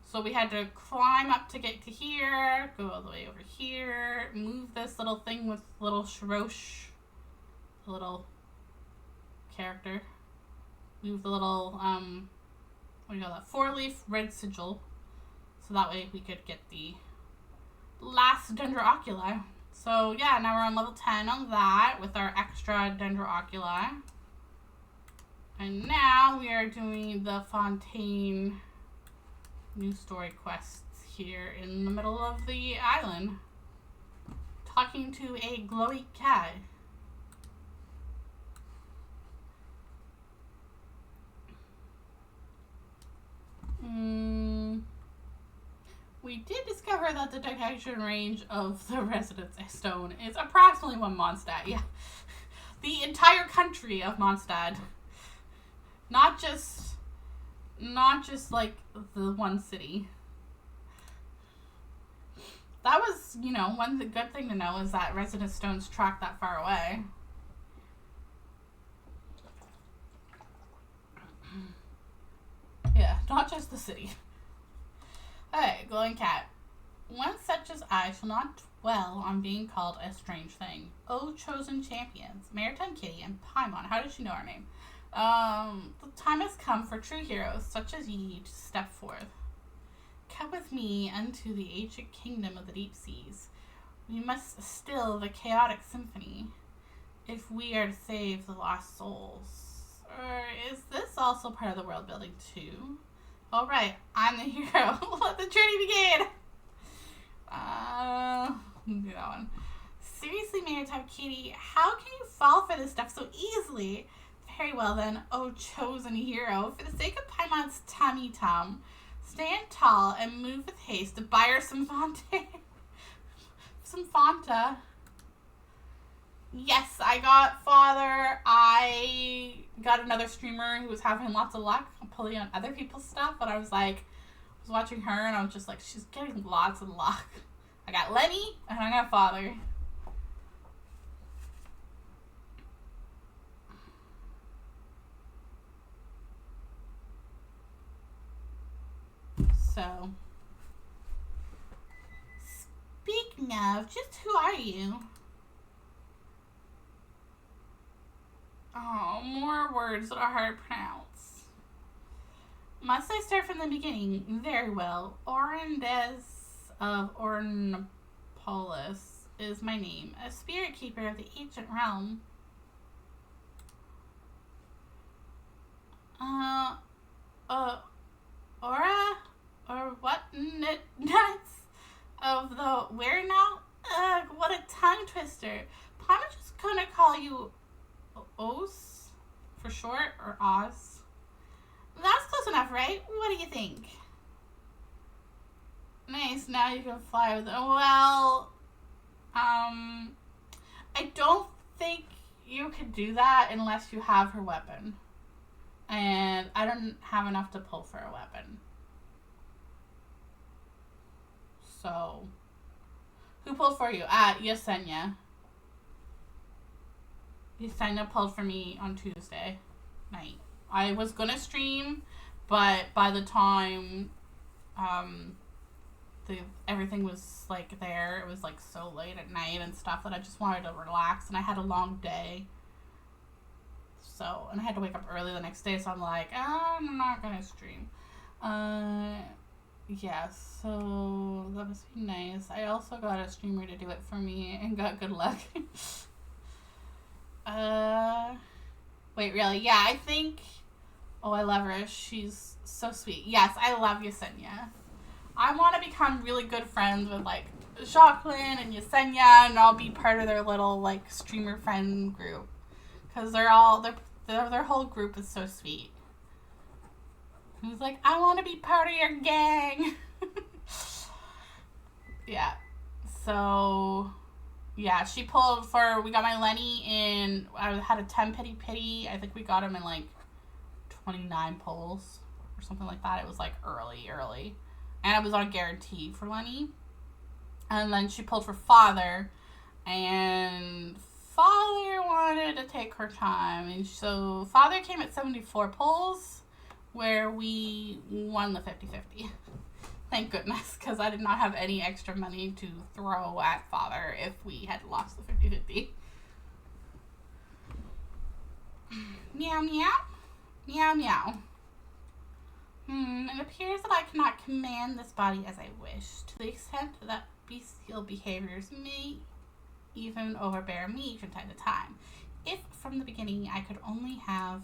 So we had to climb up to get to here, go all the way over here, move this little thing with little Shrosh, the little character. Move the little, what do you call that, 4-leaf red sigil. So that way we could get the last dendroculus. So yeah, now we're on level 10 on that with our extra dendroculus. And now we are doing the Fontaine new story quests here in the middle of the island. Talking to a glowy cat. We did discover that the detection range of the Residence Stone is approximately 1 Mondstadt. Yeah. The entire country of Mondstadt. Not just like the one city. That was, you know, one good thing to know is that Residence Stones track that far away. Yeah, not just the city. Hey, glowing cat. One such as I shall not dwell on being called a strange thing. O chosen champions, Maritime Kitty and Paimon. How did she know our name? The time has come for true heroes such as ye to step forth. Come with me unto the ancient kingdom of the deep seas. We must still the chaotic symphony if we are to save the lost souls. Or is this also part of the world building too? Alright, I'm the hero. Let the journey begin! Do that one. Seriously, Maritime Kitty, how can you fall for this stuff so easily? Very well then, oh chosen hero. For the sake of Paimon's tummy tum, stand tall and move with haste to buy her some Fanta. Some Fanta. Yes, I got Father. I got another streamer who was having lots of luck pulling on other people's stuff, but I was watching her and I was just like, she's getting lots of luck. I got Lenny and I got Father. So, speaking of, just who are you? Oh, more words that are hard to pronounce. Must I start from the beginning? Very well. Orondes of Ornopolis is my name, a spirit keeper of the ancient realm. Aura? Or what? Nuts? Of the where now? Ugh, what a tongue twister. I'm just gonna call you Os for short, or Oz. That's close enough, right? What do you think? Nice, now you can fly with it. Well, I don't think you could do that unless you have her weapon. And I don't have enough to pull for a weapon. So, who pulled for you? Yesenia. Yesenia pulled for me on Tuesday night. I was gonna stream, but by the time everything was like there, it was like so late at night and stuff that I just wanted to relax, and I had a long day. So, and I had to wake up early the next day, so I'm like, I'm not gonna stream. Yeah, so that must be nice. I also got a streamer to do it for me and got good luck. Wait, really? Yeah, I think... Oh, I love her. She's so sweet. Yes, I love Yesenia. I want to become really good friends with, like, Jacqueline and Yesenia, and I'll be part of their little, like, streamer friend group. Because their whole group is so sweet. He's like, I want to be part of your gang. Yeah. So, yeah, she pulled for, we got my Lenny in, I had a 10 pity. I think we got him in like 29 pulls or something like that. It was like early. And I was on guarantee for Lenny. And then she pulled for Father. And Father wanted to take her time. And so Father came at 74 pulls, where we won the 50-50. Thank goodness, because I did not have any extra money to throw at Father if we had lost the 50-50. Meow, meow. Meow, meow. It appears that I cannot command this body as I wish, to the extent that bestial behaviors may even overbear me from time to time. If, from the beginning, I could only have...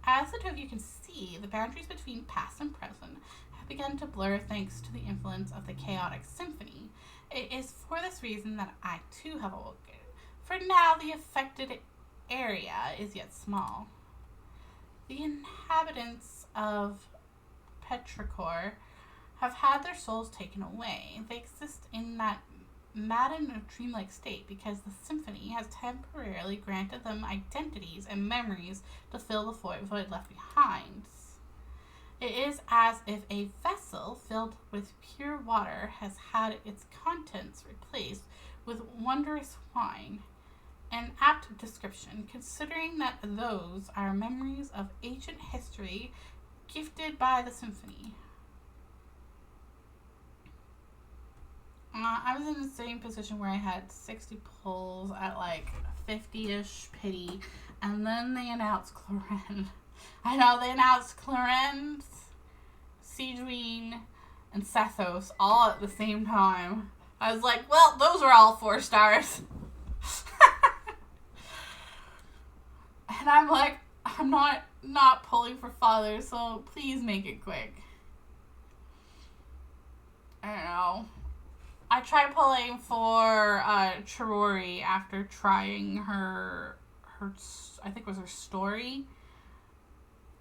As the two of you can see, the boundaries between past and present have begun to blur thanks to the influence of the chaotic symphony. It is for this reason that I too have awoken. For now, the affected area is yet small. The inhabitants of Petrichor have had their souls taken away. They exist in that maddened or dreamlike state because the symphony has temporarily granted them identities and memories to fill the void left behind. It is as if a vessel filled with pure water has had its contents replaced with wondrous wine. An apt description, considering that those are memories of ancient history gifted by the symphony. I was in the same position where I had 60 pulls at like 50-ish pity, and then they announced Cloren. I know, they announced Cloren, Sigewinne, and Sethos all at the same time. I was like, well, those are all 4 stars. And I'm like, I'm not pulling for Father, so please make it quick. I don't know. I tried pulling for Chirori after trying her I think it was her story,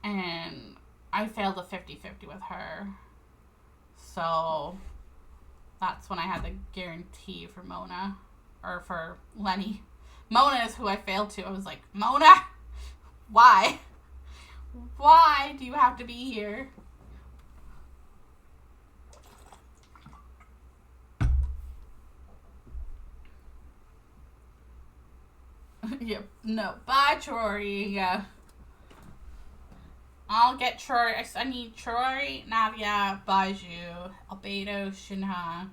and I failed a 50-50 with her. So that's when I had the guarantee for Mona, or for Lenny. Mona is who I failed to. I was like, Mona, why? Why do you have to be here? Yep, no. Bye, Chirori. Yeah. I'll get Chirori. I need Chirori, Navia, Baiju, Albedo, Shinha.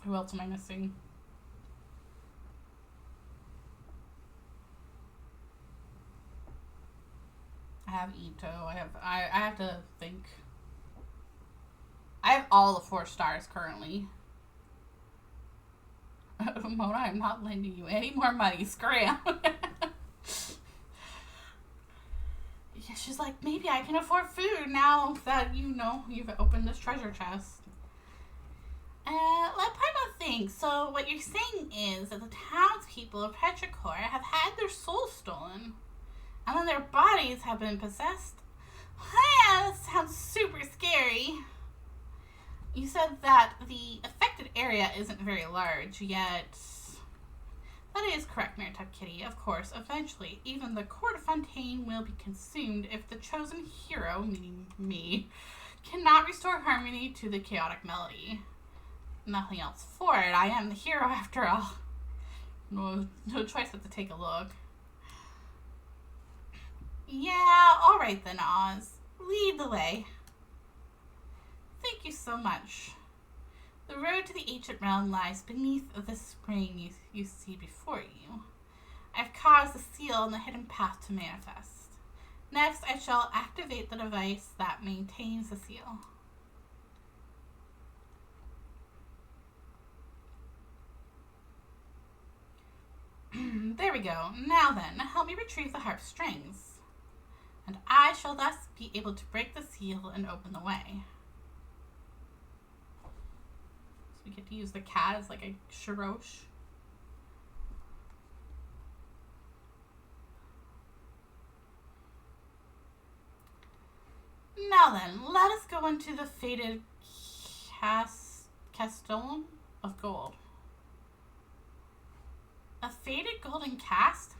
Who else am I missing? I have Ito. I have to think. I have all the 4 stars currently. Mona, I'm not lending you any more money. Scram. Yeah, she's like, maybe I can afford food now that, you've opened this treasure chest. Let Primo think. So what you're saying is that the townspeople of Petrichor have had their souls stolen, and then their bodies have been possessed? Yeah, that sounds super scary. You said that the affected area isn't very large, yet... That is correct, Maritime Kitty. Of course, eventually, even the Court of Fontaine will be consumed if the chosen hero, meaning me, cannot restore harmony to the chaotic melody. Nothing else for it. I am the hero after all. No choice but to take a look. Yeah, alright then, Oz. Lead the way. Thank you so much. The road to the ancient realm lies beneath the spring you see before you. I've caused the seal in the hidden path to manifest. Next, I shall activate the device that maintains the seal. There we go. Now then, help me retrieve the harp strings. And I shall thus be able to break the seal and open the way. So we get to use the cat as like a Shirosh. Now then, let us go into the fated castellum of gold. A fated golden cast?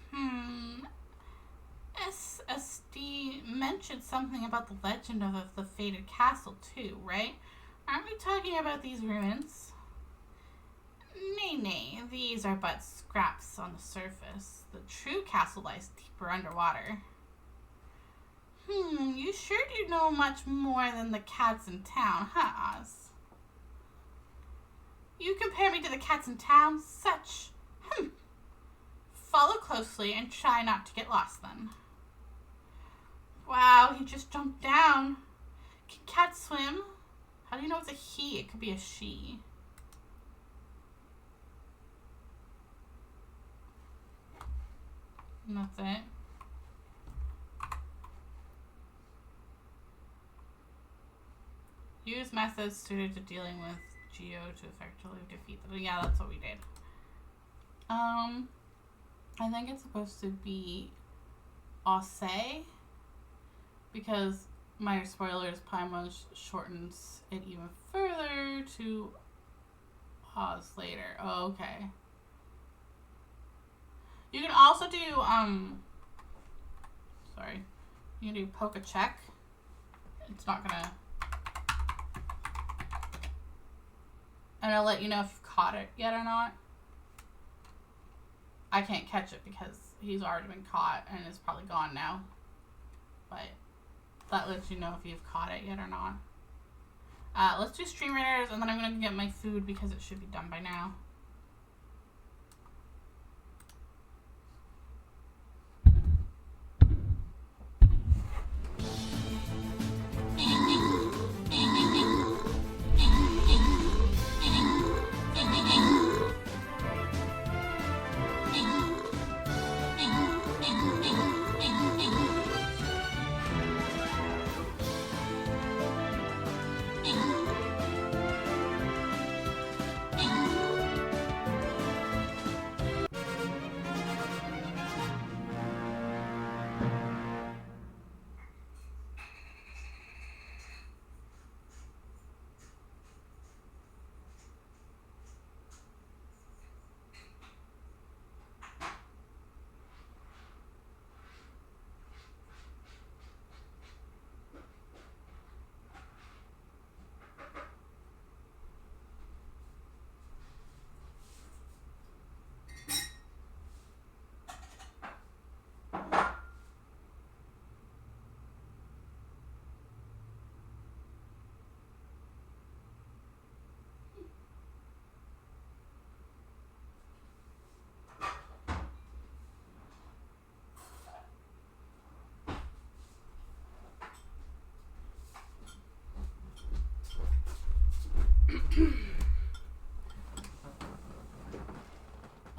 SSD mentioned something about the legend of the fated castle too, right? Aren't we talking about these ruins? Nay, these are but scraps on the surface. The true castle lies deeper underwater. You sure do know much more than the cats in town, huh, Oz? You compare me to the cats in town? Such. Follow closely and try not to get lost then. Wow, he just jumped down. Can cats swim? How do you know it's a he? It could be a she. And that's it. Use methods suited to dealing with Geo to effectively defeat them. Yeah, that's what we did. I think it's supposed to be Ose, because minor spoilers, Paimon shortens it even further to Oz later. Oh, okay. You can also do, sorry. You can do poke a check. It's not gonna, and I'll let you know if you've caught it yet or not. I can't catch it because he's already been caught and is probably gone now. But that lets you know if you've caught it yet or not. Let's do streamraiders, and then I'm going to get my food because it should be done by now.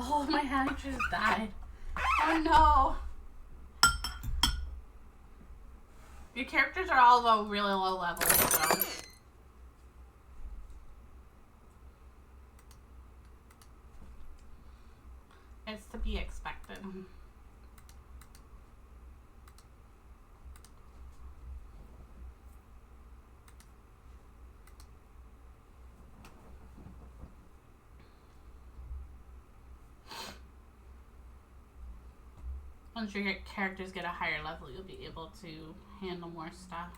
Oh, my hand just died. Oh no. Your characters are all though really low level, so. It's to be expected. Once your characters get a higher level, you'll be able to handle more stuff.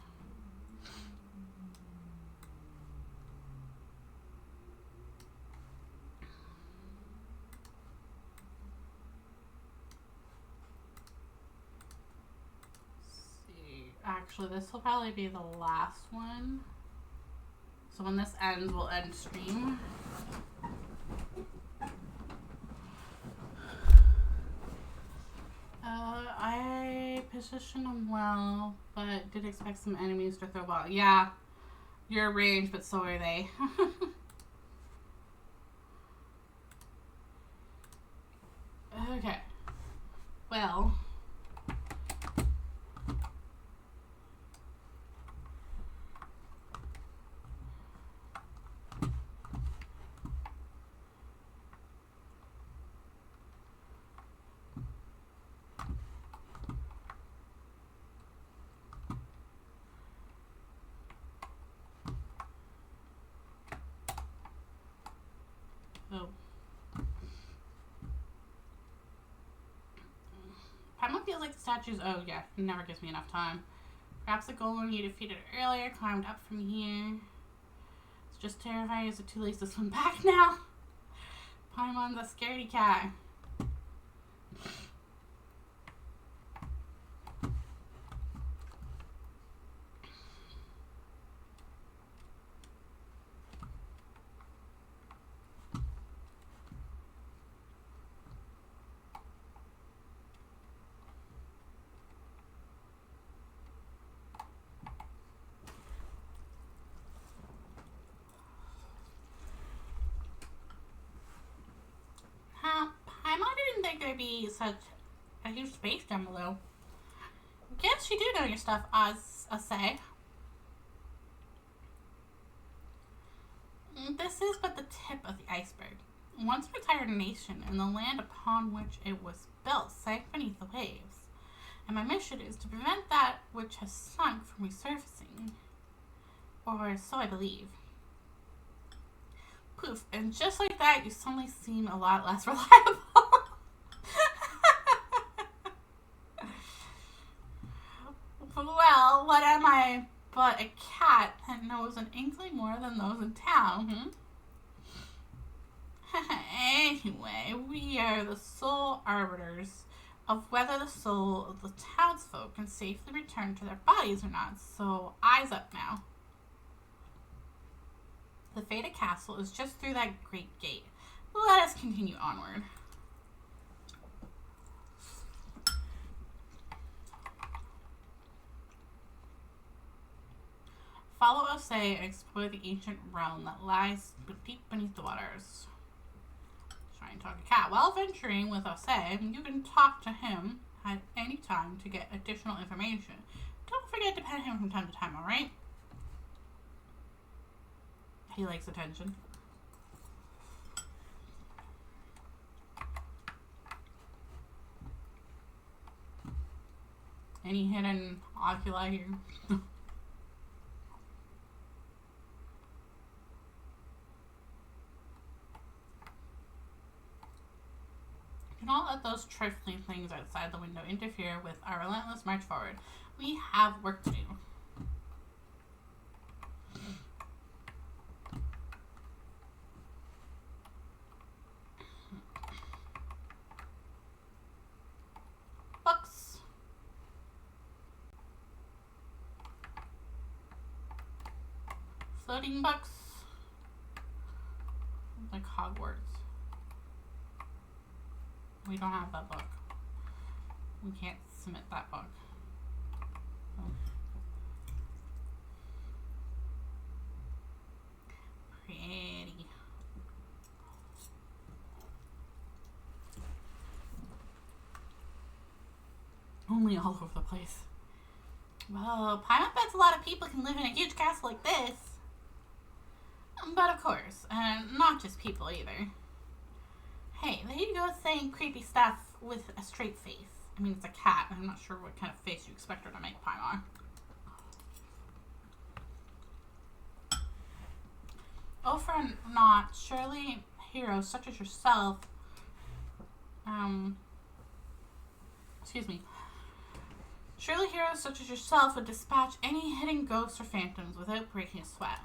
Actually, this will probably be the last one. So when this ends, we'll end stream. I positioned them well, but did expect some enemies to throw ball. Yeah, you're ranged, but so are they. Okay. Well. Oh. Paimon feels like the statues. Oh, yeah. Never gives me enough time. Perhaps the golem you defeated earlier climbed up from here. It's just terrifying. Is it too late to swim back now? Paimon's a scaredy cat. There'd be such a huge space down below. Guess you do know your stuff, say. This is but the tip of the iceberg. Once a retired nation in the land upon which it was built sank beneath the waves, and my mission is to prevent that which has sunk from resurfacing. Or so I believe. Poof, and just like that, you suddenly seem a lot less reliable. Well, what am I but a cat that knows an inkling more than those in town, Anyway, we are the sole arbiters of whether the soul of the townsfolk can safely return to their bodies or not, so eyes up now. The fated castle is just through that great gate. Let us continue onward. Follow Osei and explore the ancient realm that lies deep beneath the waters. Try and talk to Cat. While venturing with Osei, you can talk to him at any time to get additional information. Don't forget to pet him from time to time, alright? He likes attention. Any hidden oculi here? Do not let those trifling things outside the window interfere with our relentless march forward. We have work to do. Books. Floating books. Like Hogwarts. We don't have that book. We can't submit that book. Oh. Pretty. Only all over the place. Well, Paimon bets a lot of people can live in a huge castle like this. But of course, not just people either. Hey, there you go saying creepy stuff with a straight face. I mean, it's a cat. I'm not sure what kind of face you expect her to make, Paimon. Oh, for not. Surely heroes such as yourself... Excuse me. Surely heroes such as yourself would dispatch any hidden ghosts or phantoms without breaking a sweat.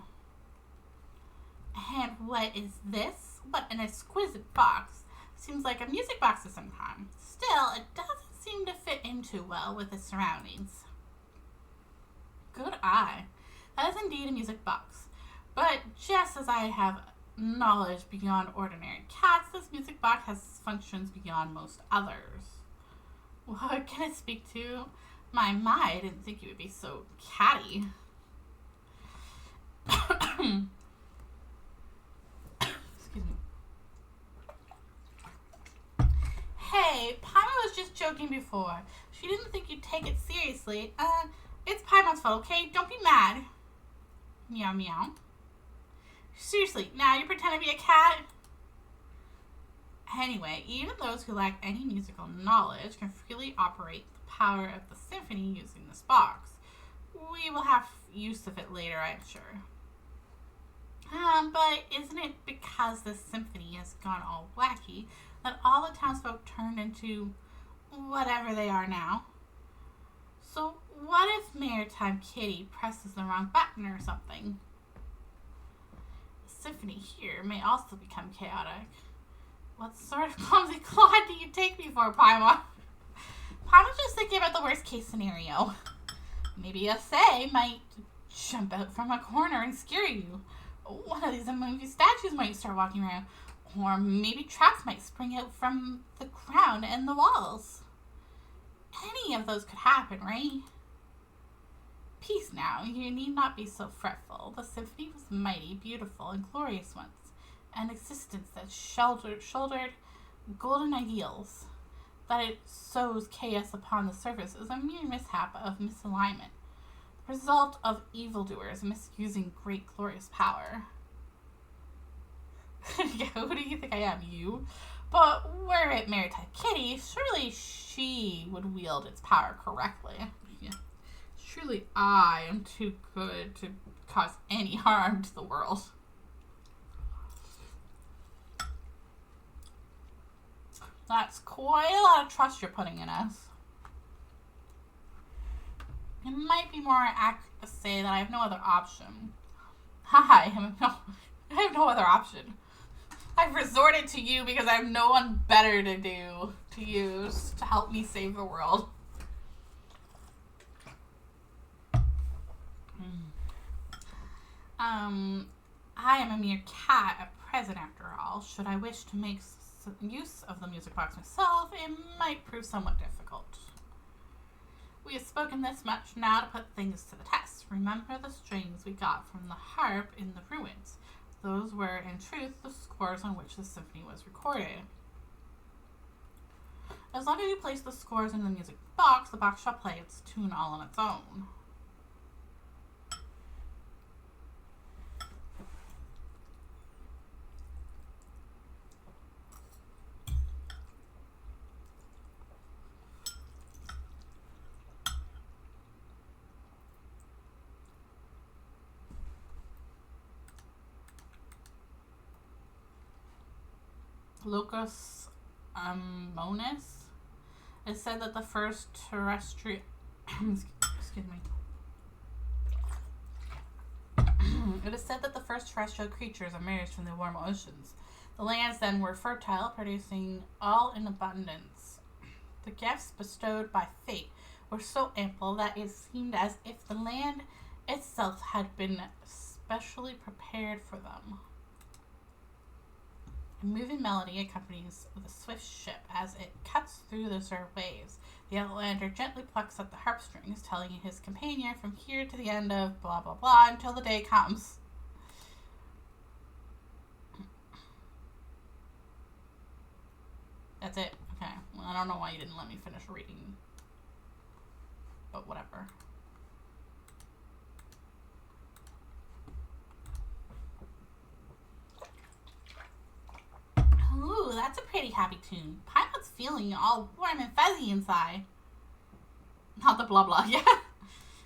And what is this? What an exquisite box. Seems like a music box of some kind. Still, it doesn't seem to fit in too well with its surroundings. good eye. That is indeed a music box. But just as I have knowledge beyond ordinary cats, this music box has functions beyond most others. What can it speak to? My, I didn't think you would be so catty. Excuse me. Hey, Paimon was just joking before. She didn't think you'd take it seriously. It's Paimon's fault, okay? Don't be mad. Meow meow. Seriously, now you pretend to be a cat? Anyway, even those who lack any musical knowledge can freely operate the power of the symphony using this box. We will have use of it later, I'm sure. But isn't it because this symphony has gone all wacky that all the townsfolk turned into whatever they are now? So what if Maritime Kitty presses the wrong button or something? The symphony here may also become chaotic. What sort of clumsy clod do you take me for, Paimon? Paimon's just thinking about the worst case scenario. Maybe a Fae might jump out from a corner and scare you. One of these movie statues might start walking around. Or maybe traps might spring out from the ground and the walls. Any of those could happen, right? Peace now. You need not be so fretful. The symphony was mighty, beautiful, and glorious once. An existence that shouldered golden ideals. That it sows chaos upon the surface is a mere mishap of misalignment. The result of evildoers misusing great glorious power. Yeah, who do you think I am? You? But were it Maritime Kitty, surely she would wield its power correctly. Yeah. Surely I am too good to cause any harm to the world. That's quite a lot of trust you're putting in us. It might be more accurate to say that I have no other option. I have no other option. I've resorted to you because I have no one better to use to help me save the world. I am a mere cat at present, after all. Should I wish to make use of the music box myself, it might prove somewhat difficult. We have spoken this much, now to put things to the test. Remember the strings we got from the harp in the ruins. Those were, in truth, the scores on which the symphony was recorded. As long as you place the scores in the music box, the box shall play its tune all on its own. Locus Monus. It said that the first terrestrial excuse me. It is said that the first terrestrial creatures emerged from the warm oceans. The lands then were fertile, producing all in abundance. The gifts bestowed by fate were so ample that it seemed as if the land itself had been specially prepared for them. A moving melody accompanies the swift ship as it cuts through the surf waves. The outlander gently plucks at the harp strings, telling his companion from here to the end of blah blah blah until the day comes. That's it. Okay. Well, I don't know why you didn't let me finish reading. But whatever. Ooh, that's a pretty happy tune. Paimon's feeling all warm and fuzzy inside. Not the blah blah, yeah.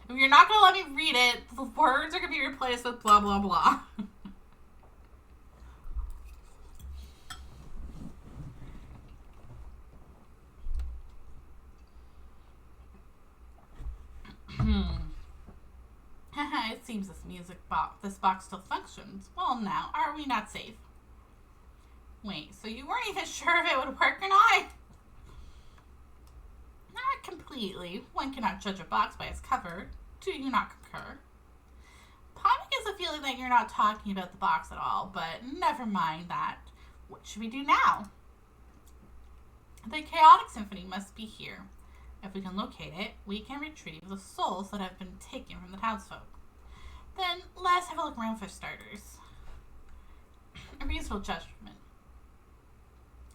If you're not gonna let me read it, the words are gonna be replaced with blah blah blah. It seems this box still functions. Well now, are we not safe? Wait, so you weren't even sure if it would work or not? Not completely. One cannot judge a box by its cover. Do you not concur? occur. Papa gets a feeling that you're not talking about the box at all, but never mind that. What should we do now? The chaotic symphony must be here. If we can locate it, we can retrieve the souls that have been taken from the townsfolk. Then let's have a look around for starters. A reasonable judgment.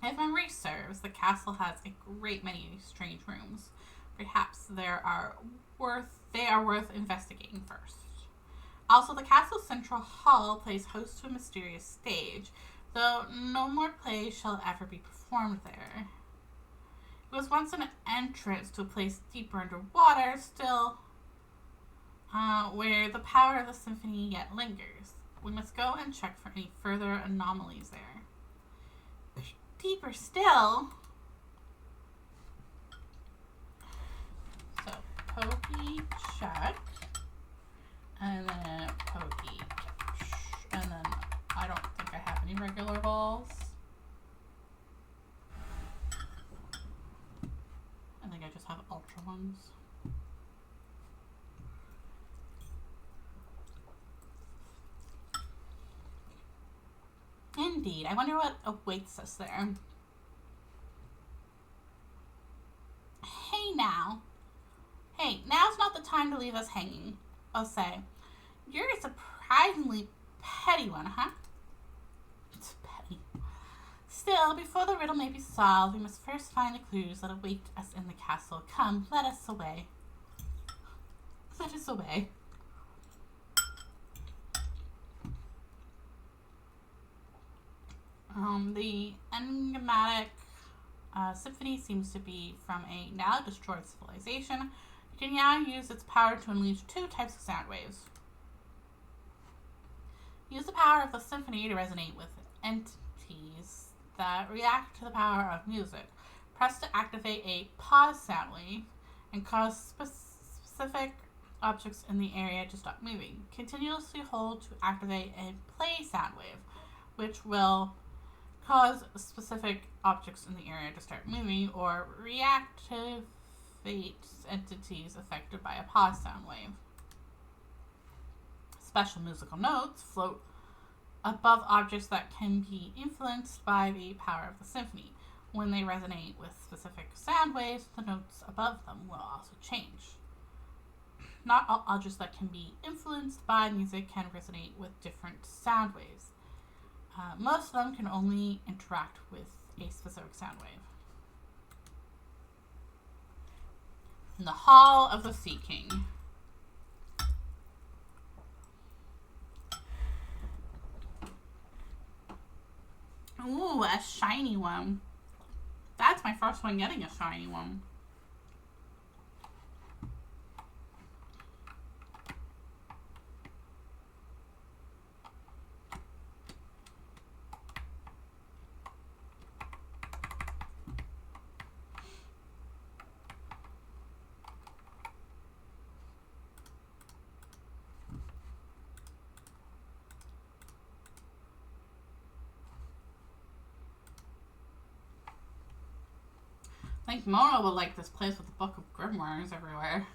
If memory serves, the castle has a great many strange rooms. Perhaps they are worth investigating first. Also, the castle's central hall plays host to a mysterious stage, though no more plays shall ever be performed there. It was once an entrance to a place deeper underwater, still where the power of the symphony yet lingers. We must go and check for any further anomalies there. Deeper still. So, pokey check. And then pokey catch. And then I don't think I have any regular balls. I think I just have ultra ones. Indeed. I wonder what awaits us there. Hey, now's not the time to leave us hanging. I'll say. You're a surprisingly petty one, huh? It's petty. Still, before the riddle may be solved, we must first find the clues that await us in the castle. Come, let us away. Let us away. The enigmatic symphony seems to be from a now destroyed civilization. It can now use its power to unleash two types of sound waves. Use the power of the symphony to resonate with entities that react to the power of music. Press to activate a pause sound wave and cause specific objects in the area to stop moving. Continuously hold to activate a play sound wave, which will cause specific objects in the area to start moving or reactivate entities affected by a pause sound wave. Special musical notes float above objects that can be influenced by the power of the symphony. When they resonate with specific sound waves, the notes above them will also change. Not all objects that can be influenced by music can resonate with different sound waves. Most of them can only interact with a specific sound wave. In the Hall of the Sea King. Ooh, a shiny one. That's my first one getting a shiny one. I think Mona will like this place with the Book of Grimoires everywhere.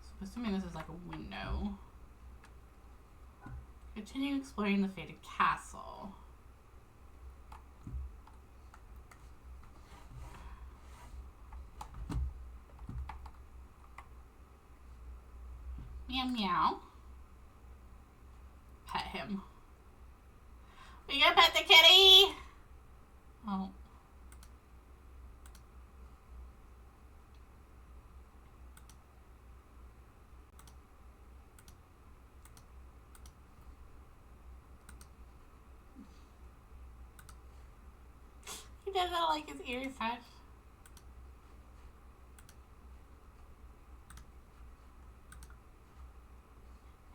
So assuming this is like a window. Continue exploring the fated castle. Meow meow. Pet him. We gotta pet the kitty! Oh. He doesn't like his ears touched.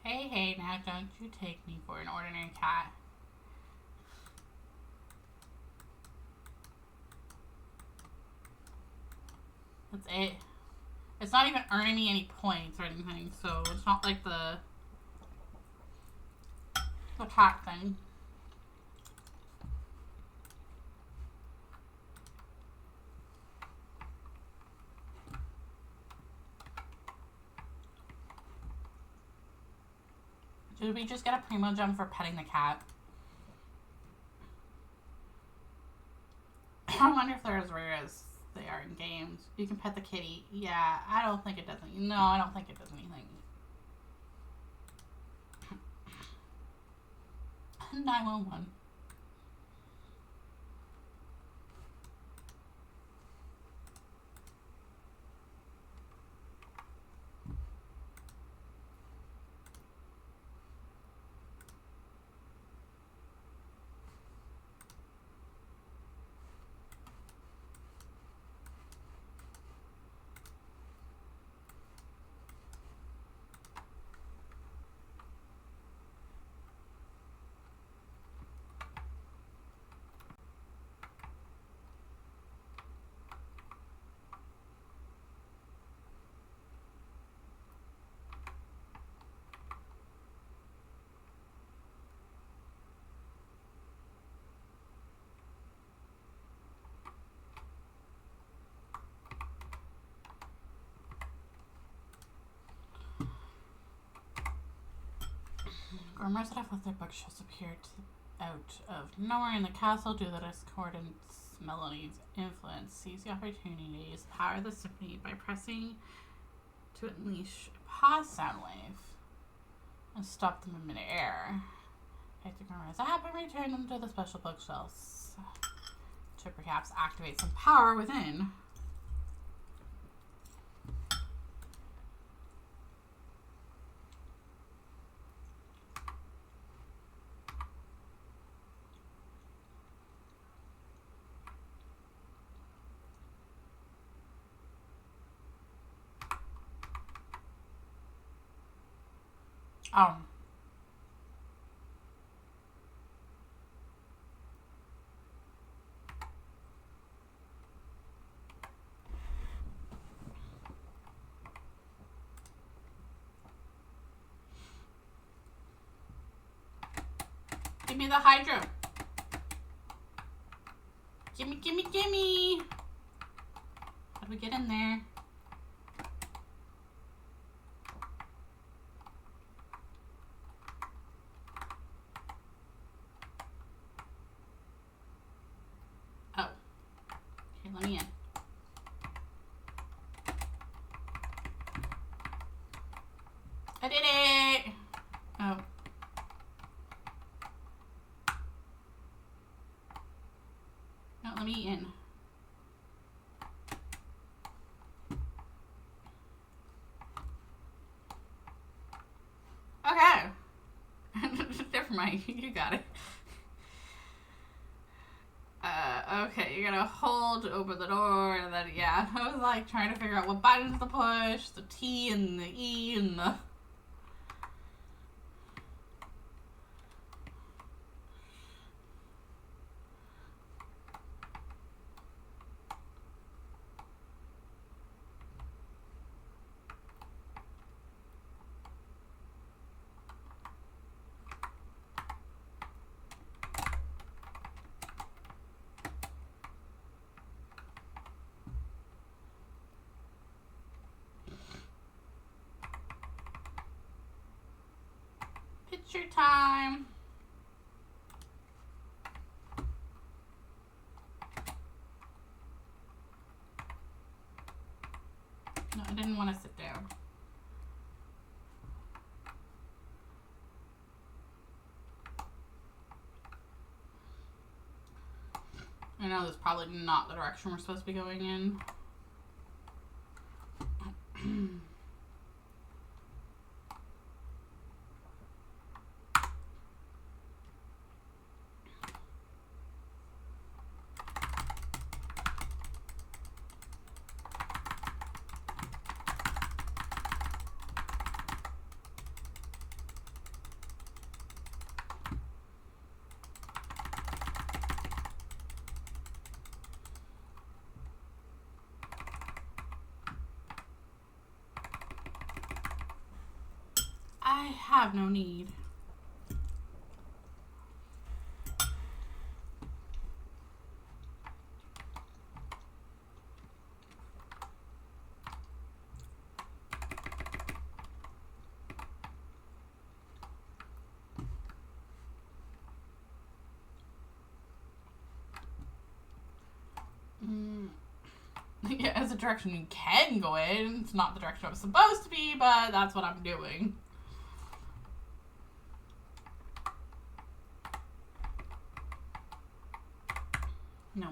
Hey, now don't you take me for an ordinary cat. That's it. It's not even earning me any points or anything, so it's not like the cat thing. Did we just get a primo gem for petting the cat? I wonder if they're as rare as they are in games. You can pet the kitty. Yeah, I don't think it does anything. No, I don't think it does anything. 911. Rumors that have left their bookshelves appear out of nowhere in the castle due to the discordance Melody's influence. Seize the opportunity to power the symphony by pressing to unleash a pause sound wave and stop them in midair. Active rumors that happen, return them to the special bookshelves to perhaps activate some power within. Oh. Give me the hydro. Gimme, gimme, gimme. How do we get in there? Oh. Okay, let me in. I did it! Oh. No, let me in. Okay. Never mind. You got it. Okay, you're gonna hold to open the door, and then, yeah. I was like trying to figure out what buttons to push, the T and the E and the... Picture time. No, I didn't want to sit down. I know this is probably not the direction we're supposed to be going in. I have no need. Yeah, it's a direction you can go in. It's not the direction I was supposed to be, but that's what I'm doing. No.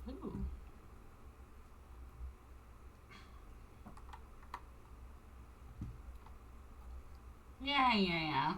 Ooh. Yeah.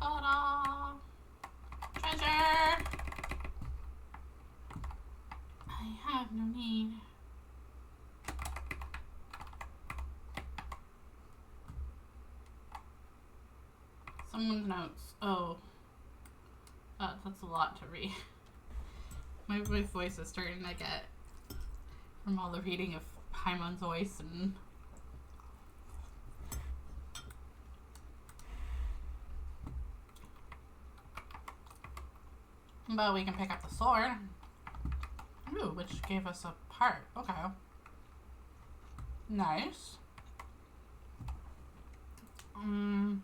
Ta-da! Treasure! I have no need. Someone's notes. Oh. That's a lot to read. My voice is starting to get from all the reading of Paimon's voice and but we can pick up the sword. Ooh, which gave us a part. Okay. Nice. I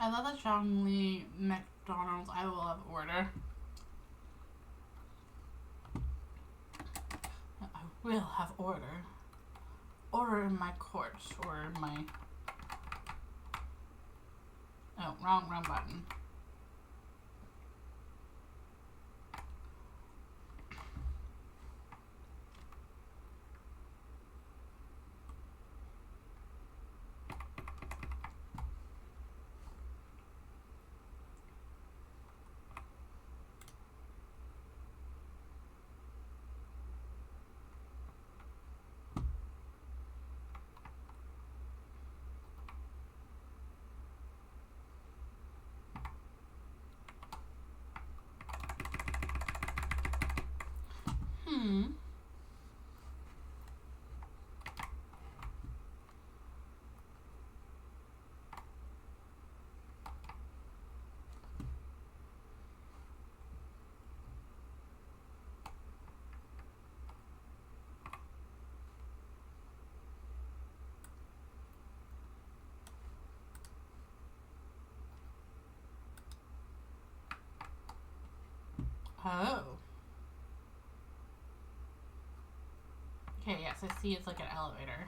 love the Zhongli McDonald's. I will have order. I will have order. Order in my court or in my... Oh, wrong button. Oh. Okay, yes, I see it's like an elevator.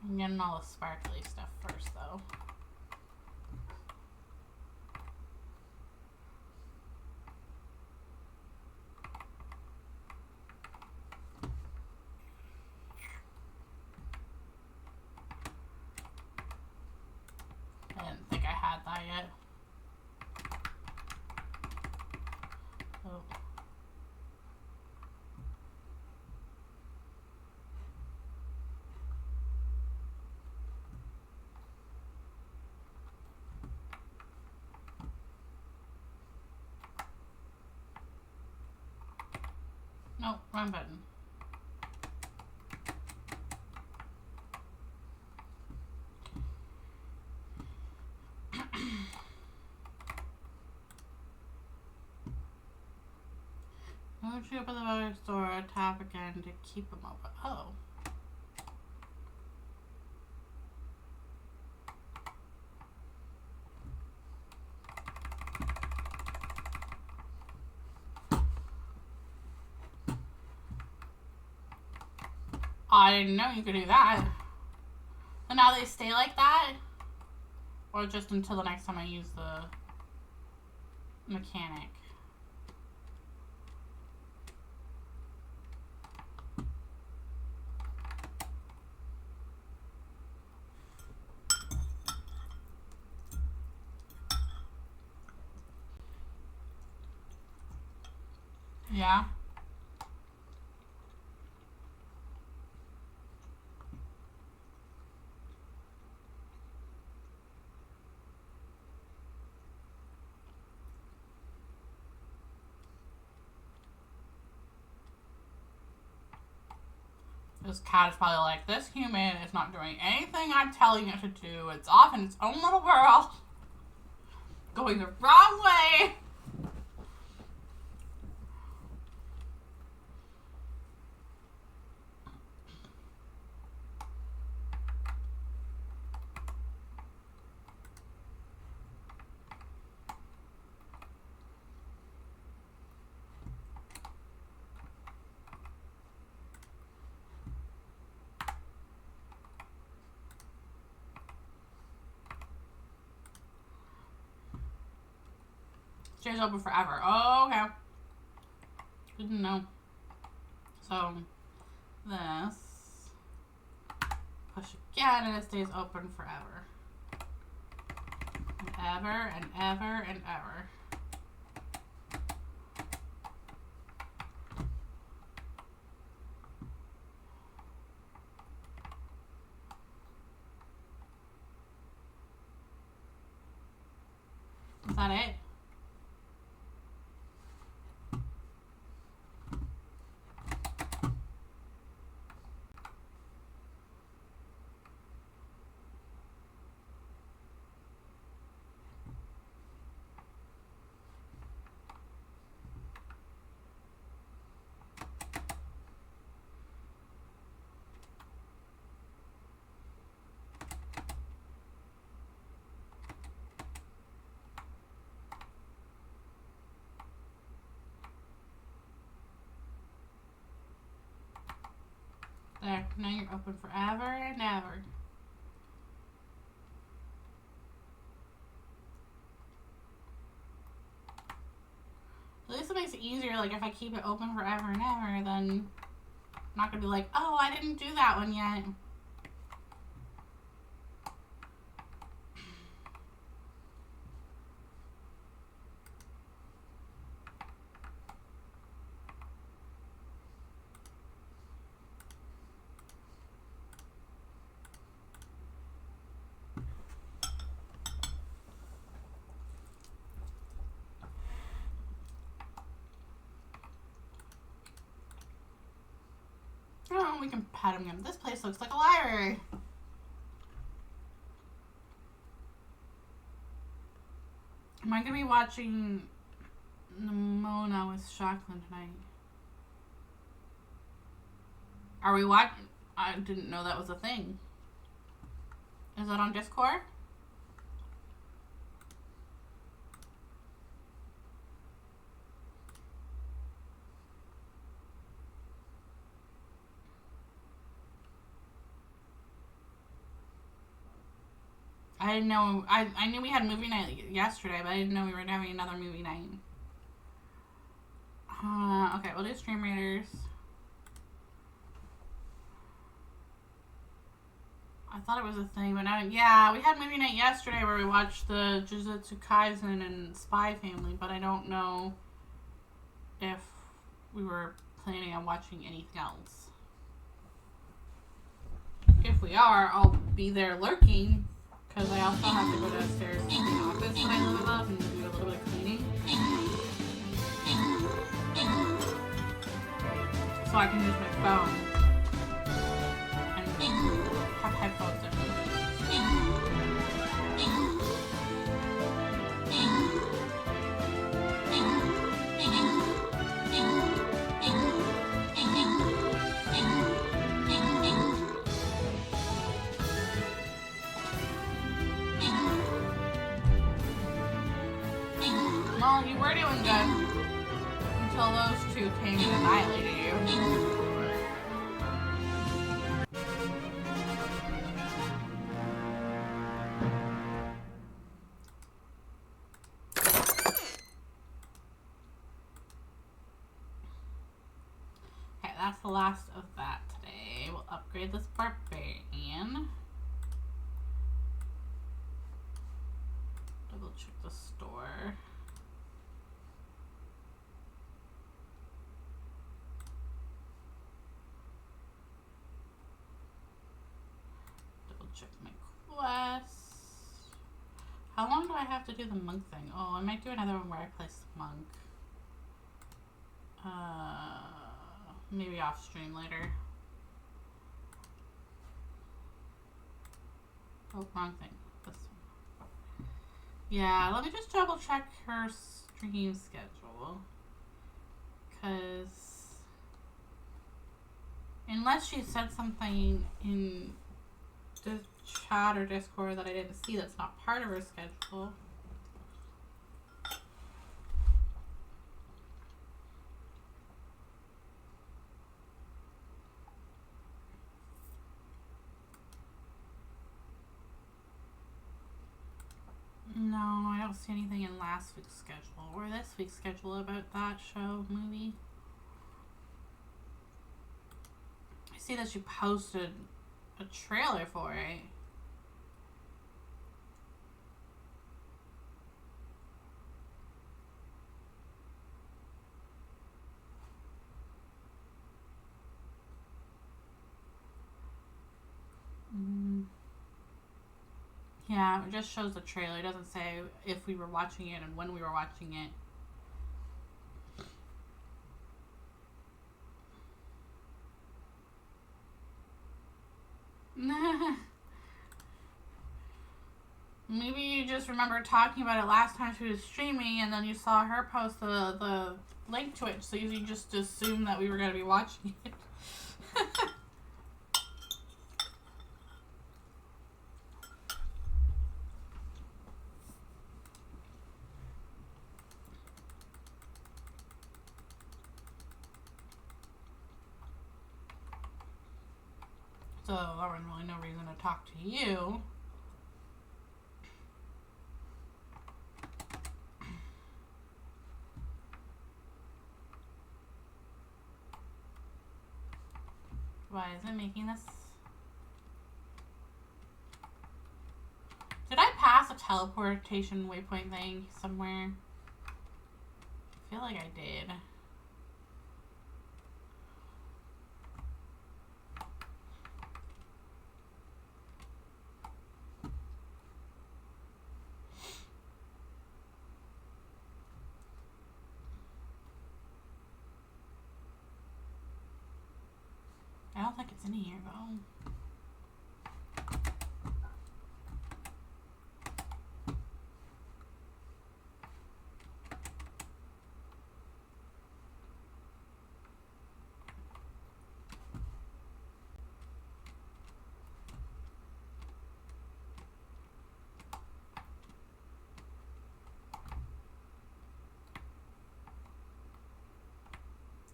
I'm getting all the sparkly stuff first, though. I didn't think I had that yet. Oh, wrong button. Once you open the voting store, tap again to keep them open. Oh. I didn't know you could do that. And now they stay like that? Or just until the next time I use the mechanic? Yeah. This cat is probably like, this human is not doing anything I'm telling it to do. It's off in its own little world. Going the wrong way. Stays open forever. Oh, okay. Didn't know. So, this. Push again and it stays open forever. And ever and ever and ever. Is that it? There, now you're open forever and ever. At least it makes it easier, like if I keep it open forever and ever, then I'm not gonna be like, oh, I didn't do that one yet. Oh, we can pet him again. This place looks like a library. Am I gonna be watching Nimona with Shacklin tonight? Are we watching? I didn't know that was a thing. Is that on Discord? I didn't know. I knew we had movie night yesterday, but I didn't know we were having another movie night. Okay, we'll do Stream Raiders. I thought it was a thing, but now, yeah, we had movie night yesterday where we watched the Jujutsu Kaisen and Spy Family, but I don't know if we were planning on watching anything else. If we are, I'll be there lurking. Because I also have to go downstairs to the office that I live above and do a little bit of cleaning. so I can use my phone and have headphones in. Well, you were doing good until those two came and annihilated you. Okay, that's the last of that today. We'll upgrade this barbarian. Double check the store. Check my quests. How long do I have to do the monk thing? Oh, I might do another one where I place the monk. Maybe off stream later. Oh, wrong thing. This one. Yeah, let me just double check her stream schedule. Because unless she said something in the chat or Discord that I didn't see that's not part of her schedule. No, I don't see anything in last week's schedule or this week's schedule about that show, movie. I see that she posted a trailer for it. Yeah, it just shows the trailer. It doesn't say if we were watching it and when we were watching it. Maybe you just remember talking about it last time she was streaming and then you saw her post the link to it, so you just assumed that we were going to be watching it. So there was really no reason to talk to you. Why is it making this? Did I pass a teleportation waypoint thing somewhere? I feel like I did. I don't think it's in here though.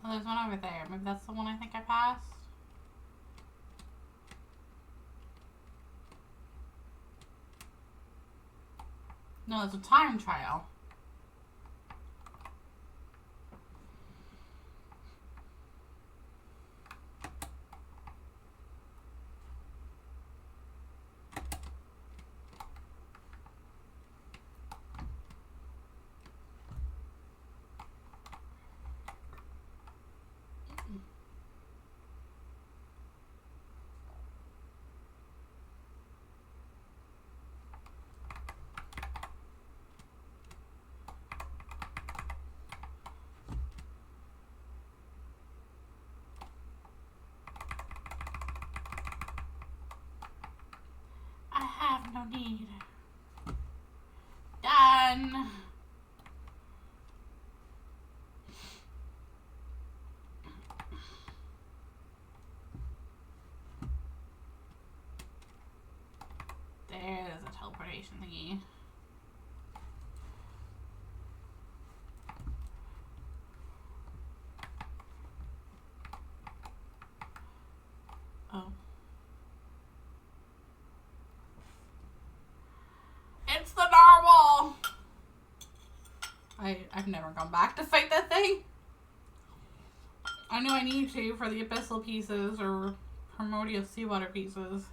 Oh, there's one over there. Maybe that's the one I think I passed. No, it's a time trial. No need. Done. There's a teleportation thingy. Oh. It's the narwhal! I've never gone back to fight that thing. I know I need to for the abyssal pieces or primordial seawater pieces.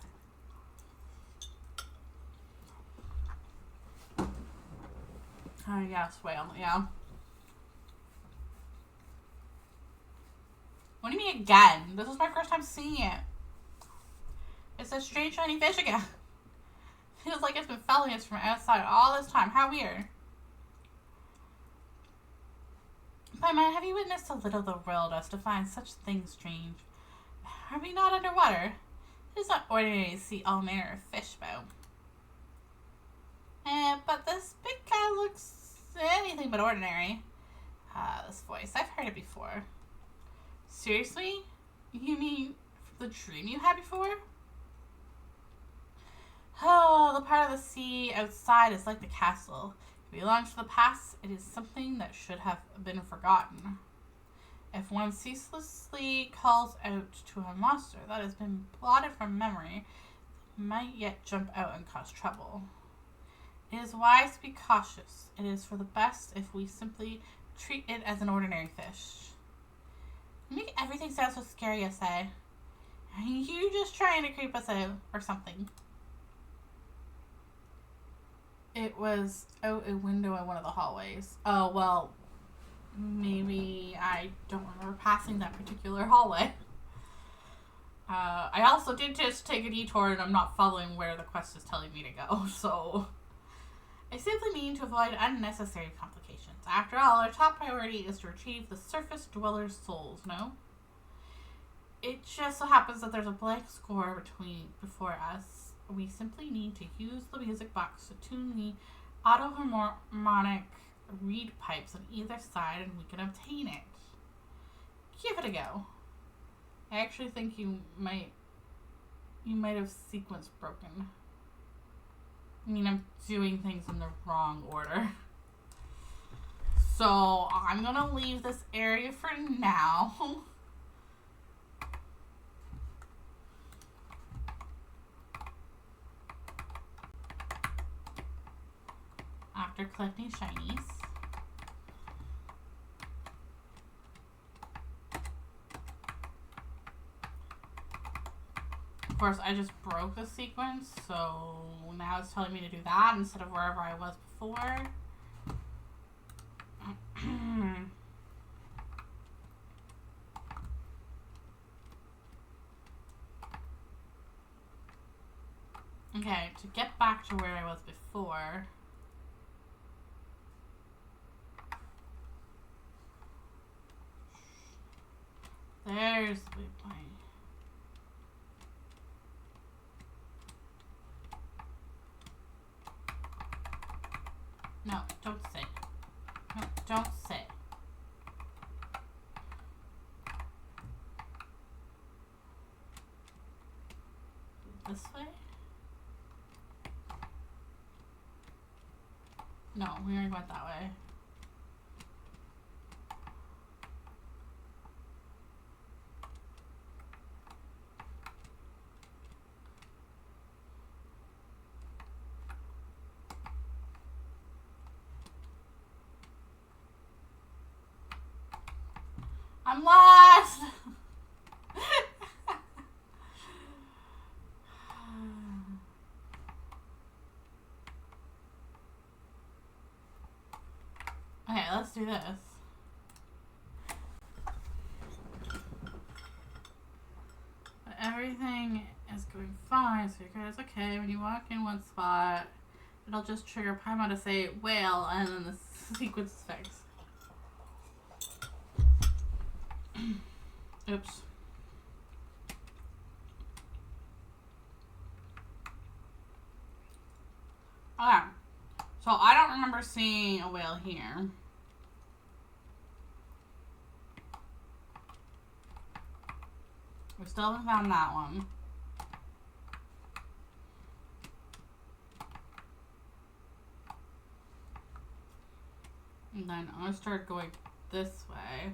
Yes, whale, yeah. What do you mean again? This is my first time seeing it. It's a strange shiny fish again. Feels like it's been following us from outside all this time. How weird. Paimon, have you witnessed so little of the world as to find such things strange? Are we not underwater? It is not ordinary to see all manner of fish about. But this big guy looks anything but ordinary. This voice, I've heard it before. Seriously? You mean the dream you had before? Oh, the part of the sea outside is like the castle. It belongs to the past. It is something that should have been forgotten. If one ceaselessly calls out to a monster that has been blotted from memory, it might yet jump out and cause trouble. It is wise to be cautious. It is for the best if we simply treat it as an ordinary fish. You make everything sound so scary, I say. Are you just trying to creep us out or something? It was out a window in one of the hallways. Oh, well, maybe I don't remember passing that particular hallway. I also did just take a detour and I'm not following where the quest is telling me to go, so... I simply mean to avoid unnecessary complications. After all, our top priority is to retrieve the surface dwellers' souls, no? It just so happens that there's a blank score before us. We simply need to use the music box to tune the autoharmonic reed pipes on either side and we can obtain it. Give it a go. I actually think you might have sequence broken. I mean, I'm doing things in the wrong order. So, I'm gonna leave this area for now. After collecting shinies. Of course, I just broke the sequence, so now it's telling me to do that instead of wherever I was before. Okay, to get back to where I was before... There's the waypoint. No, don't sit. No, don't sit. This way? No, we already went that way. I'm lost! Okay, let's do this. But everything is going fine, so you're guys okay. When you walk in one spot, it'll just trigger Paimon to say whale, and then the sequence is fixed. Oops. Okay. So I don't remember seeing a whale here. We still haven't found that one. And then I start going this way.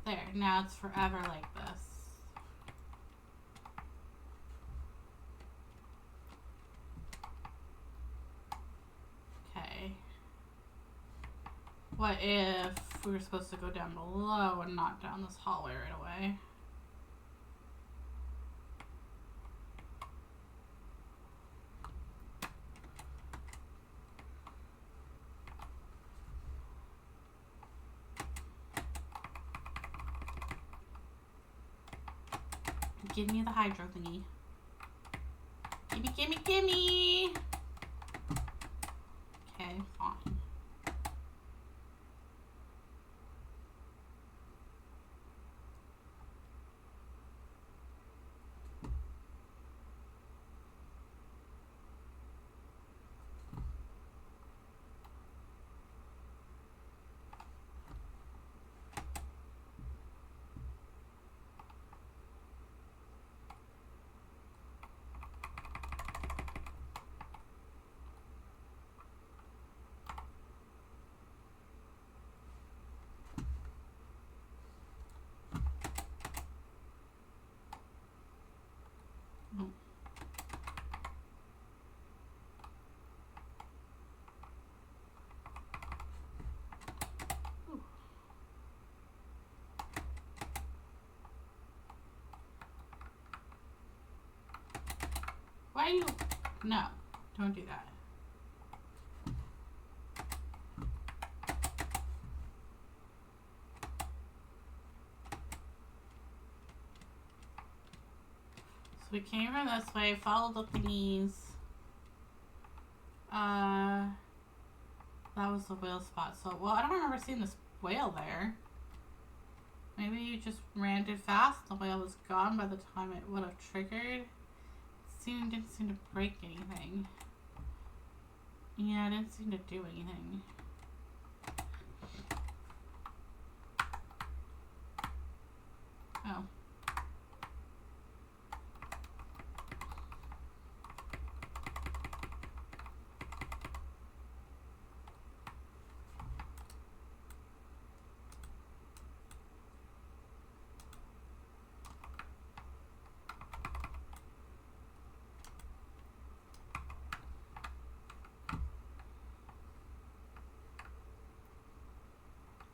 There, now it's forever like this. Okay. What if we were supposed to go down below and not down this hallway right away? Give me the hydro thingy. Gimme, gimme, gimme! Okay, fine. Why you? No, don't do that. So we came from this way, followed the thingies. That was the whale spot. So, well, I don't remember seeing this whale there. Maybe you just ran too fast. The whale was gone by the time it would have triggered. Didn't seem to break anything. Yeah, it didn't seem to do anything. Oh.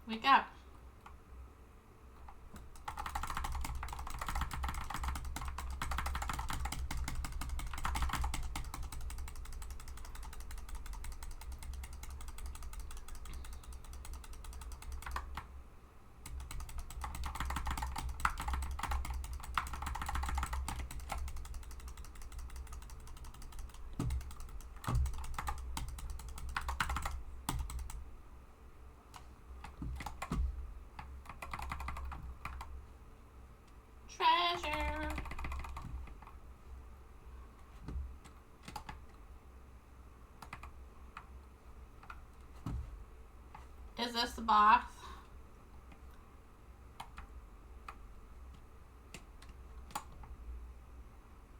Wake up. Treasure. Is this the box?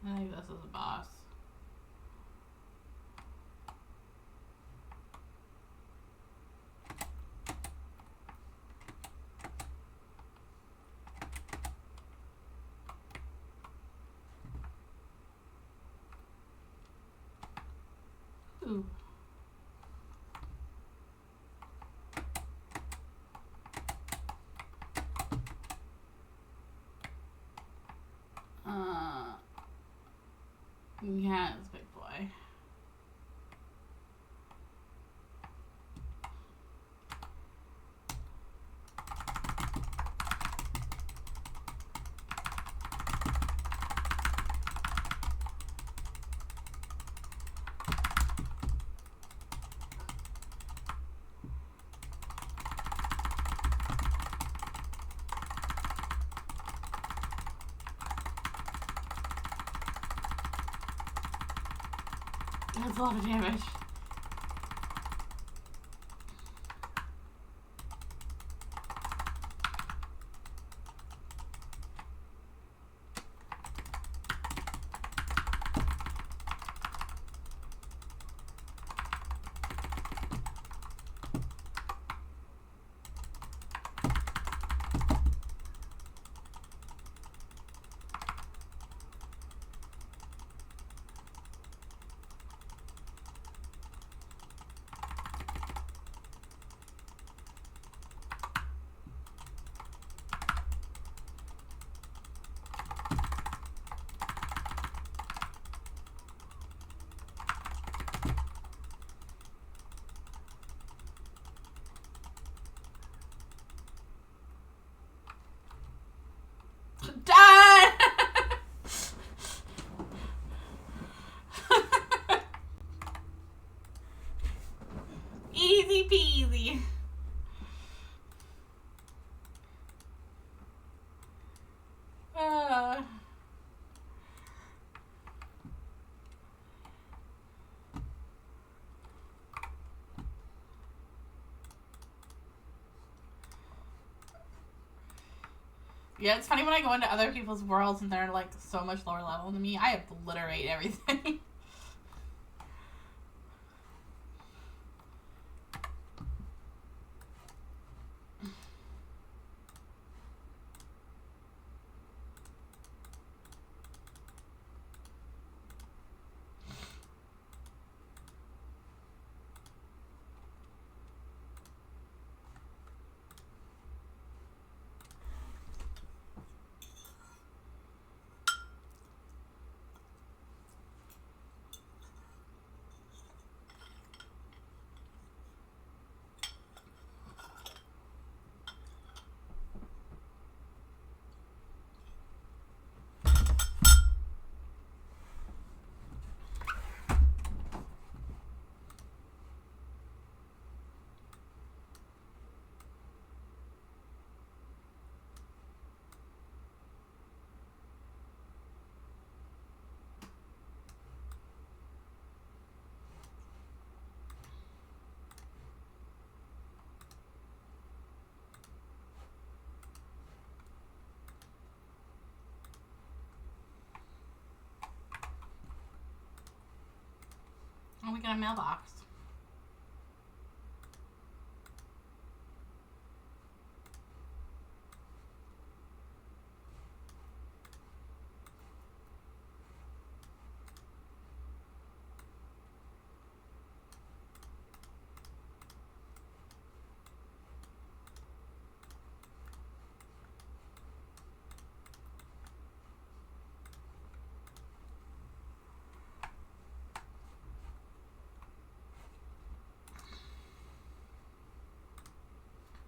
I think this is a boss. Ooh. That's a lot of damage. Done! Easy peasy. Yeah, it's funny when I go into other people's worlds and they're like so much lower level than me. I obliterate everything. Oh, we got a mailbox.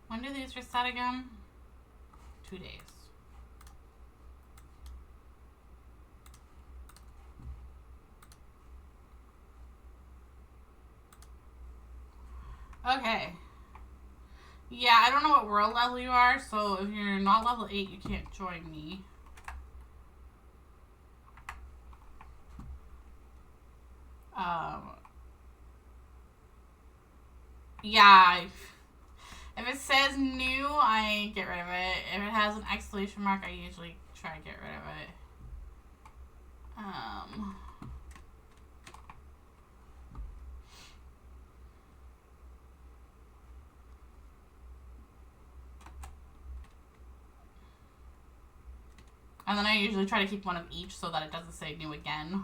When do these reset again? 2 days. Okay. Yeah, I don't know what world level you are, so if you're not level 8, you can't join me. Yeah. If it says new, I get rid of it. If it has an exclamation mark, I usually try to get rid of it. And then I usually try to keep one of each so that it doesn't say new again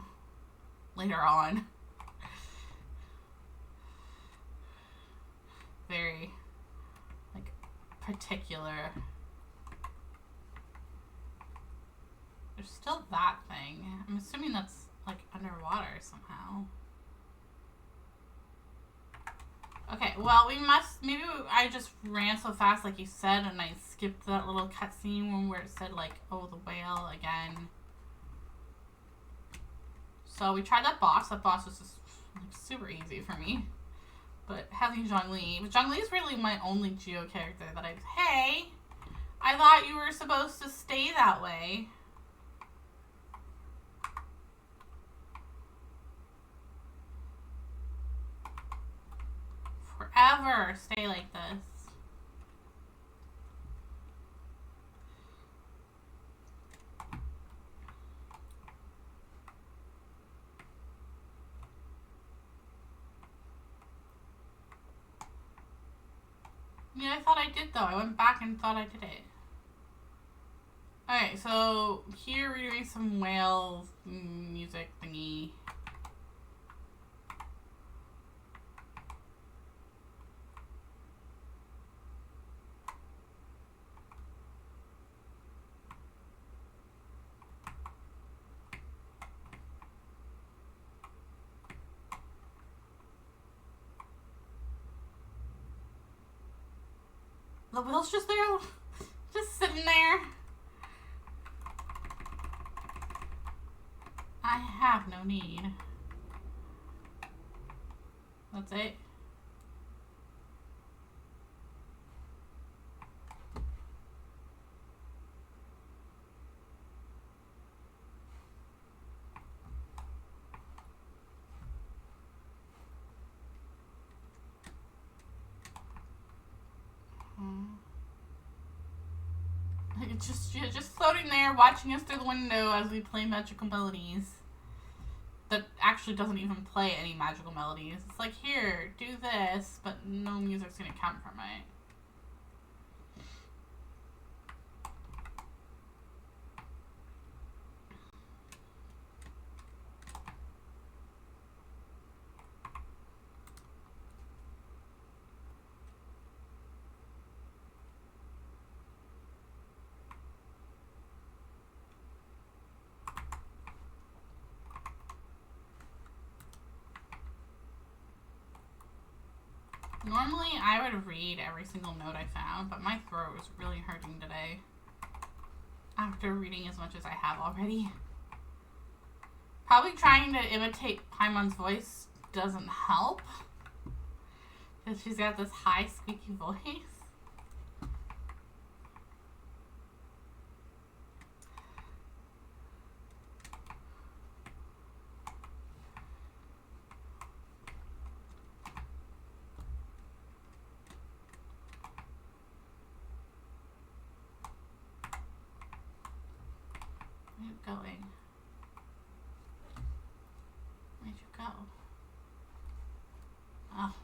later on. Very, like, particular. There's still that thing. I'm assuming that's, like, underwater somehow. Okay, well, we must, maybe I just ran so fast like you said and I skipped that little cutscene where it said, like, oh, the whale again. So we tried that boss. That boss was just, like, super easy for me. But having Zhongli, but Zhongli is really my only Geo character that hey, I thought you were supposed to stay that way. ever stay like this. Yeah, I thought I did though. I went back and thought I did it. Okay, so here we're doing some whale music thingy. The whale's just there, just sitting there. I have no need. That's it. You're just floating there, watching us through the window as we play magical melodies. That actually doesn't even play any magical melodies. It's like, here, do this, but no music's gonna come from it. Normally, I would read every single note I found, but my throat is really hurting today. After reading as much as I have already. Probably trying to imitate Paimon's voice doesn't help. Because she's got this high, squeaky voice. Where are you going? Where'd you go? Oh.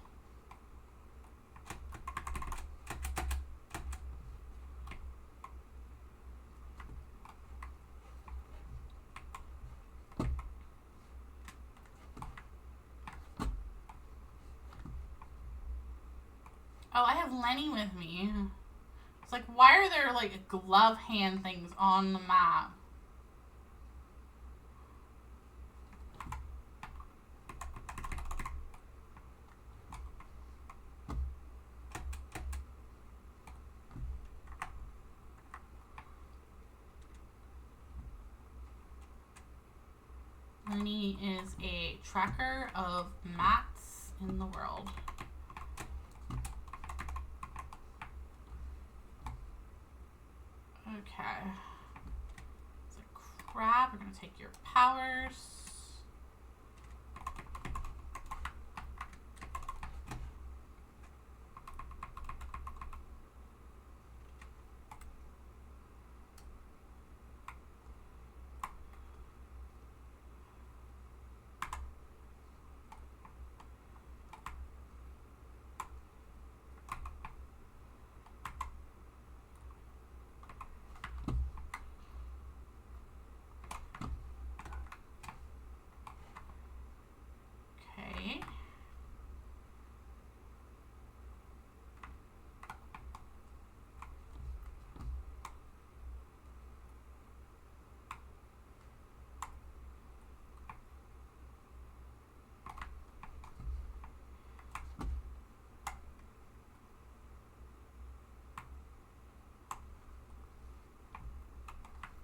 Oh, I have Lenny with me. It's like, why are there like glove hand things on the map? Lenny is a tracker of mats in the world. Okay. It's a crab. We're going to take your powers.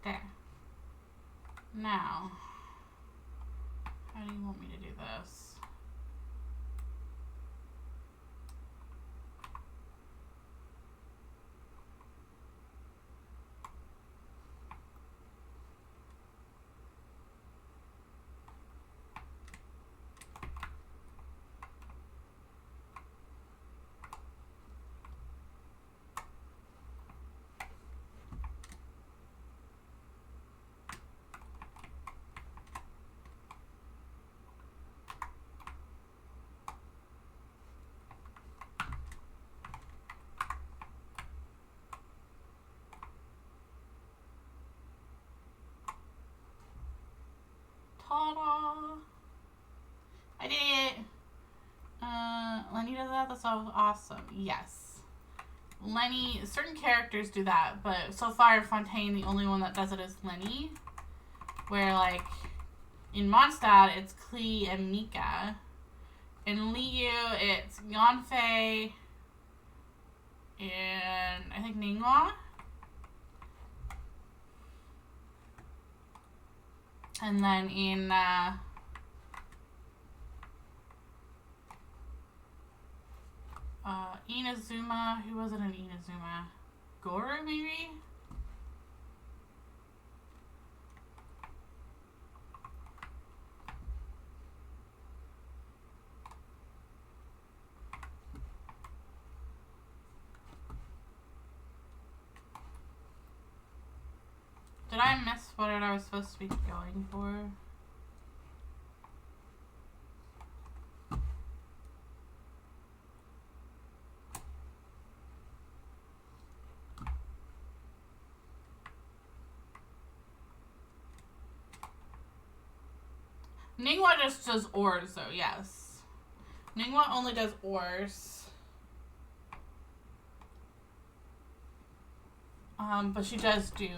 There. Now, how do you want me to do this? That's so awesome. Yes. Lenny, certain characters do that, but so far in Fontaine, the only one that does it is Lenny. Where, like, in Mondstadt, it's Klee and Mika. In Liu, it's Yanfei and I think Ningguang. And then in Inazuma, who was it in Inazuma? Goro, maybe? Did I miss what I was supposed to be going for? Ningguang just does ores, though, yes. Ningguang only does ores. But she does do...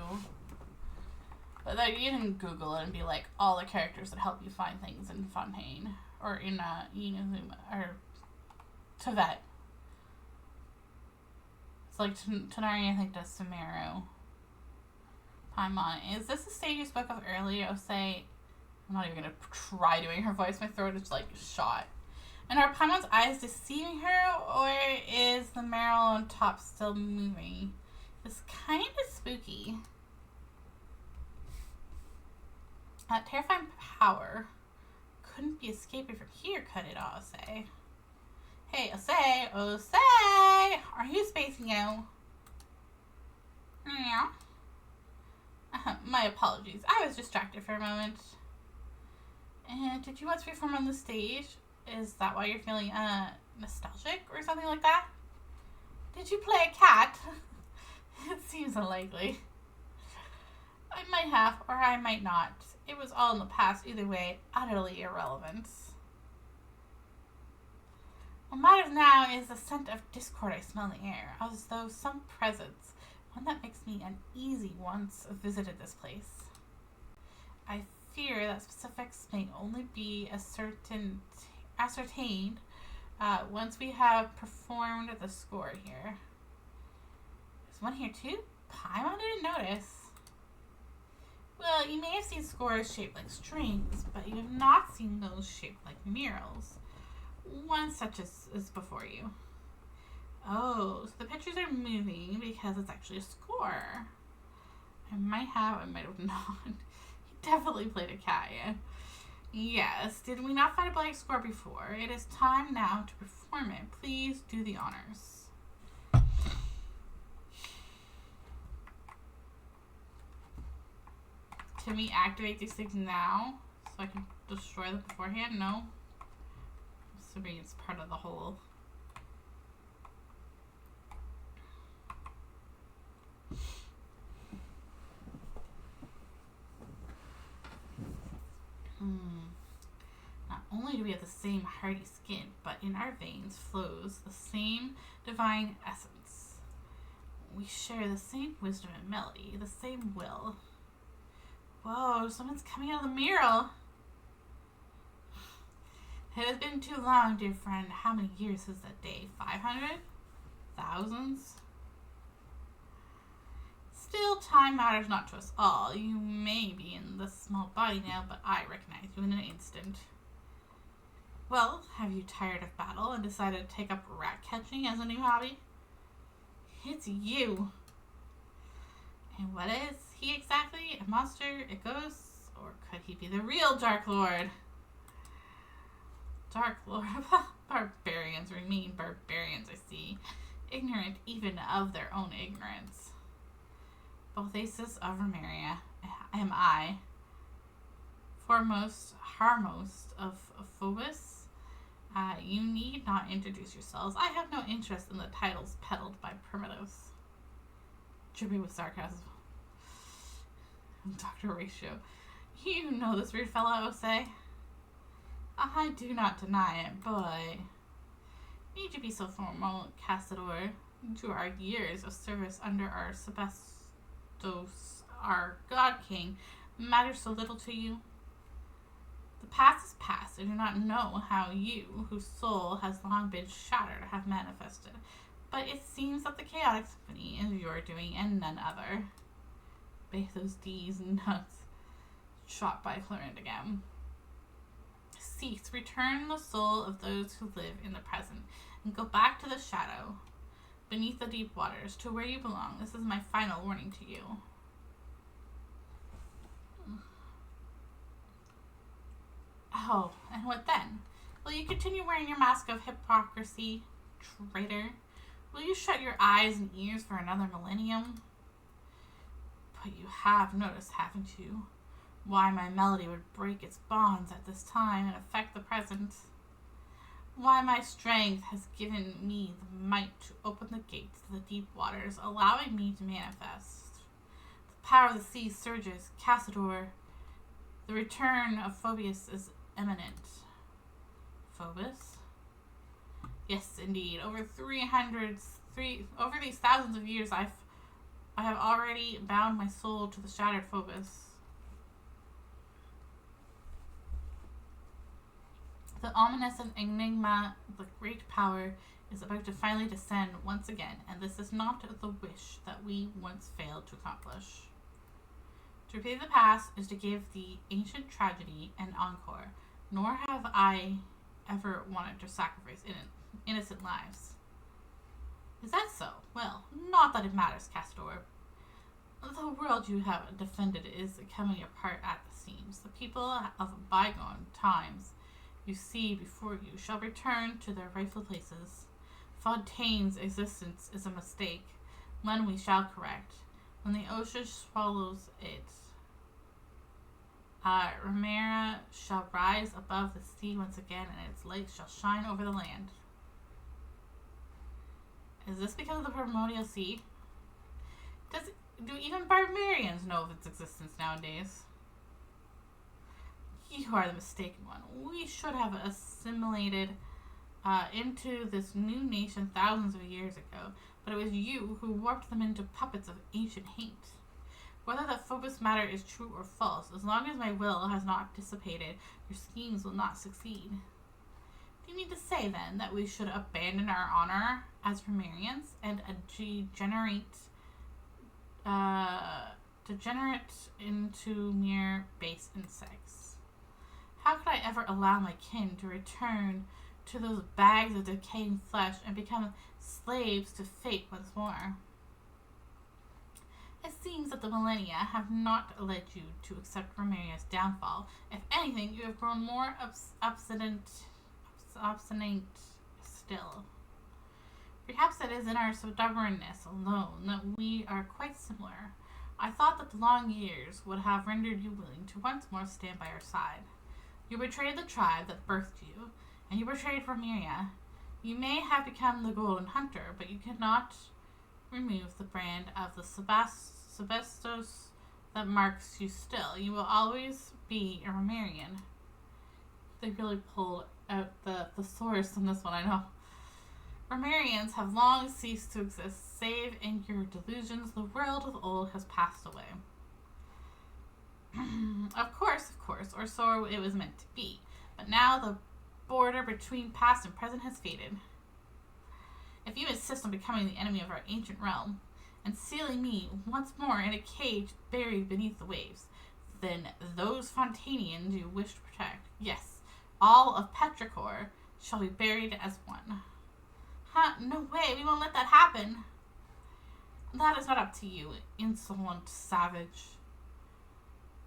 But then you can Google it and be like, all the characters that help you find things in Fontaine. Or in Inazuma. Or Tevet. It's like Tonari, I think, does Sumeru. Paimon. Is this the stage you spoke of earlier? Osei? I'm not even going to try doing her voice. My throat is like shot. And are Paimon's eyes deceiving her? Or is the Meryl on top still moving? It's kind of spooky. That terrifying power couldn't be escaping from here, could it, Osei? Hey, Osei! Osei! Are you spacing out? Yeah. My apologies. I was distracted for a moment. And did you once perform on the stage? Is that why you're feeling nostalgic or something like that? Did you play a cat? It seems unlikely. I might have, or I might not. It was all in the past. Either way, utterly irrelevant. What matters now is the scent of discord I smell in the air, as though some presence, one that makes me uneasy, once visited this place. I fear that specifics may only be ascertained once we have performed the score here. There's one here too? Paimon didn't notice. Well, you may have seen scores shaped like strings, but you have not seen those shaped like murals. One such is before you. Oh, so the pictures are moving because it's actually a score. I might have not. He definitely played a cat, yeah. Yes, did we not find a blank score before? It is time now to perform it. Please do the honors. Can we activate these things now so I can destroy them beforehand? No. Assuming it's part of the whole. Not only do we have the same hearty skin, but in our veins flows the same divine essence. We share the same wisdom and melody, the same will. Whoa, someone's coming out of the mural. It has been too long, dear friend. How many years since that day? 500? Thousands? Still, time matters not to us all. You may be in this small body now, but I recognize you in an instant. Well, have you tired of battle and decided to take up rat catching as a new hobby? It's you. And what is he exactly? A monster? A ghost? Or could he be the real Dark Lord? Dark Lord? Barbarians remain barbarians, I see. Ignorant even of their own ignorance. Both aces of Remeria am I. Foremost, harmost of Phobos. You need not introduce yourselves. I have no interest in the titles peddled by primitives. Dripping with sarcasm. Dr. Ratio. You know this weird fellow, Osei? I do not deny it, but Need to be so formal, Cassador. To our years of service under our Sebastos, our God King, matters so little to you. The past is past. I do not know how you, whose soul has long been shattered, have manifested, but it seems that the chaotic symphony is your doing and none other. Those D's nuts. Shot by Clorinde again. Cease, return the soul of those who live in the present, and go back to the shadow, beneath the deep waters, to where you belong. This is my final warning to you. Oh, and what then? Will you continue wearing your mask of hypocrisy, traitor? Will you shut your eyes and ears for another millennium? But you have noticed, haven't you, why my melody would break its bonds at this time and affect the present? Why my strength has given me the might to open the gates to the deep waters, allowing me to manifest. The power of the sea surges. Cassador, the return of Phoebus is imminent. Phoebus? Yes, indeed. Over these thousands of years, I have already bound my soul to the shattered Phoebus. The ominous enigma, the great power, is about to finally descend once again, and this is not the wish that we once failed to accomplish. To repay the past is to give the ancient tragedy an encore, nor have I ever wanted to sacrifice innocent lives. Is that so? Well, not that it matters, Castor. The world you have defended is coming apart at the seams. The people of bygone times you see before you shall return to their rightful places. Fontaine's existence is a mistake, one we shall correct. When the ocean swallows it, Ramera shall rise above the sea once again, and its light shall shine over the land. Is this because of the primordial sea? Do even barbarians know of its existence nowadays? You are the mistaken one. We should have assimilated into this new nation thousands of years ago, but it was you who warped them into puppets of ancient hate. Whether the Phobos matter is true or false, as long as my will has not dissipated, your schemes will not succeed. Do you mean to say, then, that we should abandon our honor as Romarians and degenerate into mere base insects? How could I ever allow my kin to return to those bags of decaying flesh and become slaves to fate once more? It seems that the millennia have not led you to accept Romaria's downfall. If anything, you have grown more obstinate still. Perhaps it is in our stubbornness alone that we are quite similar. I thought that the long years would have rendered you willing to once more stand by our side. You betrayed the tribe that birthed you, and you betrayed Romaria. You may have become the Golden Hunter, but you cannot remove the brand of the Sebastos that marks you still. You will always be a Romarian. They really pulled out the source on this one, I know. Romarians have long ceased to exist, save in your delusions. The world of old has passed away. Of course, or so it was meant to be. But now the border between past and present has faded. If you insist on becoming the enemy of our ancient realm, and sealing me once more in a cage buried beneath the waves, then those Fontanians you wish to protect, yes, all of Petrichor, shall be buried as one. No way, we won't let that happen. That is not up to you, insolent savage.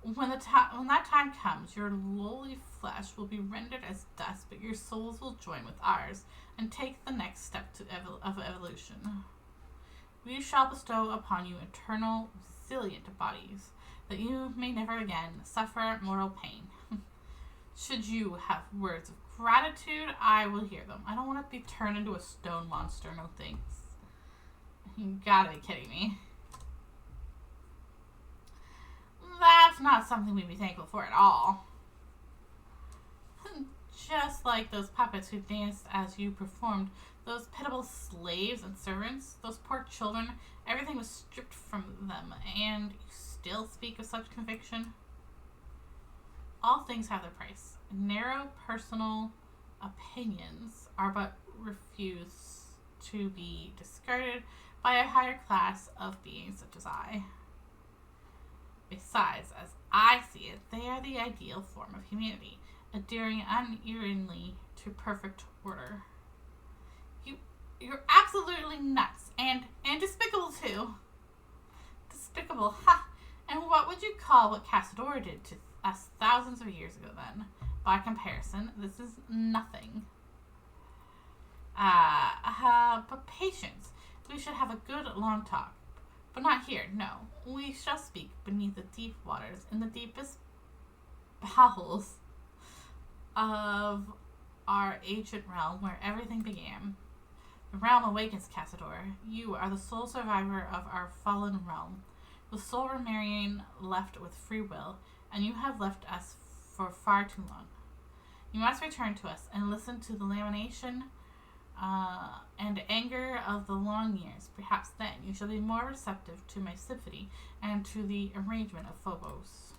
When that time comes, your lowly flesh will be rendered as dust, but your souls will join with ours and take the next step of evolution. We shall bestow upon you eternal, resilient bodies, that you may never again suffer mortal pain. Should you have words of gratitude, I will hear them. I don't want to be turned into a stone monster, no thanks. You gotta be kidding me. That's not something we'd be thankful for at all. just like those puppets who danced as you performed, those pitiable slaves and servants, those poor children, everything was stripped from them, and you still speak of such conviction? All things have their price. Narrow personal opinions are but refused to be discarded by a higher class of beings such as I. Besides, as I see it, they are the ideal form of humanity, adhering unerringly to perfect order. You're absolutely nuts, and despicable too. Despicable, ha! And what would you call what Cassador did to us thousands of years ago then? By comparison, this is nothing. But patience. We should have a good long talk. But not here, no. We shall speak beneath the deep waters, in the deepest bowels of our ancient realm where everything began. The realm awakens, Cassador. You are the sole survivor of our fallen realm, the sole remaining left with free will, and you have left us for far too long. You must return to us and listen to the lamentation and anger of the long years. Perhaps then you shall be more receptive to my symphony and to the arrangement of Phobos.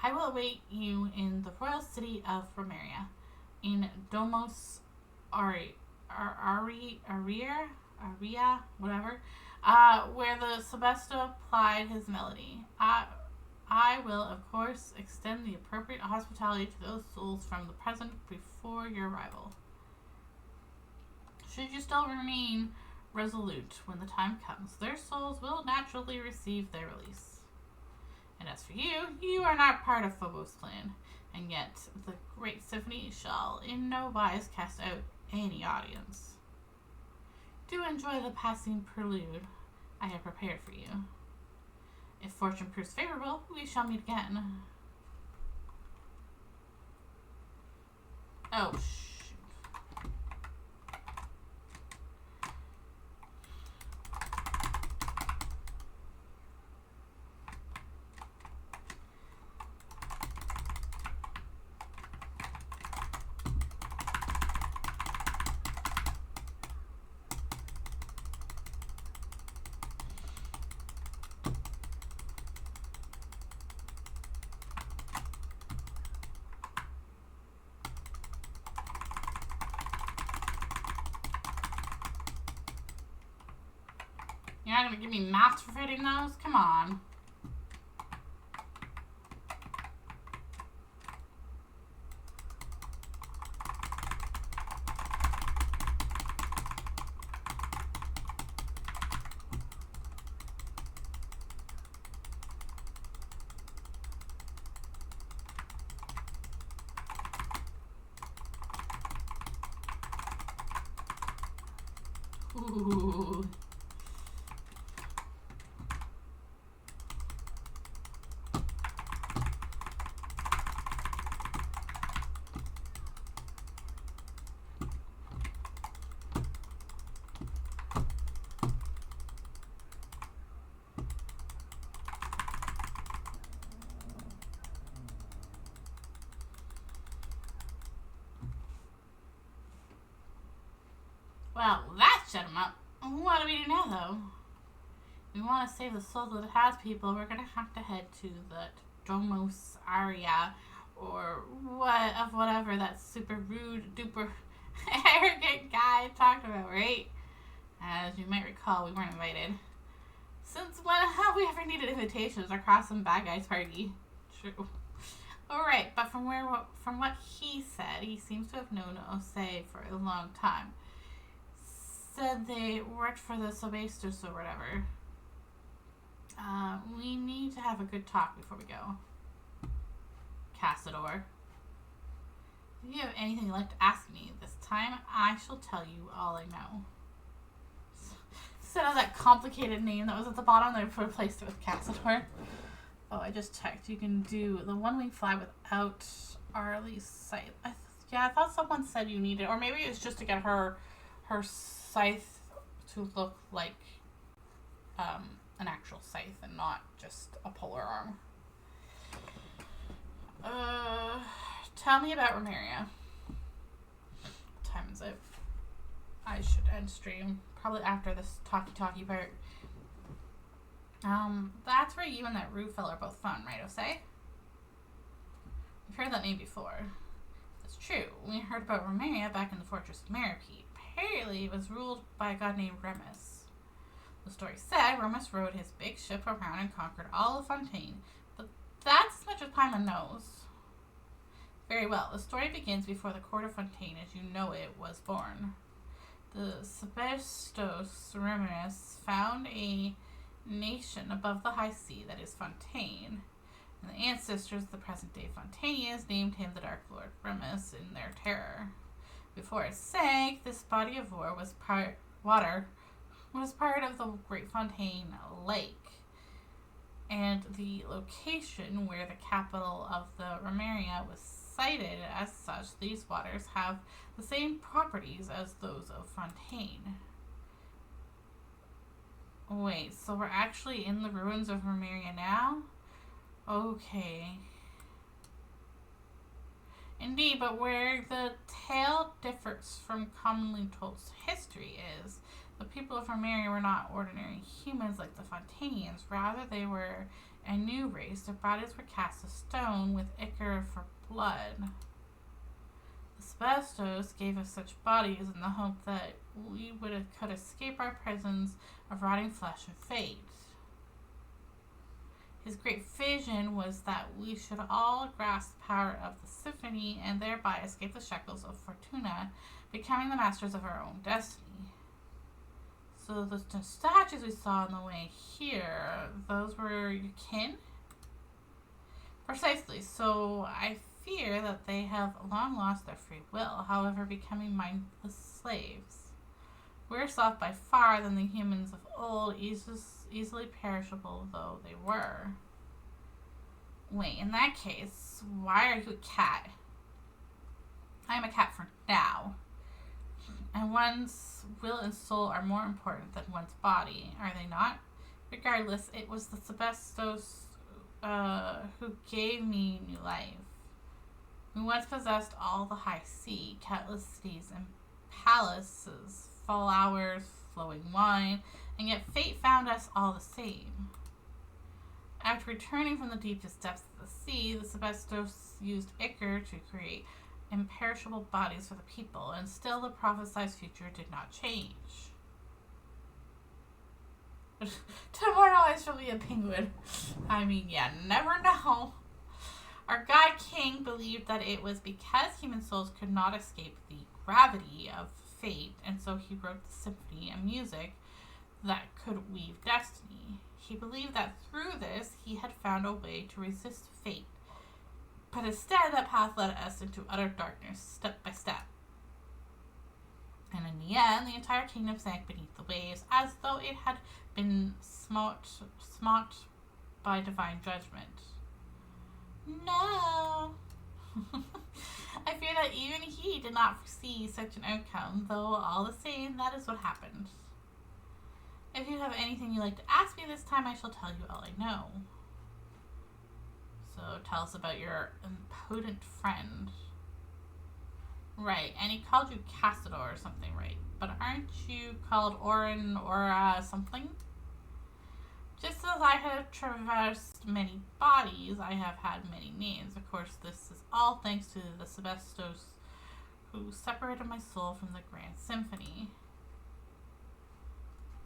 I will await you in the royal city of Romeria, in Domos Aria, whatever, where the Sebesta plied his melody. I will, of course, extend the appropriate hospitality to those souls from the present before your arrival. Should you still remain resolute when the time comes, their souls will naturally receive their release. And as for you, you are not part of Phobos' clan, and yet the great symphony shall in no wise cast out any audience. Do enjoy the passing prelude I have prepared for you. If fortune proves favorable, we shall meet again. Oh, shoot. You're not going to give me maths for fitting those? Come on. Ooh. Well, that shut him up. What do we do now, though? We want to save the souls of the past people. We're going to have to head to the Domos Aria, or whatever that super rude, duper, arrogant guy talked about, right? As you might recall, we weren't invited. Since when have we ever needed invitations across some bad guy's party? True. Alright, but from what he said, he seems to have known Osei for a long time. Said they worked for the Sebastos or whatever. We need to have a good talk before we go. Cassador. If you have anything left to ask me this time, I shall tell you all I know. Instead of that complicated name that was at the bottom, they replaced it with Cassador. Oh, I just checked. You can do the one-wing fly without Arlie's sight. I thought someone said you needed, or maybe it's just to get her scythe to look like an actual scythe and not just a polar arm. Tell me about Romaria. What time is it? I should end stream. Probably after this talky part. That's where you and that Rue fella are both fun, right, Osei? We've heard that name before. That's true. We heard about Romaria back in the Fortress of Maripede. Apparently, it was ruled by a god named Remus. The story said Remus rode his big ship around and conquered all of Fontaine, but that's as much as Paimon knows. Very well. The story begins before the court of Fontaine as you know it was born. The Sebestos Remus found a nation above the high sea that is Fontaine, and the ancestors of the present-day Fontanians named him the Dark Lord Remus in their terror. Before it sank, this body of water was part of the Great Fontaine Lake, and the location where the capital of the Romaria was cited as such. These waters have the same properties as those of Fontaine. Wait, so we're actually in the ruins of Romaria now? Okay. Indeed, but where the tale differs from commonly told history is, the people of Romaria were not ordinary humans like the Fontanians. Rather, they were a new race. Their bodies were cast of stone with ichor for blood. The Sebestos gave us such bodies in the hope that we could escape our prisons of rotting flesh and fate. His great vision was that we should all grasp the power of the symphony and thereby escape the shackles of Fortuna, becoming the masters of our own destiny. So the statues we saw on the way here, those were your kin? Precisely. So I fear that they have long lost their free will, however becoming mindless slaves. Worse off by far than the humans of old, easily perishable though they were. Wait, in that case, why are you a cat? I am a cat for now. And one's will and soul are more important than one's body, are they not? Regardless, it was the Sebestos who gave me new life. We once possessed all the high sea, countless cities and palaces, flowers, flowing wine, and yet fate found us all the same. After returning from the deepest depths of the sea, the Sebestos used ichor to create imperishable bodies for the people, and still the prophesied future did not change. Tomorrow I shall be a penguin. I mean, yeah, never know. Our god king believed that it was because human souls could not escape the gravity of fate, and so he wrote the symphony and music that could weave destiny. He believed that through this he had found a way to resist fate, but instead that path led us into utter darkness, step by step. And in the end, the entire kingdom sank beneath the waves, as though it had been smote by divine judgment. No! I fear that even he did not foresee such an outcome, though all the same, that is what happened. If you have anything you'd like to ask me this time, I shall tell you all I know. So tell us about your impotent friend. Right, and he called you Cassador or something, right? But aren't you called Orin or something? Just as I have traversed many bodies, I have had many names. Of course, this is all thanks to the Sebestos, who separated my soul from the Grand Symphony.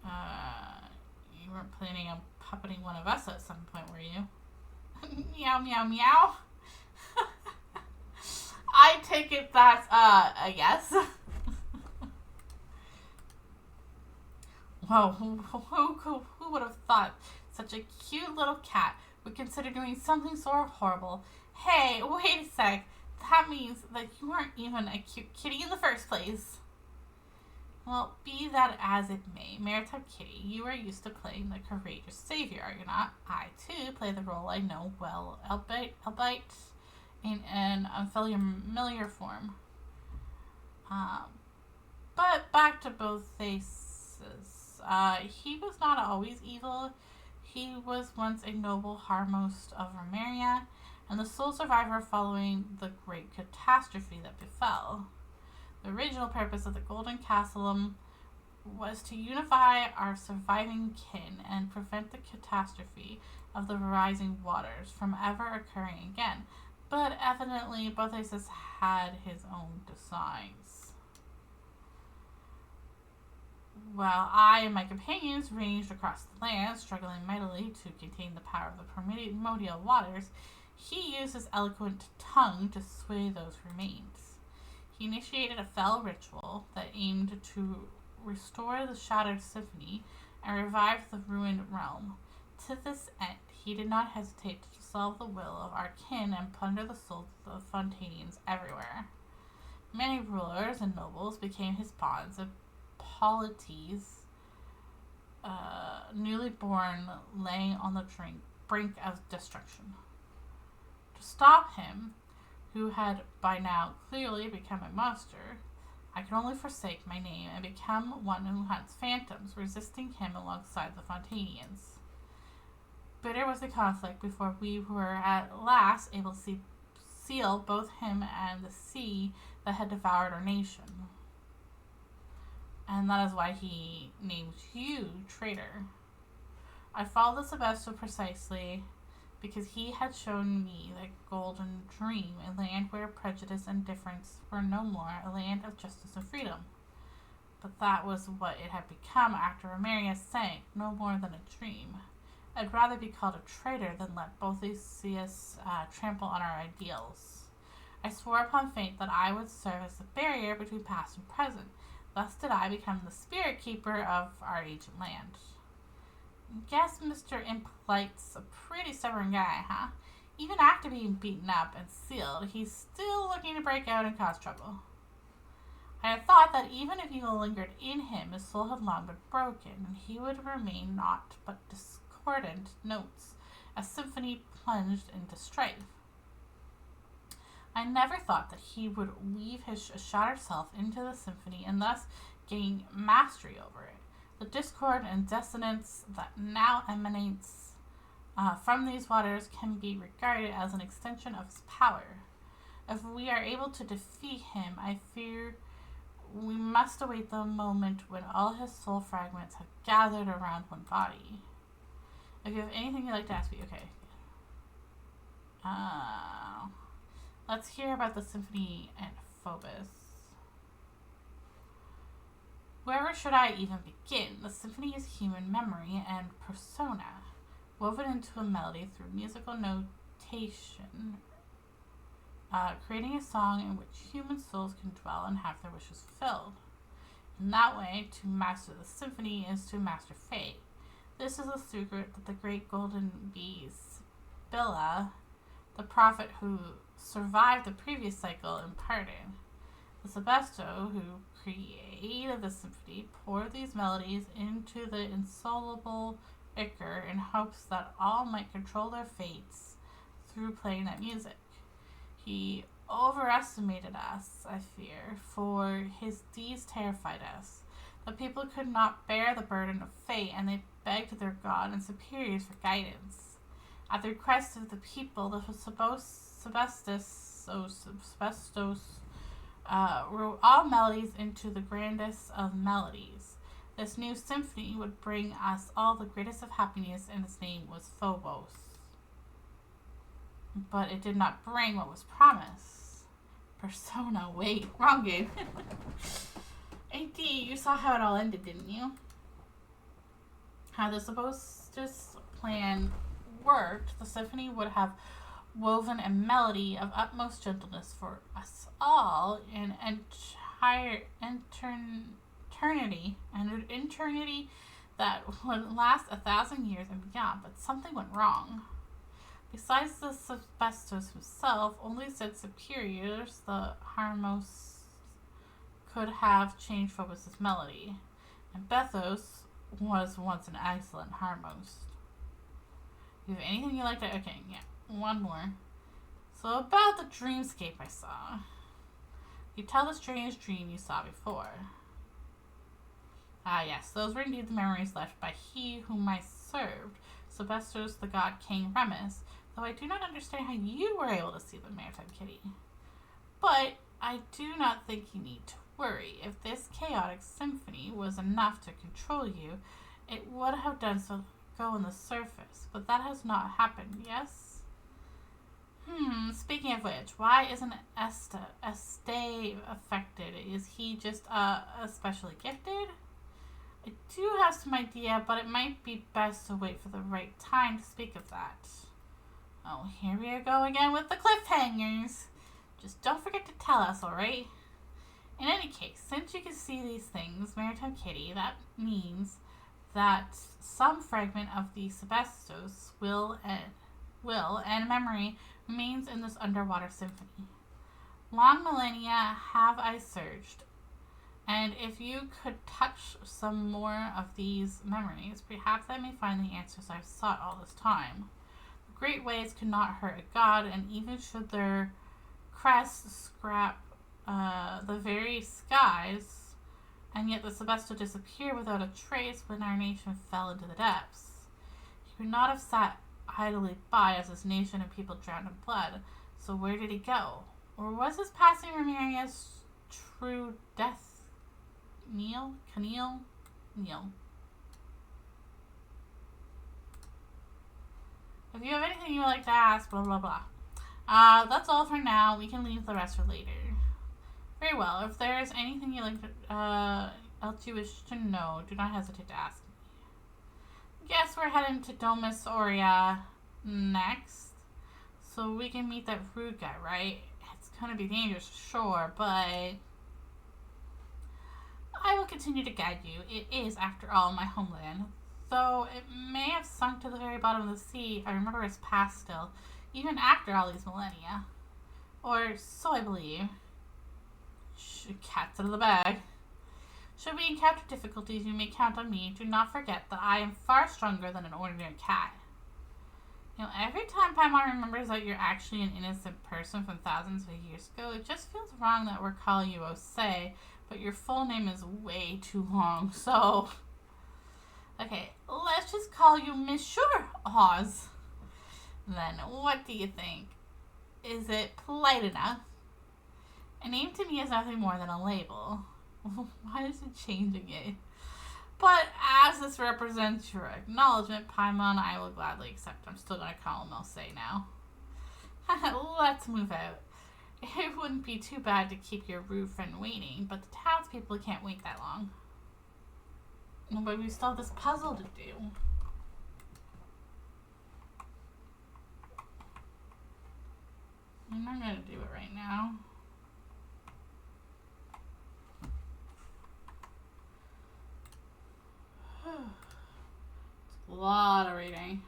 You weren't planning on puppeting one of us at some point, were you? Meow, meow, meow. I take it that's a yes. Whoa, who would have thought such a cute little cat would consider doing something so horrible? Hey, wait a sec. That means that you weren't even a cute kitty in the first place. Well, be that as it may, Maritime Kitty, you are used to playing the courageous savior, are you not? I, too, play the role I know well, albeit in an unfamiliar form. But back to both faces. He was not always evil. He was once a noble harmost of Romaria, and the sole survivor following the great catastrophe that befell. The original purpose of the Golden Castle was to unify our surviving kin and prevent the catastrophe of the rising waters from ever occurring again. But evidently, Bothus had his own designs. While I and my companions ranged across the land, struggling mightily to contain the power of the primordial waters, he used his eloquent tongue to sway those remains. He initiated a fell ritual that aimed to restore the shattered symphony and revive the ruined realm. To this end, he did not hesitate to dissolve the will of our kin and plunder the souls of Fontanians everywhere. Many rulers and nobles became his pawns, and Polites, newly born, lay on the brink of destruction. To stop him, who had by now clearly become a monster, I could only forsake my name and become one who hunts phantoms, resisting him alongside the Fontanians. Bitter was the conflict before we were at last able to seal both him and the sea that had devoured our nation. And that is why he named you traitor. I followed the Sebesto precisely because he had shown me the golden dream, a land where prejudice and difference were no more, a land of justice and freedom. But that was what it had become after Romarius sank, no more than a dream. I'd rather be called a traitor than let Bothus see us trample on our ideals. I swore upon fate that I would serve as the barrier between past and present. Thus did I become the spirit keeper of our ancient land. Guess Mr. Impolite's a pretty stubborn guy, huh? Even after being beaten up and sealed, he's still looking to break out and cause trouble. I had thought that even if evil lingered in him, his soul had long been broken, and he would remain naught but discordant notes as Symphony plunged into strife. I never thought that he would weave his shattered self into the symphony and thus gain mastery over it. The discord and dissonance that now emanates from these waters can be regarded as an extension of his power. If we are able to defeat him, I fear we must await the moment when all his soul fragments have gathered around one body. If you have anything you'd like to ask me, okay. Let's hear about the symphony and Phobos. Wherever should I even begin? The symphony is human memory and persona, woven into a melody through musical notation, creating a song in which human souls can dwell and have their wishes fulfilled. In that way, to master the symphony is to master fate. This is a secret that the great golden bees, Billa, the prophet who survived the previous cycle, imparted. The Sebesto, who created the symphony, poured these melodies into the insoluble ichor in hopes that all might control their fates through playing that music. He overestimated us, I fear, for his deeds terrified us. The people could not bear the burden of fate, and they begged their god and superiors for guidance. At the request of the people, the Sebestos wrote all melodies into the grandest of melodies. This new symphony would bring us all the greatest of happiness, and its name was Phobos. But it did not bring what was promised. Persona, wait, wrong game. AD, you saw how it all ended, didn't you? How the Sebestos plan worked, the symphony would have woven a melody of utmost gentleness for us all in entire eternity that would last 1,000 years and beyond. But something went wrong. Besides the Sebestos himself, only said superiors, the Harmos, could have changed Phobos' melody, and Bethos was once an excellent Harmos. Do you have anything you like to... Okay, yeah, one more. So about the dreamscape I saw. You tell the strange dream you saw before. Ah, yes, those were indeed the memories left by he whom I served, Sebestos, the god King Remus, though I do not understand how you were able to see the Maritime Kitty. But I do not think you need to worry. If this chaotic symphony was enough to control you, it would have done so go on the surface. But that has not happened, yes? Speaking of which, why isn't Estee affected? Is he just especially gifted? I do have some idea, but it might be best to wait for the right time to speak of that. Oh, here we go again with the cliffhangers. Just don't forget to tell us, alright? In any case, since you can see these things, Maritime Kitty, that means that some fragment of the Sebastos will and memory remains in this underwater symphony. Long millennia have I searched, and if you could touch some more of these memories, perhaps I may find the answers I've sought all this time. The great waves could not hurt a god, and even should their crests scrap the very skies, and yet the Sebasto disappeared without a trace when our nation fell into the depths. He would not have sat idly by as his nation and people drowned in blood. So where did he go? Or was his passing Ramirez true death? Neil? If you have anything you would like to ask, blah blah blah. That's all for now. We can leave the rest for later. Very well. If there is anything you like to, else you wish to know, do not hesitate to ask me. Guess we're heading to Domus Aurea next, so we can meet that rude guy, right? It's gonna be dangerous, sure, but I will continue to guide you. It is, after all, my homeland. Though it may have sunk to the very bottom of the sea, I remember its past still, even after all these millennia. Or so I believe. Cat's out of the bag. Should we encounter difficulties, you may count on me. Do not forget that I am far stronger than an ordinary cat. You know, every time Paimon remembers that you're actually an innocent person from thousands of years ago, it just feels wrong that we're calling you Osei, but your full name is way too long, so... Okay, let's just call you Monsieur Oz. Then, what do you think? Is it polite enough? A name to me is nothing more than a label. Why is it changing it? But as this represents your acknowledgement, Paimon, I will gladly accept. I'm still going to call him Osei now. Let's move out. It wouldn't be too bad to keep your rude friend waiting, but the townspeople can't wait that long. But we still have this puzzle to do. I'm not going to do it right now. It's a lot of reading.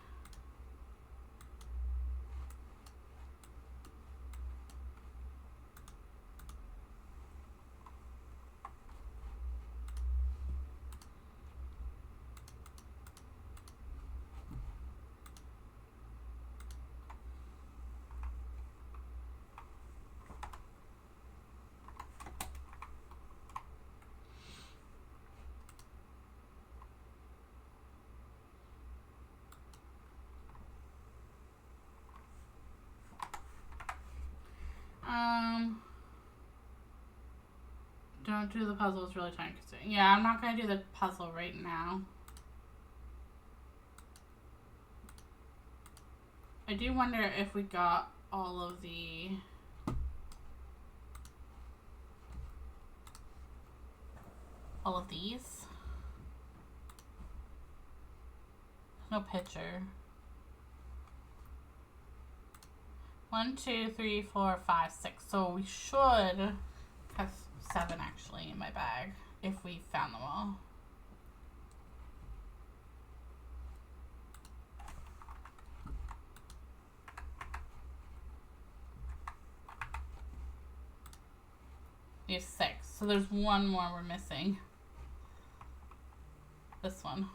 Don't do the puzzle, it's really time consuming. Yeah, I'm not going to do the puzzle right now. I do wonder if we got all of the... all of these. No picture. 1, 2, 3, 4, 5, 6. So we should have 7 actually in my bag if we found them all. We have 6. So there's one more we're missing. This one.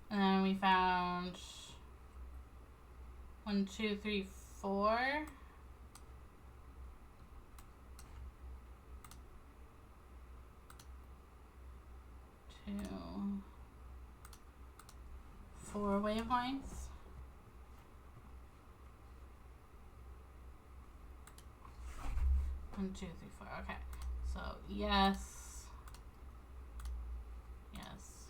And then we found 1, 2, 3, 4. 2, 4 waypoints. One, 2, 3, 4. Okay. So yes. Yes.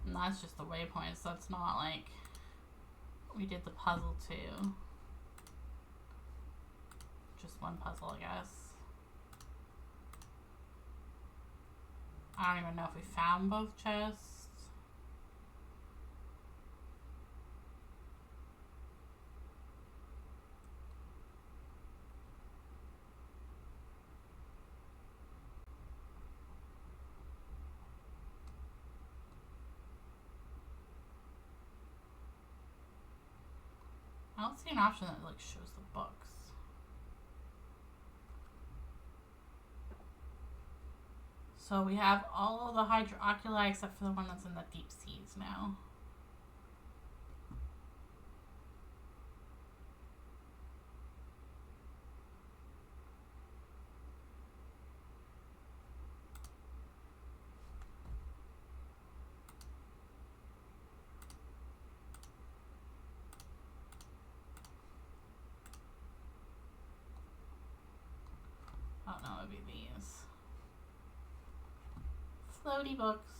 And that's just the waypoints. That's not like we did the puzzle too. Just one puzzle, I guess. I don't even know if we found both chests. I don't see an option that like shows the books. So we have all of the hydroculus except for the one that's in the deep seas now. Oh no, it would be these. Floaty books.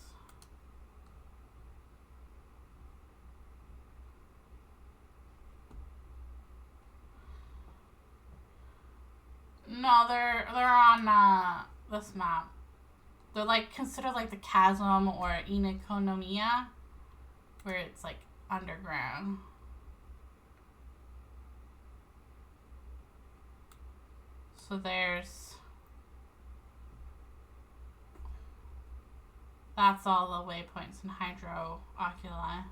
No, they're on this map. They're like considered like the chasm or Inokonomiya, where it's like underground. So that's all the waypoints in hydroculus.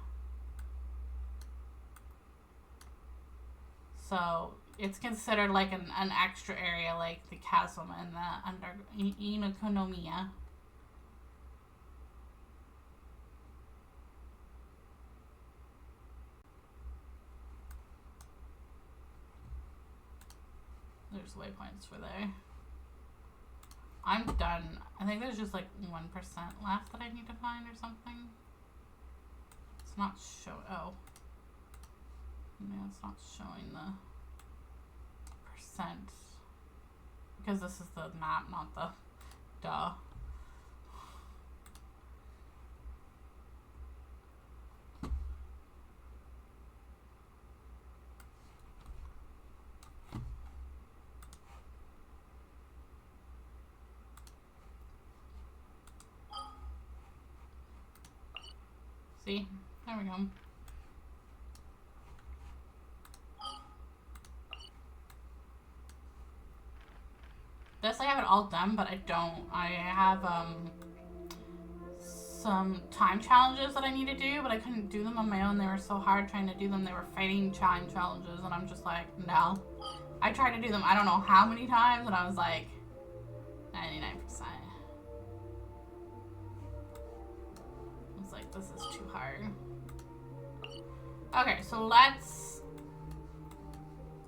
So it's considered like an extra area, like the chasm and the Inokonomiya. There's waypoints for there. I'm done. I think there's just like 1% left that I need to find or something. It's not show. Oh. No, it's not showing the percent. Because this is the map, not the duh. See? There we go. This I have it all done, but I don't. I have some time challenges that I need to do, but I couldn't do them on my own. They were so hard trying to do them. They were fighting time challenges, and I'm just like, no. I tried to do them I don't know how many times, and I was like, 99%. I was like, this is too hard. Okay, so let's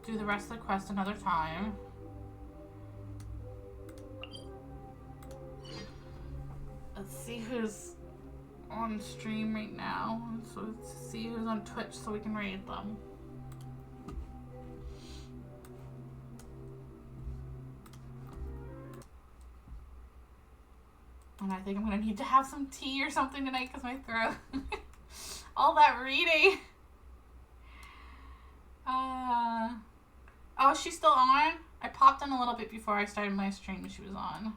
do the rest of the quest another time. Let's see who's on stream right now. So let's see who's on Twitch so we can raid them. And I think I'm gonna need to have some tea or something tonight because my throat. All that reading. Oh, she's still on? I popped in a little bit before I started my stream and she was on.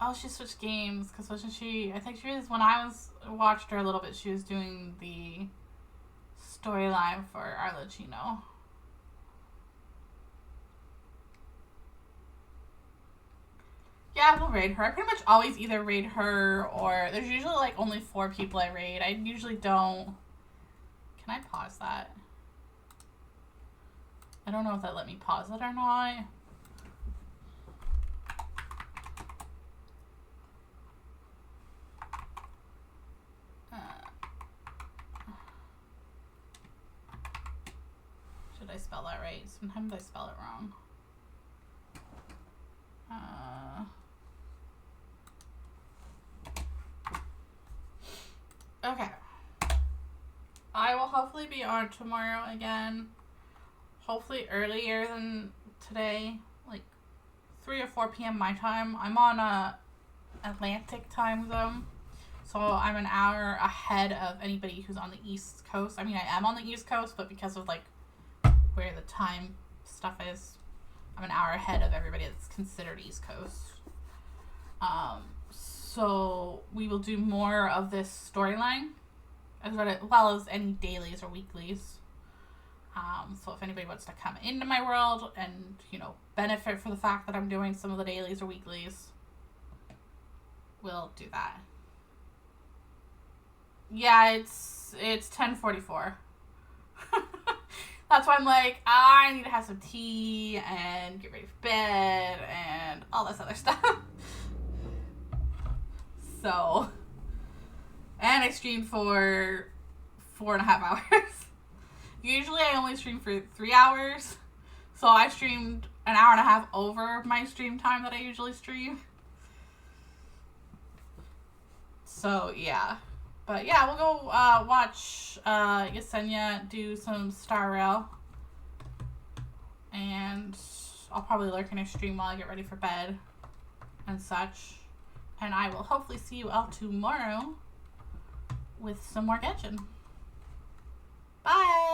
Oh, she switched games because wasn't she? I think she was when I watched her a little bit. She was doing the storyline for Arlecchino. Yeah, we'll raid her. I pretty much always either raid her or there's usually like only 4 people I raid. I usually don't. Can I pause that? I don't know if that let me pause it or not. Should I spell that right? Sometimes I spell it wrong. Okay. I will hopefully be on tomorrow again. Hopefully earlier than today. Like 3 or 4 p.m. my time. I'm on a Atlantic time zone. So I'm an hour ahead of anybody who's on the East Coast. I mean, I am on the East Coast, but because of like where the time stuff is, I'm an hour ahead of everybody that's considered East Coast. So we will do more of this storyline as well as any dailies or weeklies. So if anybody wants to come into my world and, you know, benefit from the fact that I'm doing some of the dailies or weeklies, we'll do that. Yeah, it's 10:44. That's why I'm like, I need to have some tea and get ready for bed and all this other stuff. So, and I streamed for 4.5 hours. Usually I only stream for 3 hours. So I streamed an hour and a half over my stream time that I usually stream. So, yeah. But yeah, we'll go watch Yesenia do some Star Rail. And I'll probably lurk in her stream while I get ready for bed and such. And I will hopefully see you all tomorrow with some more Genshin. Bye!